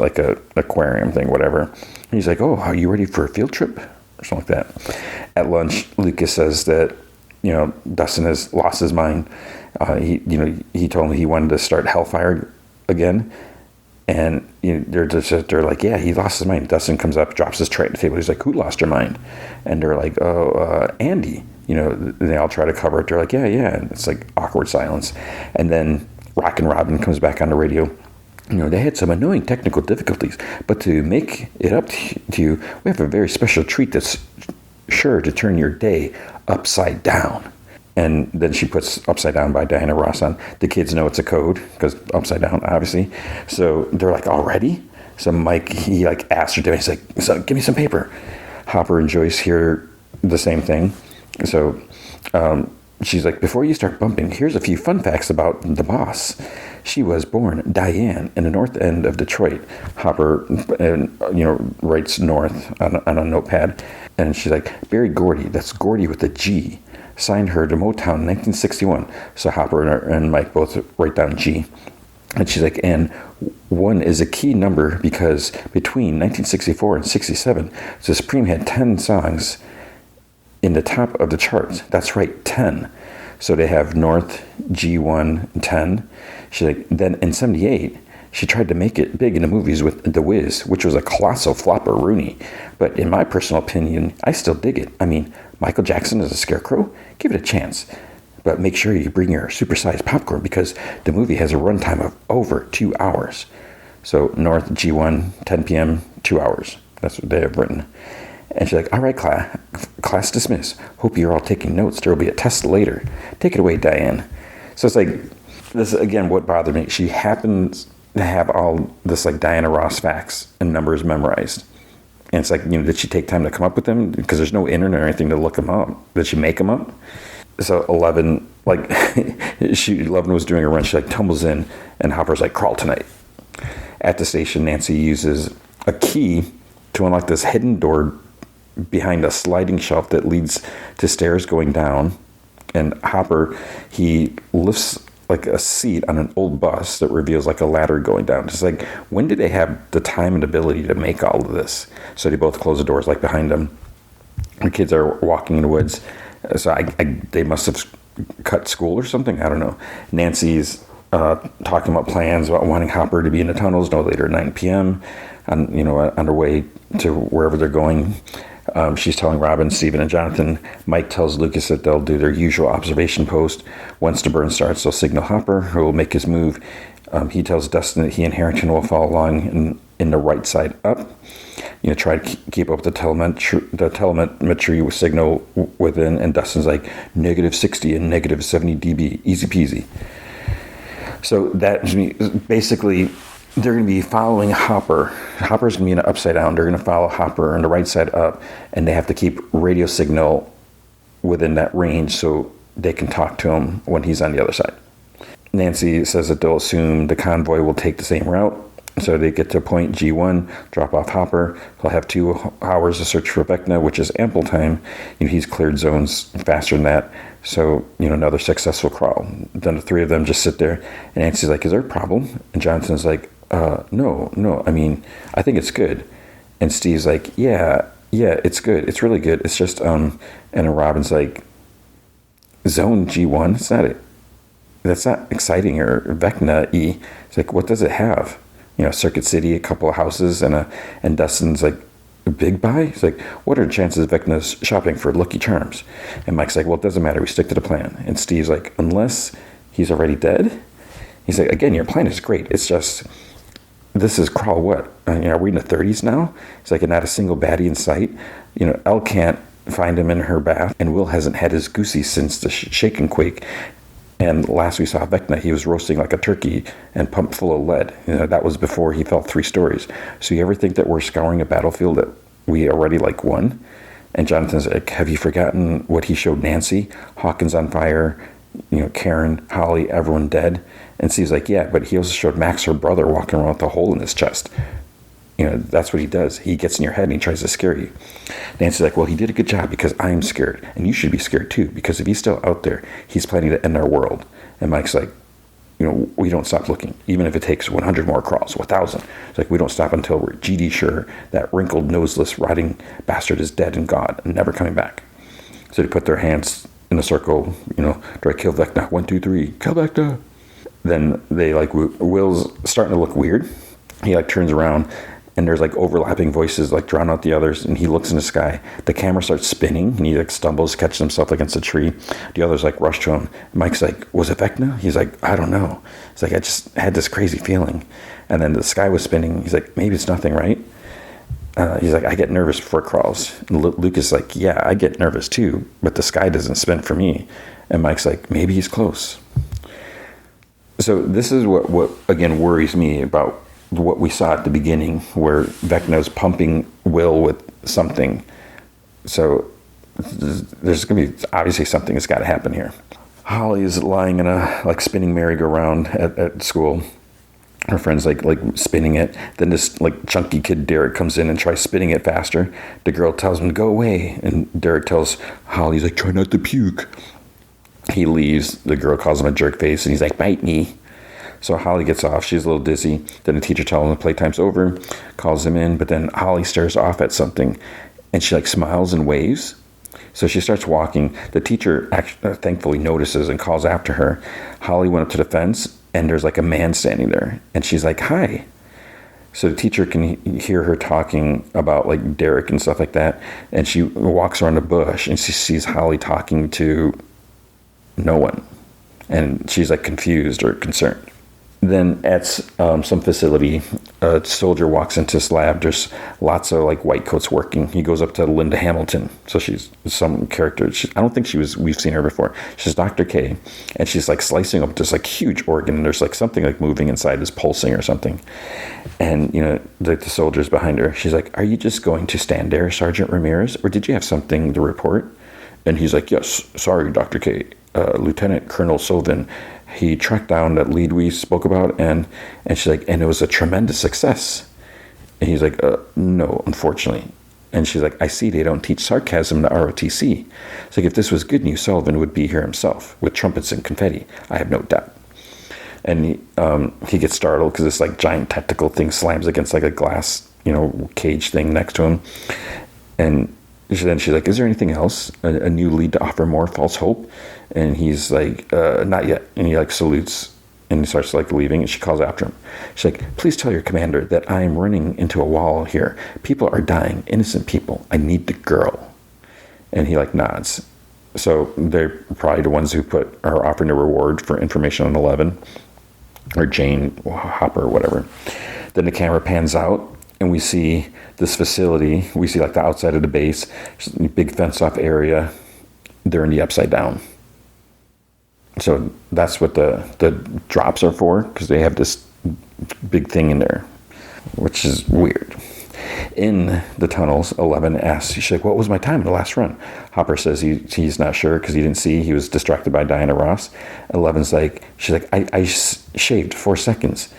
aquarium thing, whatever. And he's like, oh, are you ready for a field trip? Or something like that. At lunch, Lucas says that, Dustin has lost his mind. He told me he wanted to start Hellfire again. And they're like, yeah, he lost his mind. Dustin comes up, drops his tray at the table. He's like, who lost your mind? And they're like, Andy. They all try to cover it. They're like, yeah. And it's awkward silence. And then Rockin' Robin comes back on the radio. They had some annoying technical difficulties, but to make it up to you, we have a very special treat that's sure to turn your day upside down. And then she puts Upside Down by Diana Ross on. The kids know it's a code because Upside Down, obviously. So they're like, already? So Mike, he like asks her to, he's like, so give me some paper. Hopper and Joyce hear the same thing. So she's like, before you start bumping, here's a few fun facts about the boss. She was born Diane in the north end of Detroit. Hopper, writes north on a notepad. And she's like, Berry Gordy, that's Gordy with a G. Signed her to Motown in 1961. So Hopper and Mike both write down G. And she's like, and 1 is a key number because between 1964 and 67, the Supreme had 10 songs in the top of the charts. That's right, 10. So they have North, G1, and 10. She's like, then in 78, she tried to make it big in the movies with The Wiz, which was a colossal flopper Rooney. But in my personal opinion, I still dig it. I mean, Michael Jackson as a scarecrow? Give it a chance. But make sure you bring your supersized popcorn because the movie has a runtime of over 2 hours. So North, G1, 10 p.m., 2 hours. That's what they have written. And she's like, all right, class dismissed. Hope you're all taking notes. There will be a test later. Take it away, Diane. So it's like, this is, again, what bothered me. She happens to have all this, like, Diana Ross facts and numbers memorized. And it's like, did she take time to come up with them? Because there's no internet or anything to look them up. Did she make them up? So 11, like, 11 was doing a run. She, like, tumbles in, and Hopper's like, crawl tonight. At the station, Nancy uses a key to unlock this hidden door behind a sliding shelf that leads to stairs going down. And Hopper, he lifts like a seat on an old bus that reveals like a ladder going down. It's like, when did they have the time and ability to make all of this? So they both close the doors like behind them. The kids are walking in the woods. So they must have cut school or something. I don't know. Nancy's talking about plans about wanting Hopper to be in the tunnels no later at 9 p.m. on their way to wherever they're going. She's telling Robin, Stephen, and Jonathan. Mike tells Lucas that they'll do their usual observation post. Once the burn starts, they'll signal Hopper, who will make his move. He tells Dustin that he and Harrington will follow along in the right side up. Try to keep up with the telemetry signal within. And Dustin's like, -60 and -70 dB, easy peasy. So that basically, they're going to be following Hopper. Hopper's going to be in an upside down. They're going to follow Hopper on the right side up, and they have to keep radio signal within that range so they can talk to him when he's on the other side. Nancy says that they'll assume the convoy will take the same route. So they get to point G1, drop off Hopper. They'll have 2 hours to search for Vecna, which is ample time. He's cleared zones faster than that. So, another successful crawl. Then the 3 of them just sit there. And Nancy's like, is there a problem? And Jonathan's like, no. I mean, I think it's good. And Steve's like, yeah, it's good. It's really good. It's just, and then Robin's like, zone G1, that's not exciting, or Vecna E. It's like, what does it have? Circuit City, a couple of houses, and Dustin's like, a big buy? He's like, what are the chances of Vecna's shopping for Lucky Charms? And Mike's like, well, it doesn't matter. We stick to the plan. And Steve's like, unless he's already dead? He's like, again, your plan is great. It's just, this is crawl what? Are we in the 30s now? It's like, not a single baddie in sight. Elle can't find him in her bath, and Will hasn't had his goosey since the shake and quake. And last we saw Vecna, he was roasting like a turkey and pumped full of lead. That was before he fell 3 stories. So you ever think that we're scouring a battlefield that we already won? And Jonathan's like, have you forgotten what he showed Nancy? Hawkins on fire, Karen, Holly, everyone dead. And Steve's like, yeah, but he also showed Max, her brother, walking around with a hole in his chest. That's what he does. He gets in your head and he tries to scare you. Nancy's like, well, he did a good job because I'm scared. And you should be scared too, because if he's still out there, he's planning to end our world. And Mike's like, we don't stop looking, even if it takes 100 more crawls, 1,000. It's like, we don't stop until we're GD sure that wrinkled, noseless, rotting bastard is dead and gone and never coming back. So they put their hands in a circle, do I kill Vecna? 1, 2, 3, kill Vecna. Then they Will's starting to look weird. He turns around, and there's overlapping voices drown out the others, and he looks in the sky. The camera starts spinning, and he stumbles, catches himself against a tree. The others rush to him. Mike's like, was it Vecna? He's like, I don't know. He's like, I just had this crazy feeling. And then the sky was spinning. He's like, maybe it's nothing, right? He's like, I get nervous before crawls. And Luke is like, yeah, I get nervous too, but the sky doesn't spin for me. And Mike's like, maybe he's close. So this is what again worries me about what we saw at the beginning, where Vecna's pumping Will with something. So there's going to be obviously something that's got to happen here. Holly is lying in a like spinning merry-go-round at school. Her friend's like spinning it. Then this like chunky kid Derek comes in and tries spinning it faster. The girl tells him to go away, and Derek tells Holly, he's like, try not to puke. He leaves. The girl calls him a jerk face, and he's like, bite me. So Holly gets off. She's a little dizzy. Then the teacher tells him the playtime's over, calls him in. But then Holly stares off at something, and she like smiles and waves. So she starts walking. The teacher thankfully notices and calls after her. Holly went up to the fence, and there's like a man standing there. And she's like, hi. So the teacher can hear her talking about like Derek and stuff like that. And she walks around a bush, and she sees Holly talking to no one. And she's like confused or concerned. Then at some facility, a soldier walks into this lab. There's lots of like white coats working. He goes up to Linda Hamilton. So she's some character. I don't think we've seen her before. She's Dr. K, and she's like slicing up this like huge organ. And there's like something like moving inside, this pulsing or something. And the soldier's behind her. She's like, are you just going to stand there, Sergeant Ramirez, or did you have something to report? And he's like, yes, sorry, Dr. K. Lieutenant Colonel Sylvan, he tracked down that lead we spoke about, and she's like, and it was a tremendous success. And he's like, no, unfortunately. And she's like, I see they don't teach sarcasm in the ROTC. It's like, if this was good news, Sullivan would be here himself with trumpets and confetti. I have no doubt. And he gets startled because this like giant tentacle thing slams against like a glass, cage thing next to him. And then she's like, is there anything else? A new lead to offer more false hope? And he's like, not yet. And he like salutes and he starts like leaving, and she calls after him. She's like, please tell your commander that I am running into a wall here. People are dying, innocent people. I need the girl. And he like nods. So they're probably the ones who are offering a reward for information on 11, or Jane Hopper or whatever. Then the camera pans out, and we see this facility. We see like the outside of the base, big fenced-off area. They're in the Upside Down. So that's what the drops are for, because they have this big thing in there, which is weird. In the tunnels, 11 asks, she's like, what was my time in the last run? Hopper says he's not sure because he didn't see. He was distracted by Diana Ross. 11's like, she's like, I shaved 4 seconds.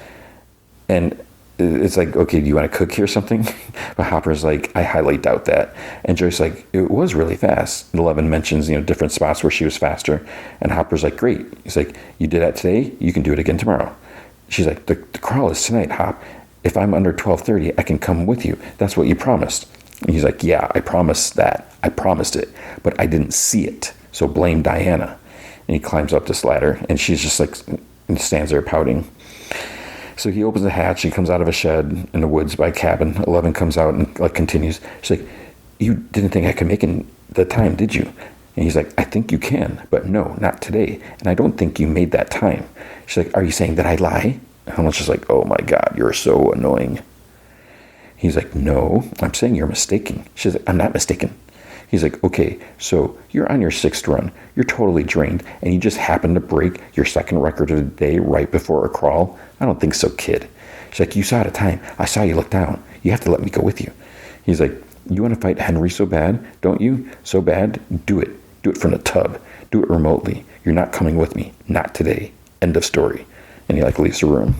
And it's like, okay, do you want to cook here or something? But Hopper's like, I highly doubt that. And Joyce's like, it was really fast. And 11 mentions, different spots where she was faster. And Hopper's like, great. He's like, you did that today? You can do it again tomorrow. She's like, the crawl is tonight, Hop. If I'm under 12:30, I can come with you. That's what you promised. And he's like, yeah, I promised that. I promised it. But I didn't see it. So blame Diana. And he climbs up this ladder. And she's just like, stands there pouting. So he opens the hatch. He comes out of a shed in the woods by a cabin. 11 comes out and like continues. She's like, you didn't think I could make it the time, did you? And he's like, I think you can, but no, not today. And I don't think you made that time. She's like, are you saying that I lie? And I'm just like, oh my God, you're so annoying. He's like, no, I'm saying you're mistaken. She's like, I'm not mistaken. He's like, okay, so you're on your 6th run. You're totally drained, and you just happen to break your 2nd record of the day right before a crawl? I don't think so, kid. She's like, you saw it at time. I saw you look down. You have to let me go with you. He's like, you want to fight Henry so bad, don't you? So bad? Do it. Do it from the tub. Do it remotely. You're not coming with me. Not today. End of story. And he like leaves the room.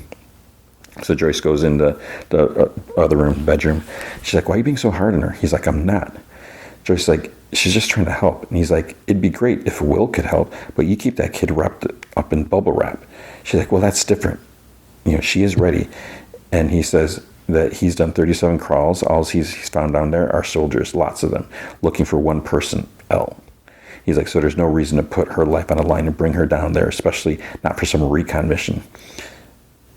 So Joyce goes into the other room, bedroom. She's like, why are you being so hard on her? He's like, I'm not. Joyce's like, she's just trying to help. And he's like, it'd be great if Will could help, but you keep that kid wrapped up in bubble wrap. She's like, well, that's different. She is ready. And he says that he's done 37 crawls. All he's found down there are soldiers, lots of them, looking for one person, L. He's like, so there's no reason to put her life on the line and bring her down there, especially not for some recon mission.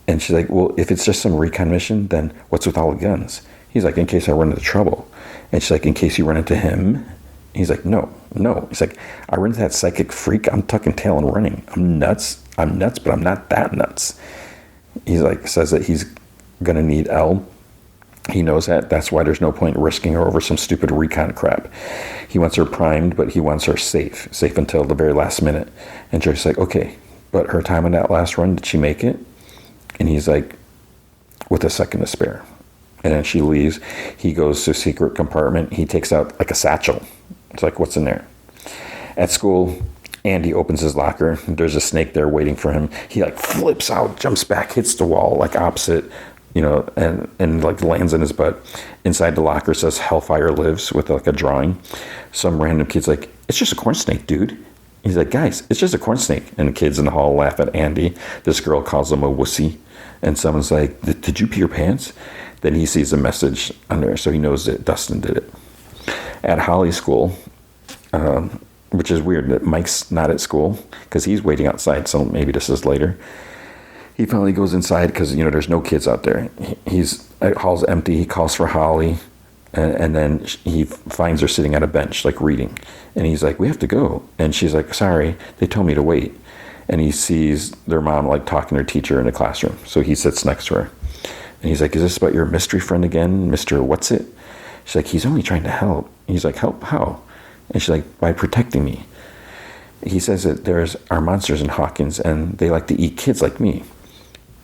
And she's like, well, if it's just some recon mission, then what's with all the guns? He's like, in case I run into trouble. And she's like, in case you run into him? He's like, no. He's like, I run into that psychic freak. I'm tucking tail and running. I'm nuts, but I'm not that nuts. He's like, says that he's going to need L He knows that. That's why there's no point in risking her over some stupid recon crap. He wants her primed, but he wants her safe until the very last minute. And Joyce's like, okay, but her time on that last run, did she make it? And he's like, with a second to spare. And then she leaves. He goes to a secret compartment. He takes out like a satchel. It's like, what's in there? At school, Andy opens his locker. There's a snake there waiting for him. He like flips out, jumps back, hits the wall like opposite, and like lands in his butt. Inside the locker says Hellfire Lives with like a drawing. Some random kid's like, it's just a corn snake, dude. He's like, guys, it's just a corn snake. And the kids in the hall laugh at Andy. This girl calls him a wussy. And someone's like, did you pee your pants? Then he sees a message on there, so he knows that Dustin did it. At Holly's school, which is weird that Mike's not at school because he's waiting outside, so maybe this is later. He finally goes inside because, there's no kids out there. Hall's empty. He calls for Holly, and then he finds her sitting at a bench, like reading. And he's like, we have to go. And she's like, sorry, they told me to wait. And he sees their mom, like, talking to her teacher in the classroom. So he sits next to her. And he's like, is this about your mystery friend again, Mr. What's It? She's like, he's only trying to help. He's like, help how? And she's like, by protecting me. He says that there's our monsters in Hawkins, and they like to eat kids like me.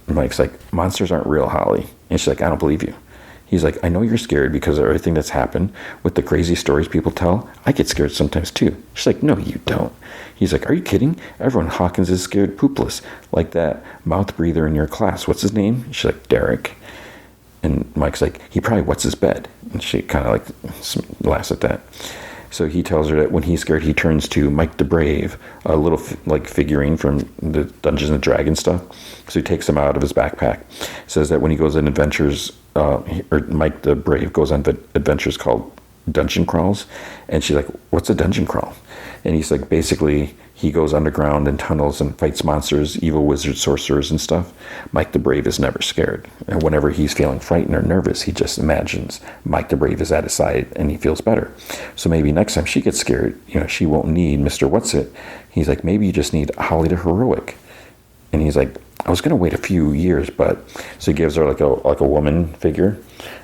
And Mike's like, monsters aren't real, Holly. And she's like, I don't believe you. He's like, I know you're scared because of everything that's happened with the crazy stories people tell. I get scared sometimes too. She's like, no, you don't. He's like, are you kidding? Everyone in Hawkins is scared poopless. Like that mouth breather in your class. What's his name? She's like, Derek. And Mike's like, he probably wets his bed. And she kind of like laughs at that. So he tells her that when he's scared, he turns to Mike the Brave, a little like figurine from the Dungeons and Dragons stuff. So he takes him out of his backpack. Says that when he goes on adventures, or Mike the Brave goes on adventures called dungeon crawls. And she's like, what's a dungeon crawl? And he's like, basically, he goes underground in tunnels and fights monsters, evil wizards, sorcerers, and stuff. Mike the Brave is never scared. And whenever he's feeling frightened or nervous, he just imagines Mike the Brave is at his side and he feels better. So maybe next time she gets scared, she won't need Mr. What's It. He's like, maybe you just need Holly the Heroic. And he's like, I was going to wait a few years, but... So he gives her like a woman figure.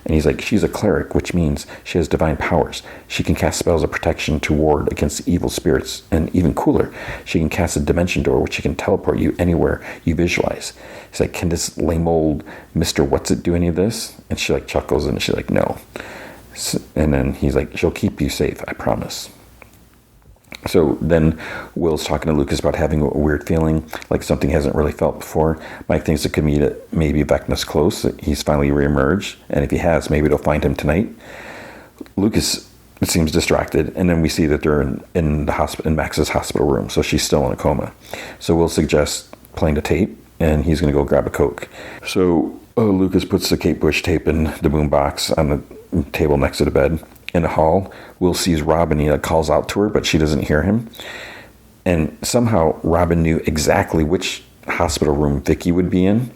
And he's like, she's a cleric, which means she has divine powers. She can cast spells of protection to ward against evil spirits. And even cooler, she can cast a dimension door, which she can teleport you anywhere you visualize. He's like, can this lame old Mr. What's It do any of this? And she like chuckles and she's like, no. And then he's like, she'll keep you safe, I promise. So then Will's talking to Lucas about having a weird feeling, like something he hasn't really felt before. Mike thinks it could mean that maybe Vecna's close. He's finally reemerged. And if he has, maybe they'll find him tonight. Lucas seems distracted. And then we see that they're in Max's hospital room. So she's still in a coma. So Will suggests playing the tape. And he's going to go grab a Coke. So Lucas puts the Kate Bush tape in the boombox on the table next to the bed. In the hall, Will sees Robin. He calls out to her, but she doesn't hear him. And somehow Robin knew exactly which hospital room Vicky would be in.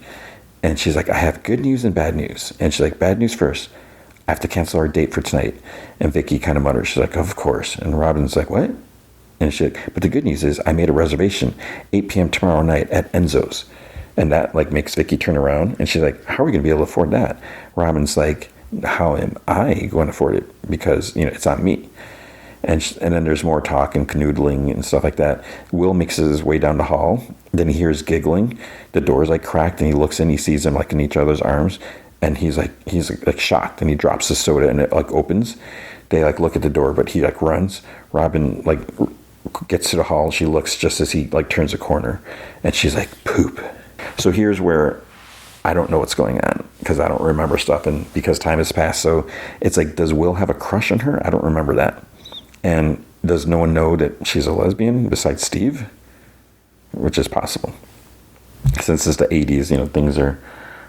And she's like, I have good news and bad news. And she's like, bad news first. I have to cancel our date for tonight. And Vicky kind of mutters. She's like, of course. And Robin's like, what? And she's like, but the good news is I made a reservation 8 p.m. tomorrow night at Enzo's. And that makes Vicky turn around. And she's like, how are we going to be able to afford that? Robin's like, how am I going to afford it? Because, it's on me. And then there's more talk and canoodling and stuff like that. Will makes his way down the hall. Then he hears giggling. The door's cracked and he looks in. He sees them in each other's arms. And he's shocked. And he drops the soda and it opens. They look at the door, but he runs. Robin gets to the hall. She looks just as he turns a corner. And she's like, poop. So here's where I don't know what's going on because I don't remember stuff, and because time has passed. So it's does Will have a crush on her? I don't remember that. And does no one know that she's a lesbian besides Steve? Which is possible. Since it's the 80s, things are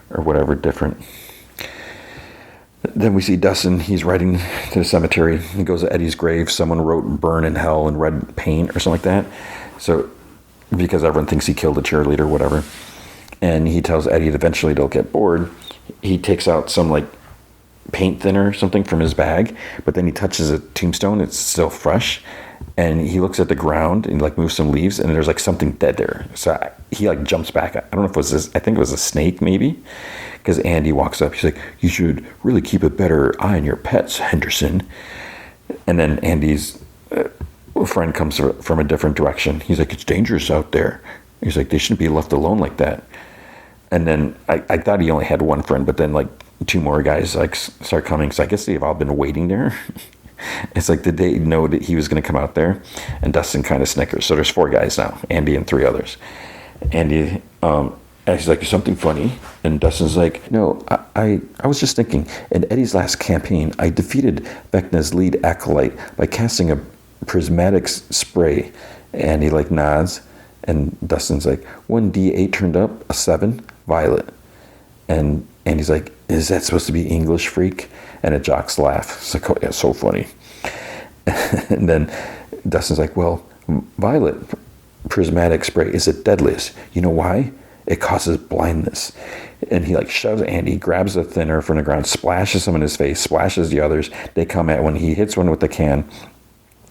or whatever different. Then we see Dustin. He's riding to the cemetery. He goes to Eddie's grave. Someone wrote "Burn in Hell" in red paint or something like that. So because everyone thinks he killed a cheerleader or whatever. And he tells Eddie that eventually they'll get bored. He takes out some paint thinner or something from his bag, but then he touches a tombstone. It's still fresh. and he looks at the ground and like moves some leaves, and there's like something dead there. So he like jumps back. I don't know if it was this. I think it was a snake, maybe, because Andy walks up. He's like, "You should really keep a better eye on your pets, Henderson." And then Andy's friend comes from a different direction. He's like, "It's dangerous out there." He's like, "They shouldn't be left alone like that." And then I thought he only had one friend, but then like two more guys like start coming. So I guess they've all been waiting there. It's like, did they know that he was going to come out there? And Dustin kind of snickers. So there's 4 guys now, Andy and 3 others. Andy, and he's like, "Is something funny?" And Dustin's like, "No, I was just thinking, in Eddie's last campaign, I defeated Vecna's lead acolyte by casting a prismatic spray." And he like nods. And Dustin's like, "One D8 turned up, a 7, violet." And Andy's like, "Is that supposed to be English, freak?" And a jock's laugh. It's like, "Oh yeah, so funny." And then Dustin's like, "Well, violet prismatic spray is the deadliest. You know why? It causes blindness." And he like shoves Andy, grabs the thinner from the ground, splashes him in his face, splashes the others. They come at when he hits one with the can,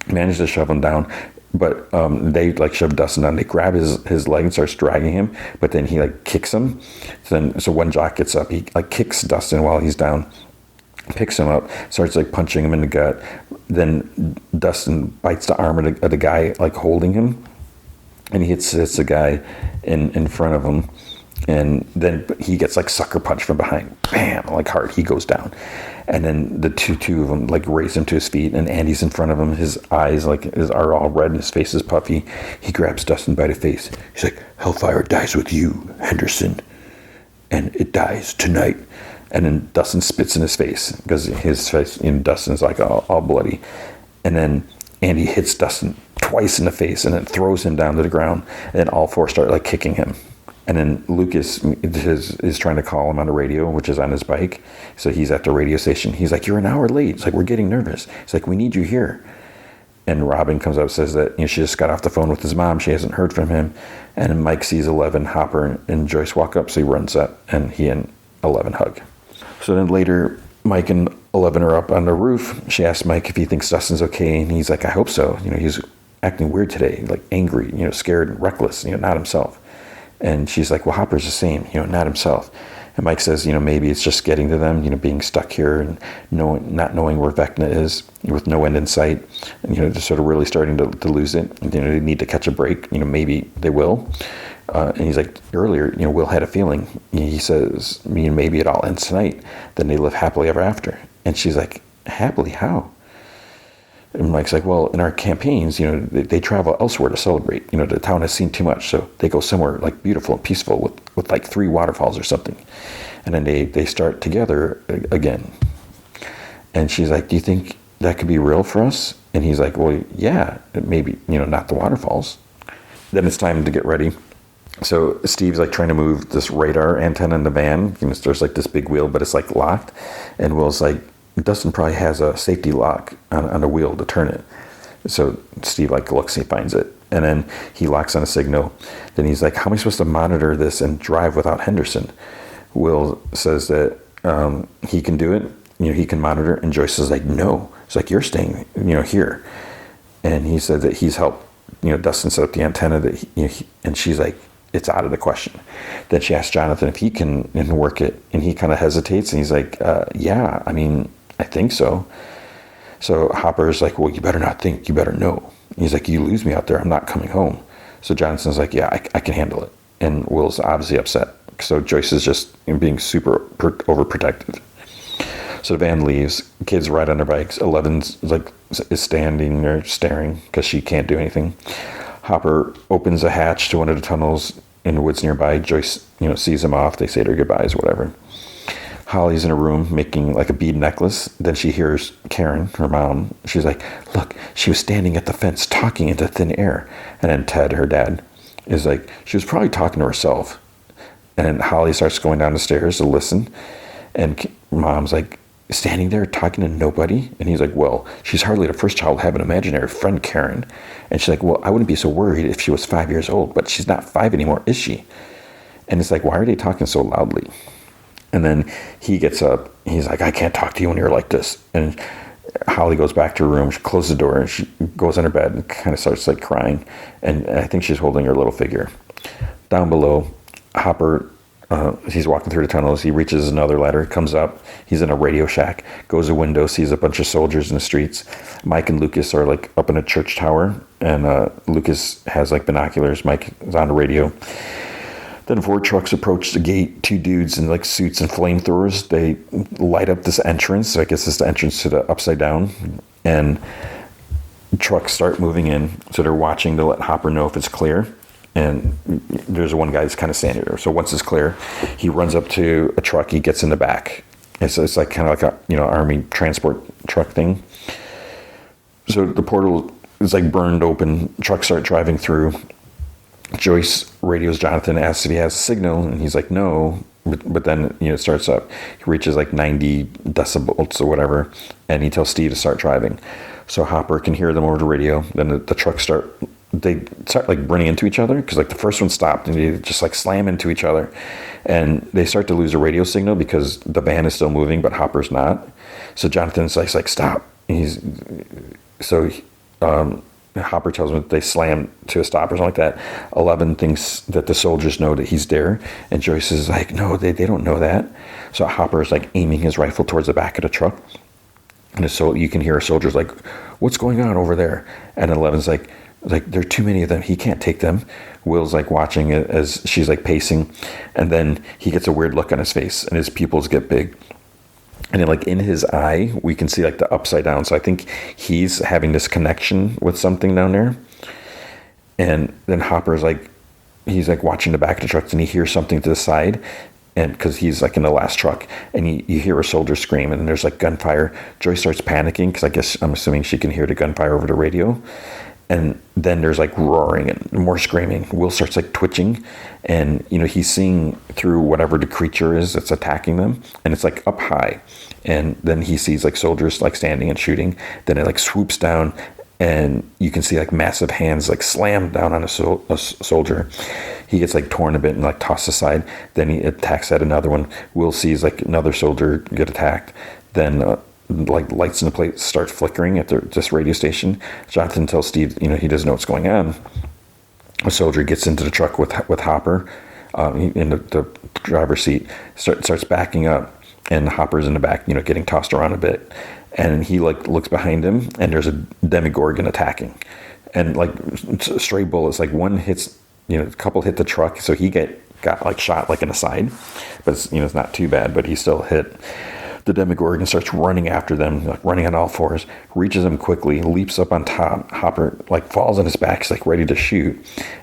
manages to shove him down. But they like shove Dustin down. They grab his leg and starts dragging him. But then he like kicks him. So one jock gets up. He like kicks Dustin while he's down, picks him up, starts like punching him in the gut. Then Dustin bites the arm of the guy like holding him, and he hits the guy in front of him. And then he gets like sucker punched from behind, bam, like hard. He goes down, and then the two of them like raise him to his feet, and Andy's in front of him. His eyes are all red, and his face is puffy. He grabs Dustin by the face. He's like, "Hellfire dies with you, Henderson, and it dies tonight." And then Dustin spits in his face because his face, Dustin's like all bloody. And then Andy hits Dustin twice in the face, and then throws him down to the ground. And then all 4 start like kicking him. And then Lucas is trying to call him on the radio, which is on his bike. So he's at the radio station. He's like, "You're an hour late." It's like, "We're getting nervous." He's like, "We need you here." And Robin comes up and says that she just got off the phone with his mom. She hasn't heard from him. And Mike sees 11, Hopper, and Joyce walk up. So he runs up, and he and 11 hug. So then later, Mike and 11 are up on the roof. She asks Mike if he thinks Dustin's okay. And he's like, "I hope so. He's acting weird today, like angry, scared and reckless, not himself." And she's like, "Well, Hopper's the same, not himself." And Mike says, maybe it's just getting to them, being stuck here and not knowing where Vecna is with no end in sight, and, just sort of really starting to lose it. And, they need to catch a break. Maybe they will. And he's like, earlier, Will had a feeling. He says, maybe it all ends tonight. Then they live happily ever after. And she's like, "Happily? How?" And Mike's like, "Well, in our campaigns, they travel elsewhere to celebrate. The town has seen too much, so they go somewhere like beautiful and peaceful with like 3 waterfalls or something. And then they start together again." And she's like, "Do you think that could be real for us?" And he's like, "Well, yeah, maybe, not the waterfalls." Then it's time to get ready. So Steve's like trying to move this radar antenna in the van. There's like this big wheel, but it's like locked. And Will's like, "Dustin probably has a safety lock on a wheel to turn it." So Steve like looks, he finds it, and then he locks on a signal. Then he's like, "How am I supposed to monitor this and drive without Henderson?" Will says that he can do it. He can monitor. And Joyce is like, "No." It's like, "You're staying, here." And he said that he's helped, Dustin set up the antenna that and she's like, "It's out of the question." Then she asks Jonathan if he can work it, and he kind of hesitates, and he's like, "Yeah, I think so." So Hopper's like, "Well, you better not think, you better know." He's like, "You lose me out there, I'm not coming home." So Jonathan's like, "Yeah, I can handle it." And Will's obviously upset. So Joyce is just being super overprotective. So the van leaves. Kids ride on their bikes. 11's like is standing there staring because she can't do anything. Hopper opens a hatch to one of the tunnels in the woods nearby. Joyce, sees them off. They say their goodbyes, whatever. Holly's in a room making like a bead necklace. Then she hears Karen, her mom. She's like, "Look, she was standing at the fence talking into thin air." And then Ted, her dad, is like, "She was probably talking to herself." And then Holly starts going down the stairs to listen. And Mom's like, "Standing there talking to nobody?" And he's like, "Well, she's hardly the first child to have an imaginary friend, Karen." And she's like, "Well, I wouldn't be so worried if she was 5 years old, but she's not 5 anymore, is she?" And it's like, why are they talking so loudly? And then he gets up. He's like, "I can't talk to you when you're like this." And Holly goes back to her room. She closes the door and she goes in her bed and kind of starts like crying. And I think she's holding her little figure. Down below, Hopper, he's walking through the tunnels. He reaches another ladder, comes up. He's in a radio shack, goes to a window, sees a bunch of soldiers in the streets. Mike and Lucas are like up in a church tower, and Lucas has like binoculars. Mike is on the radio. Then 4 trucks approach the gate. 2 dudes in like suits and flamethrowers. They light up this entrance. So I guess it's the entrance to the Upside Down. And trucks start moving in. So they're watching to let Hopper know if it's clear. And there's one guy that's kind of standing there. So once it's clear, he runs up to a truck. He gets in the back. It's like kind of like a army transport truck thing. So the portal is like burned open. Trucks start driving through. Joyce radios Jonathan, asks if he has a signal, and he's like, no. But then it starts up. He reaches like 90 decibels or whatever, and he tells Steve to start driving. So Hopper can hear them over the radio. Then the trucks start like running into each other, because like the first one stopped and they just like slam into each other, and they start to lose a radio signal because the van is still moving but Hopper's not. So Jonathan's like stop. Hopper tells him that they slam to a stop or something like that. 11 thinks that the soldiers know that he's there, and Joyce is like, no, they don't know that. So Hopper is like aiming his rifle towards the back of the truck, and so you can hear a soldier's like, what's going on over there? And 11's like there are too many of them, he can't take them. Will's like watching it as she's like pacing, and then he gets a weird look on his face and his pupils get big, and then like in his eye we can see like the Upside Down. So I think he's having this connection with something down there. And then Hopper's like, he's like watching the back of the trucks, and he hears something to the side, and because he's like in the last truck, and you hear a soldier scream, and then there's like gunfire. Joyce starts panicking because I guess I'm assuming she can hear the gunfire over the radio. And then there's like roaring and more screaming. Will starts like twitching, and he's seeing through whatever the creature is that's attacking them, and it's like up high. And then he sees like soldiers like standing and shooting. Then it like swoops down, and you can see like massive hands like slam down on a soldier. He gets like torn a bit and like tossed aside. Then he attacks at another one. Will sees like another soldier get attacked. Then like lights in the place start flickering at this radio station. Jonathan tells Steve, he doesn't know what's going on. A soldier gets into the truck with Hopper in the driver's seat, starts backing up, and Hopper's in the back, getting tossed around a bit. And he like looks behind him, and there's a Demogorgon attacking, and like stray bullets, like one hits, a couple hit the truck, so he got like shot like in the side, but it's not too bad, but he still hit. The Demogorgon starts running after them, like running on all fours, reaches them quickly, leaps up on top. Hopper like falls on his back, he's like ready to shoot,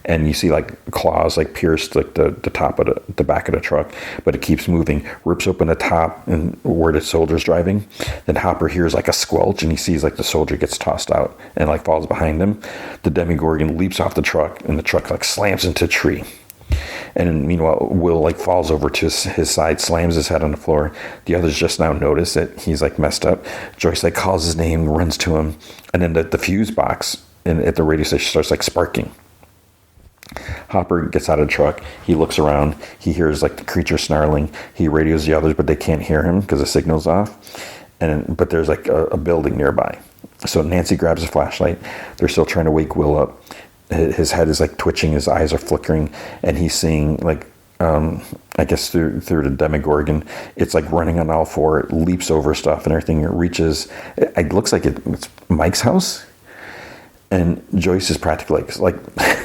and you see like claws like pierce like the top of the back of the truck, but it keeps moving, rips open the top and where the soldier's driving. Then Hopper hears like a squelch, and he sees like the soldier gets tossed out and like falls behind him. The Demogorgon leaps off the truck, and the truck like slams into a tree. And meanwhile, Will like falls over to his side, slams his head on the floor. The others just now notice that he's like messed up. Joyce like calls his name, runs to him, and then the fuse box at the radio station starts like sparking. Hopper gets out of the truck. He looks around. He hears like the creature snarling. He radios the others, but they can't hear him because the signal's off. But there's like a building nearby. So Nancy grabs a flashlight. They're still trying to wake Will up. His head is like twitching, his eyes are flickering, and he's seeing like, I guess through the Demogorgon, it's like running on all four. It leaps over stuff and everything. It reaches, it looks like it's Mike's house. And Joyce is practically like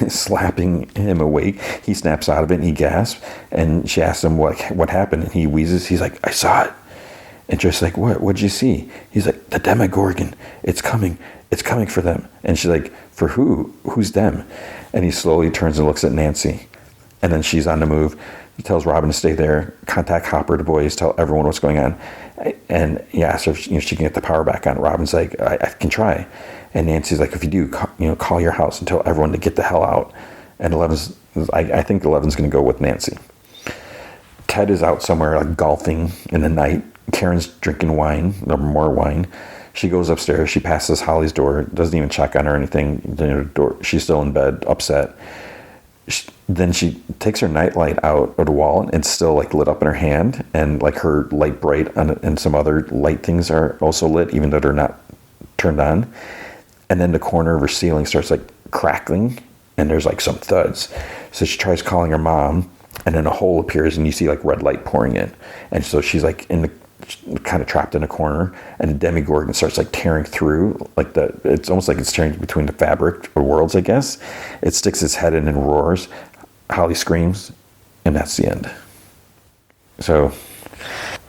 slapping him awake. He snaps out of it and he gasps. And she asks him what happened, and he wheezes. He's like, I saw it. And Joyce is like, what'd you see? He's like, the Demogorgon. It's coming for them. And she's like, for who? Who's them? And he slowly turns and looks at Nancy. And then she's on the move. He tells Robin to stay there, contact Hopper, the boys, tell everyone what's going on. And he asks her if she can get the power back on. Robin's like, I can try. And Nancy's like, if you do, call your house and tell everyone to get the hell out. And I think 11's going to go with Nancy. Ted is out somewhere like golfing in the night. Karen's drinking wine, or more wine. She goes upstairs. She passes Holly's door. Doesn't even check on her or anything. She's still in bed, upset. Then she takes her nightlight out of the wall, and it's still like lit up in her hand. And like her light bright and some other light things are also lit, even though they're not turned on, and then the corner of her ceiling starts like crackling, and there's like some thuds. So she tries calling her mom, and then a hole appears, and you see like red light pouring in, and so she's like kind of trapped in a corner, and the Demogorgon starts like tearing through, like it's almost like it's tearing between the fabric or worlds, I guess. It sticks its head in and roars. Holly screams, and that's the end. So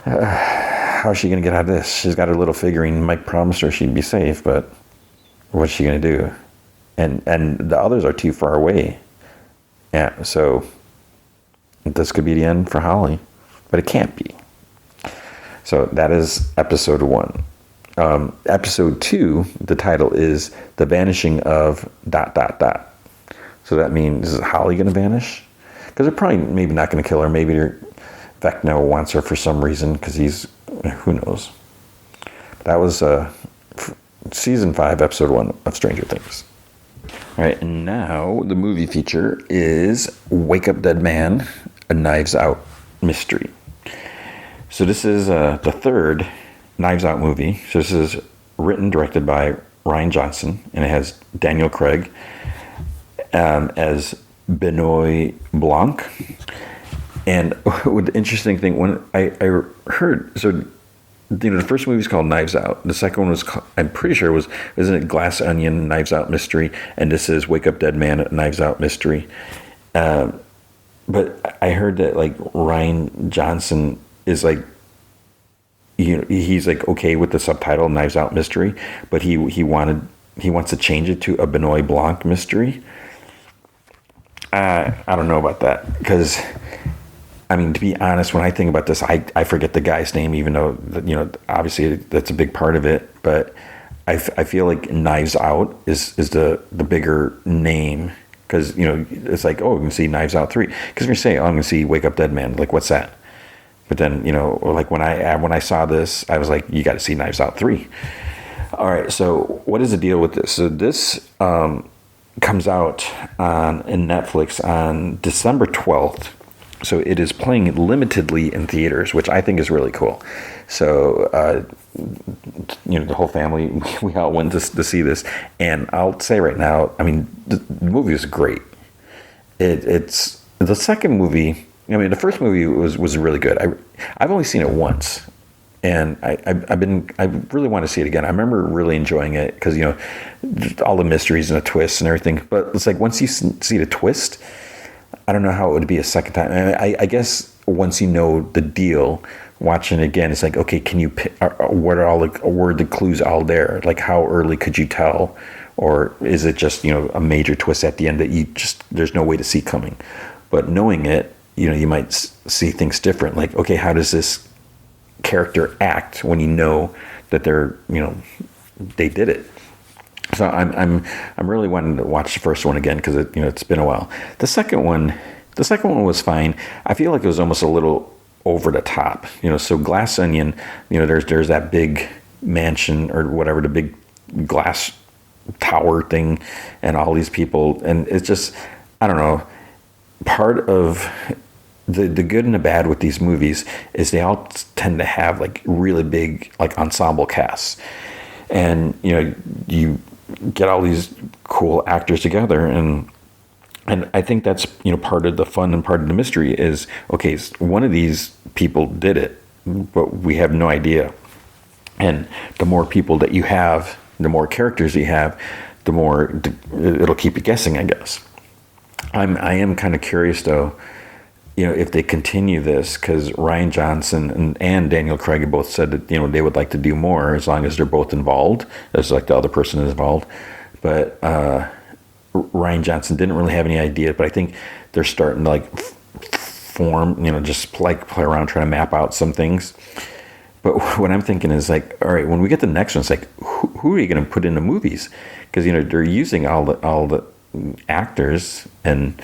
how is she going to get out of this? She's got her little figurine. Mike promised her she'd be safe, but what's she going to do? And the others are too far away. Yeah, so this could be the end for Holly, but it can't be. So that is episode 1. Episode 2, the title is The Vanishing of ... So that means, is Holly going to vanish? Because they're probably maybe not going to kill her. Maybe Vecna wants her for some reason, because who knows. That was season 5, episode 1 of Stranger Things. All right, and now the movie feature is Wake Up Dead Man, a Knives Out mystery. So this is the third Knives Out movie. So this is written, directed by Rian Johnson, and it has Daniel Craig as Benoit Blanc. And the interesting thing, when I heard, so the first movie is called Knives Out. The second one was, I'm pretty sure isn't it Glass Onion, Knives Out Mystery, and this is Wake Up Dead Man, Knives Out Mystery. But I heard that like Rian Johnson is like, he's like okay with the subtitle Knives Out Mystery, but he wants to change it to a Benoit Blanc mystery. I don't know about that, because I mean, to be honest, when I think about this, I forget the guy's name, even though, obviously that's a big part of it. But I feel like Knives Out is the bigger name, because, it's like, oh, you can see Knives Out 3. Because if you say, oh, I'm going to see Wake Up Dead Man, like, what's that? But then, or like when I saw this, I was like, you got to see Knives Out 3. All right, so what is the deal with this? So this comes out in Netflix on December 12th. So it is playing limitedly in theaters, which I think is really cool. So, the whole family, we all went to see this. And I'll say right now, I mean, the movie is great. It's the second movie. I mean, the first movie was really good. I've only seen it once, and I really want to see it again. I remember really enjoying it because all the mysteries and the twists and everything. But it's like once you see the twist, I don't know how it would be a second time. I guess once you know the deal, watching it again, it's like, okay, can you pick, were the clues all there? Like, how early could you tell? Or is it just, a major twist at the end that there's no way to see coming? But knowing it, you might see things different. Like, okay, how does this character act when you know that they did it? So I'm really wanting to watch the first one again, because it's been a while. The second one was fine. I feel like it was almost a little over the top. So Glass Onion, there's that big mansion or whatever, the big glass tower thing, and all these people, and it's just, I don't know. Part of the good and the bad with these movies is they all tend to have like really big like ensemble casts, and you get all these cool actors together, and I think that's part of the fun and part of the mystery is, okay, one of these people did it, but we have no idea. And the more people that you have, the more characters you have, the more it'll keep you guessing, I guess. I am kind of curious though, if they continue this, because Rian Johnson and Daniel Craig both said that they would like to do more as long as they're both involved, as like the other person is involved. But Rian Johnson didn't really have any idea, but I think they're starting to like form, just like play around trying to map out some things. But what I'm thinking is like, all right, when we get the next one, it's like, who are you going to put in the movies? Because they're using all the actors, and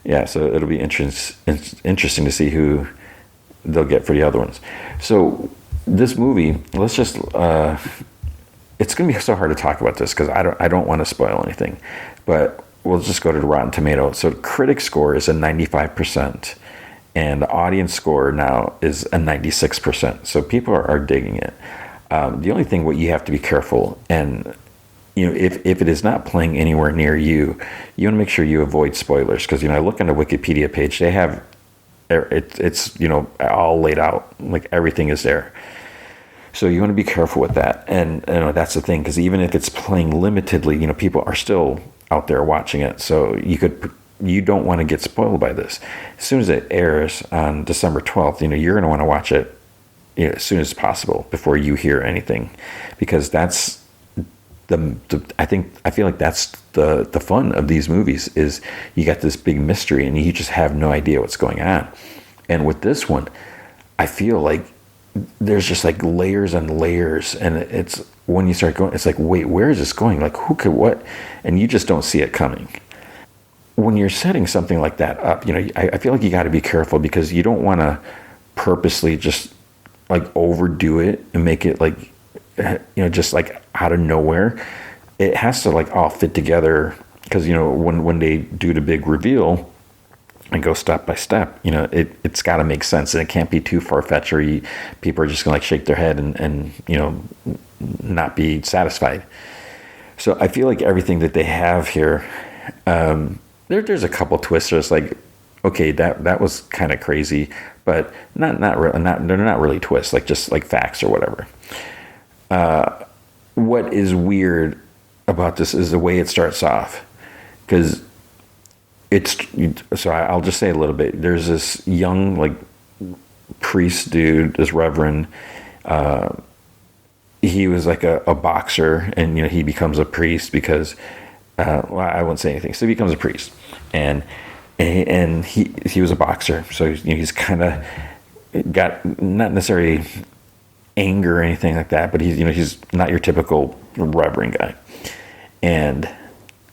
yeah, so it'll be interesting to see who they'll get for the other ones. So this movie, let's just it's going to be so hard to talk about this because I don't want to spoil anything, but we'll just go to the Rotten Tomatoes. So critic score is a 95%, and the audience score now is a 96%. So people are digging it. The only thing what you have to be careful, and if it is not playing anywhere near you, you want to make sure you avoid spoilers, because I look on the Wikipedia page, they have it's all laid out, like everything is there. So you want to be careful with that, and that's the thing, because even if it's playing limitedly, people are still out there watching it. So you don't want to get spoiled by this. As soon as it airs on December 12th, you're going to want to watch it as soon as possible before you hear anything, because that's I feel like that's the fun of these movies, is you got this big mystery and you just have no idea what's going on. And with this one, I feel like there's just like layers and layers, and it's when you start going, it's like, wait, where is this going? Like, who could what? And you just don't see it coming. When you're setting something like that up, I feel like you got to be careful, because you don't want to purposely just like overdo it and make it like, just like out of nowhere. It has to like all fit together, because when they do the big reveal and go step by step, it's got to make sense, and it can't be too far-fetched, or people are just gonna like shake their head and not be satisfied. So I feel like everything that they have here, there's a couple twists. There's like, okay, that was kind of crazy, but they're not really twists, like just like facts or whatever. What is weird about this is the way it starts off, because so I'll just say a little bit. There's this young like priest dude, this reverend. He was like a boxer, and he becomes a priest because well, I won't say anything. So he becomes a priest, and he was a boxer, so he's kind of got not necessarily anger or anything like that, but he's not your typical reverend guy, and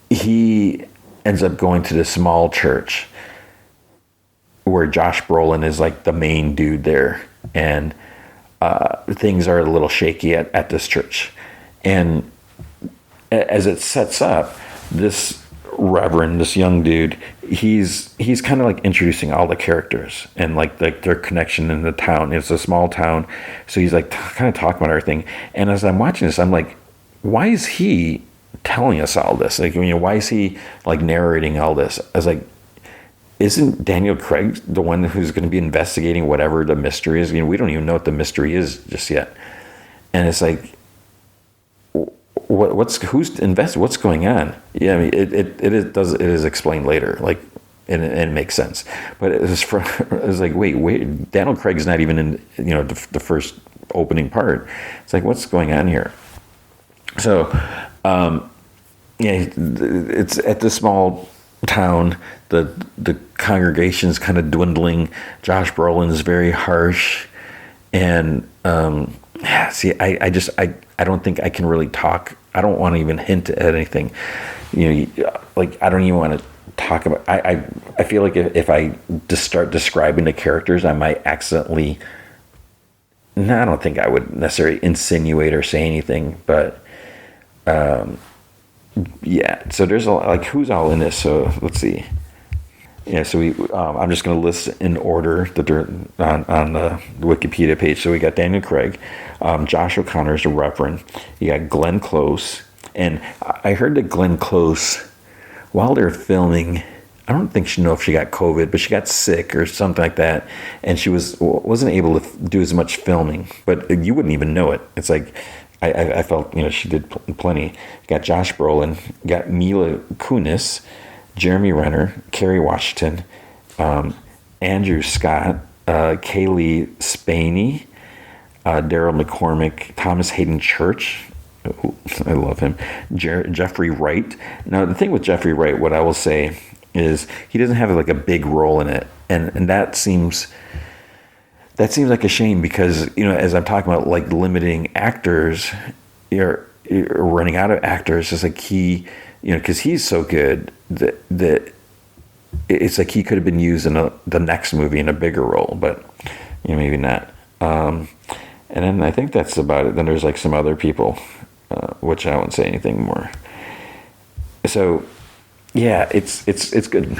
he ends up going to this small church where Josh Brolin is like the main dude there, and things are a little shaky at this church. And as it sets up, this reverend, this young dude, he's kind of like introducing all the characters and like their connection in the town. It's a small town, so he's like kind of talking about everything. And as I'm watching this, I'm like, why is he telling us all this? Like, why is he like narrating all this? I was like, isn't Daniel Craig the one who's going to be investigating whatever the mystery is? We don't even know what the mystery is just yet. And it's like, who's invested? What's going on? Yeah, I mean, it is explained later, like, and it makes sense. But it was like, wait, Daniel Craig's not even in the first opening part. It's like, what's going on here? So, it's at this small town. The congregation's kind of dwindling. Josh Brolin's very harsh, and see, I don't think I can really talk. I don't want to even hint at anything. Like, I don't even want to talk about. I feel like if I just start describing the characters, I might accidentally. No, I don't think I would necessarily insinuate or say anything, but yeah. So there's like, who's all in this? So let's see. Yeah, so I'm just going to list in order that they're on the Wikipedia page. So we got Daniel Craig, Josh O'Connor is the Reverend. You got Glenn Close, and I heard that Glenn Close, while they're filming, I don't think she know if she got COVID, but she got sick or something like that, and she wasn't able to do as much filming. But you wouldn't even know it. It's like I felt she did plenty. You got Josh Brolin, you got Mila Kunis, Jeremy Renner, Kerry Washington, Andrew Scott, Kaylee Spaney, Daryl McCormick, Thomas Hayden Church. Ooh, I love him. Jeffrey Wright. Now, the thing with Jeffrey Wright, what I will say is he doesn't have like a big role in it, and that seems like a shame, because as I'm talking about like limiting actors, you're running out of actors. It's like he. Because he's so good that it's like he could have been used in the next movie in a bigger role, but maybe not. And then I think that's about it. Then there's like some other people, which I won't say anything more. So yeah, it's good.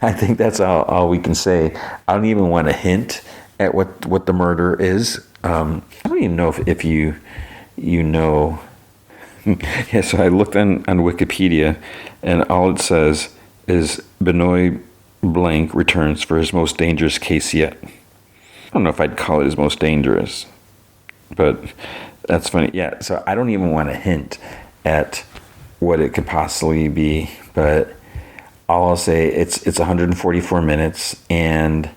I think that's all we can say. I don't even want to hint at what the murder is. I don't even know if you know. Yeah, so I looked on Wikipedia, and all it says is Benoit Blanc returns for his most dangerous case yet. I don't know if I'd call it his most dangerous, but that's funny. Yeah, so I don't even want to hint at what it could possibly be, but all I'll say it's 144 minutes, and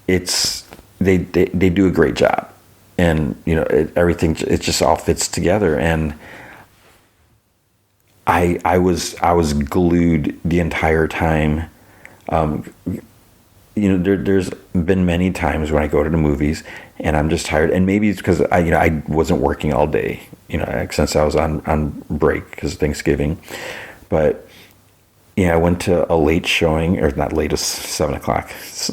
they do a great job, and everything, it just all fits together, and I was glued the entire time. There's been many times when I go to the movies and I'm just tired, and maybe it's because I wasn't working all day, since I was on break because of Thanksgiving. But I went to a late showing, or not late, it's 7:00. It's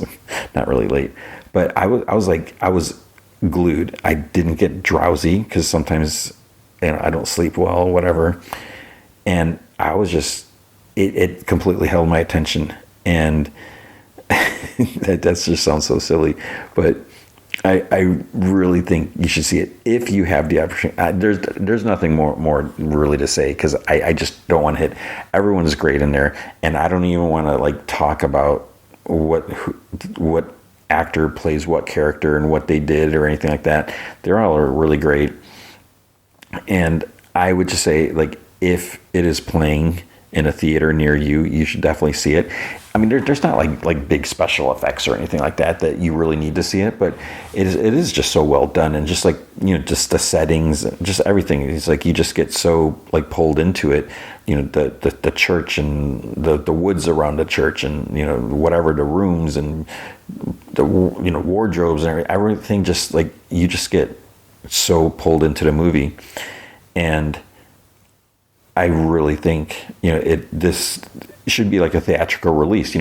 not really late, but I was glued. I didn't get drowsy because sometimes I don't sleep well, whatever. And I was just, it completely held my attention. And that just sounds so silly, but I really think you should see it if you have the opportunity. There's nothing more really to say, because I just don't want to hit. Everyone is great in there, and I don't even want to talk about what actor plays what character and what they did or anything like that. They're all really great, and I would just say, if it is playing in a theater near you, you should definitely see it. I mean, there's not like big special effects or anything like that you really need to see it, but it is just so well done, and just just the settings, just everything. It's you just get so pulled into it. The church and the woods around the church, and whatever, the rooms and the wardrobes and everything. Just you just get so pulled into the movie, and I really think this should be like a theatrical release.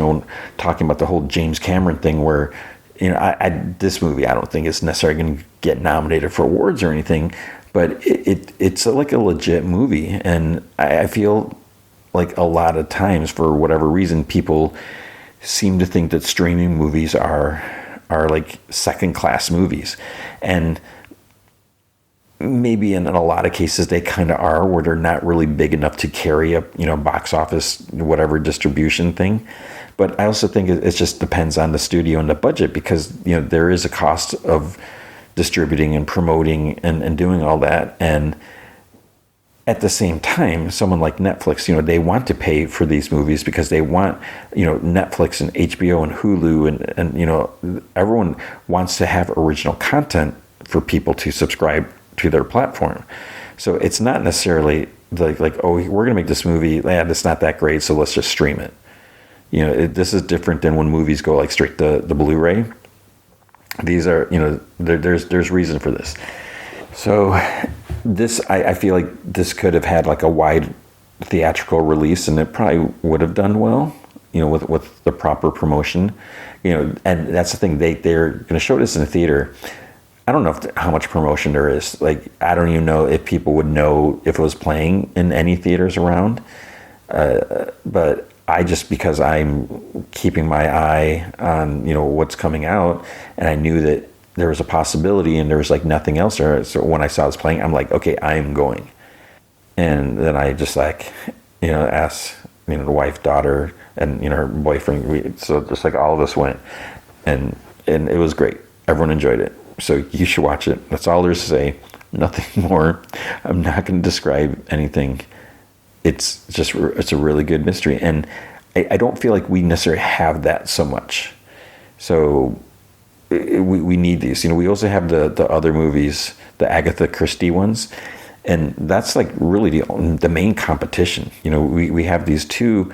Talking about the whole James Cameron thing, where this movie, I don't think it's necessarily going to get nominated for awards or anything, but it's like a legit movie, and I feel like a lot of times, for whatever reason, people seem to think that streaming movies are like second class movies, and maybe in a lot of cases they kind of are, where they're not really big enough to carry a box office whatever distribution thing. But I also think it just depends on the studio and the budget, because there is a cost of distributing and promoting and doing all that. And at the same time, someone like Netflix, they want to pay for these movies because they want, Netflix and HBO and Hulu and everyone wants to have original content for people to subscribe to their platform. So it's not necessarily oh, we're going to make this movie, it's not that great, so let's just stream it. This is different than when movies go straight to the Blu-ray. These are, there's reason for this. So this, I feel like this could have had a wide theatrical release, and it probably would have done well, with the proper promotion, and that's the thing, they're going to show this in the theater. I don't know how much promotion there is. I don't even know if people would know if it was playing in any theaters around. But I just, because I'm keeping my eye on, what's coming out, and I knew that there was a possibility and there was nothing else there. So when I saw this playing, I'm okay, I'm going. And then I just asked, the wife, daughter, and, her boyfriend. So just all of us went, and it was great. Everyone enjoyed it. So you should watch it. That's all there's to say. Nothing more. I'm not going to describe anything. It's a really good mystery. And I don't feel like we necessarily have that so much. So we need these. We also have the other movies, the Agatha Christie ones. And that's really the main competition. We have these two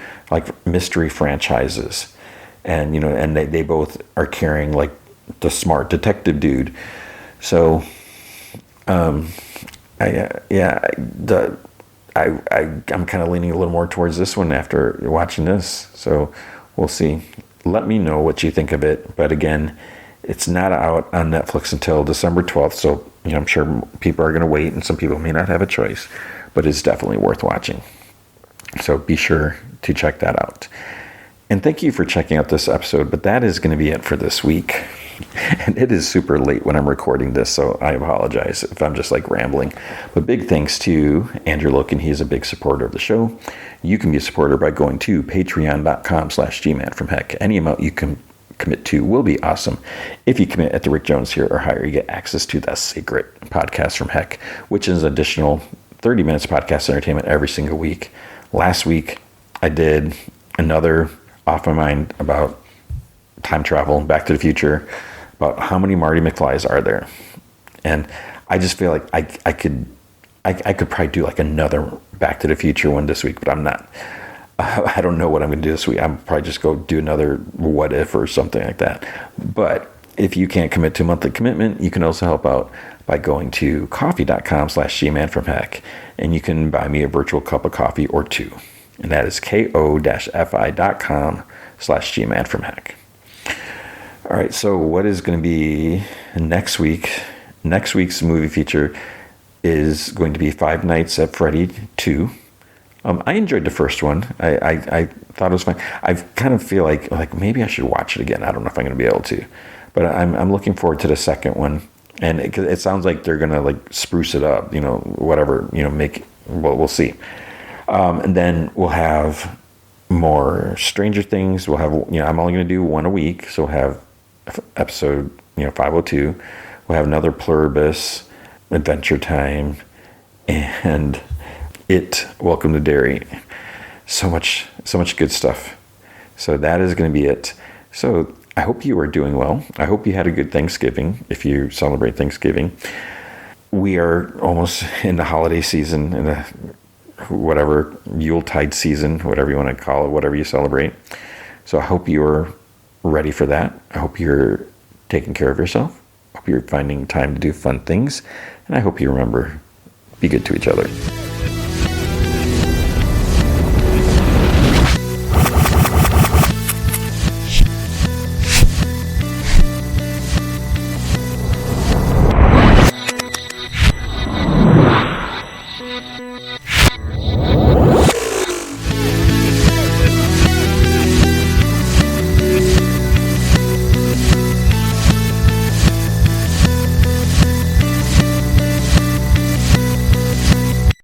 mystery franchises. And, and they both are carrying the smart detective dude. So, I'm kind of leaning a little more towards this one after watching this. So we'll see. Let me know what you think of it. But again, it's not out on Netflix until December 12th. So, I'm sure people are going to wait, and some people may not have a choice, but it's definitely worth watching. So be sure to check that out. And thank you for checking out this episode, but that is going to be it for this week. And it is super late when I'm recording this, so I apologize if I'm just like rambling. But big thanks to Andrew Loken. He is a big supporter of the show. You can be a supporter by going to patreon.com/gmanfromheck. Any amount you can commit to will be awesome. If you commit at the Rick Jones here or higher, you get access to the Secret Podcast from Heck, which is additional 30 minutes of podcast entertainment every single week. Last week, I did another off my mind about time travel, Back to the Future, about how many Marty McFlys are there. And I just feel like I could probably do like another Back to the Future one this week, but I'm not. I don't know what I'm going to do this week. I'm probably just go do another What If or something like that. But if you can't commit to a monthly commitment, you can also help out by going to coffee.com/gmanfromheck, and you can buy me a virtual cup of coffee or two. And that is ko-fi.com/gmanfromheck. All right, so what is going to be next week? Next week's movie feature is going to be Five Nights at Freddy 2. I enjoyed the first one. I thought it was fun. I kind of feel like maybe I should watch it again. I don't know if I'm going to be able to, but I'm looking forward to the second one. And it sounds like they're going to like spruce it up, whatever, we'll see. And then we'll have more Stranger Things. We'll have, I'm only going to do one a week. So we'll have episode, 502. We'll have another Pluribus, Adventure Time, and Welcome to Derry. So much good stuff. So that is going to be it. So I hope you are doing well. I hope you had a good Thanksgiving, if you celebrate Thanksgiving. We are almost in the holiday season, in the whatever, Yuletide season, whatever you want to call it, whatever you celebrate. So I hope you're ready for that. I hope you're taking care of yourself. I hope you're finding time to do fun things. And I hope you remember, be good to each other.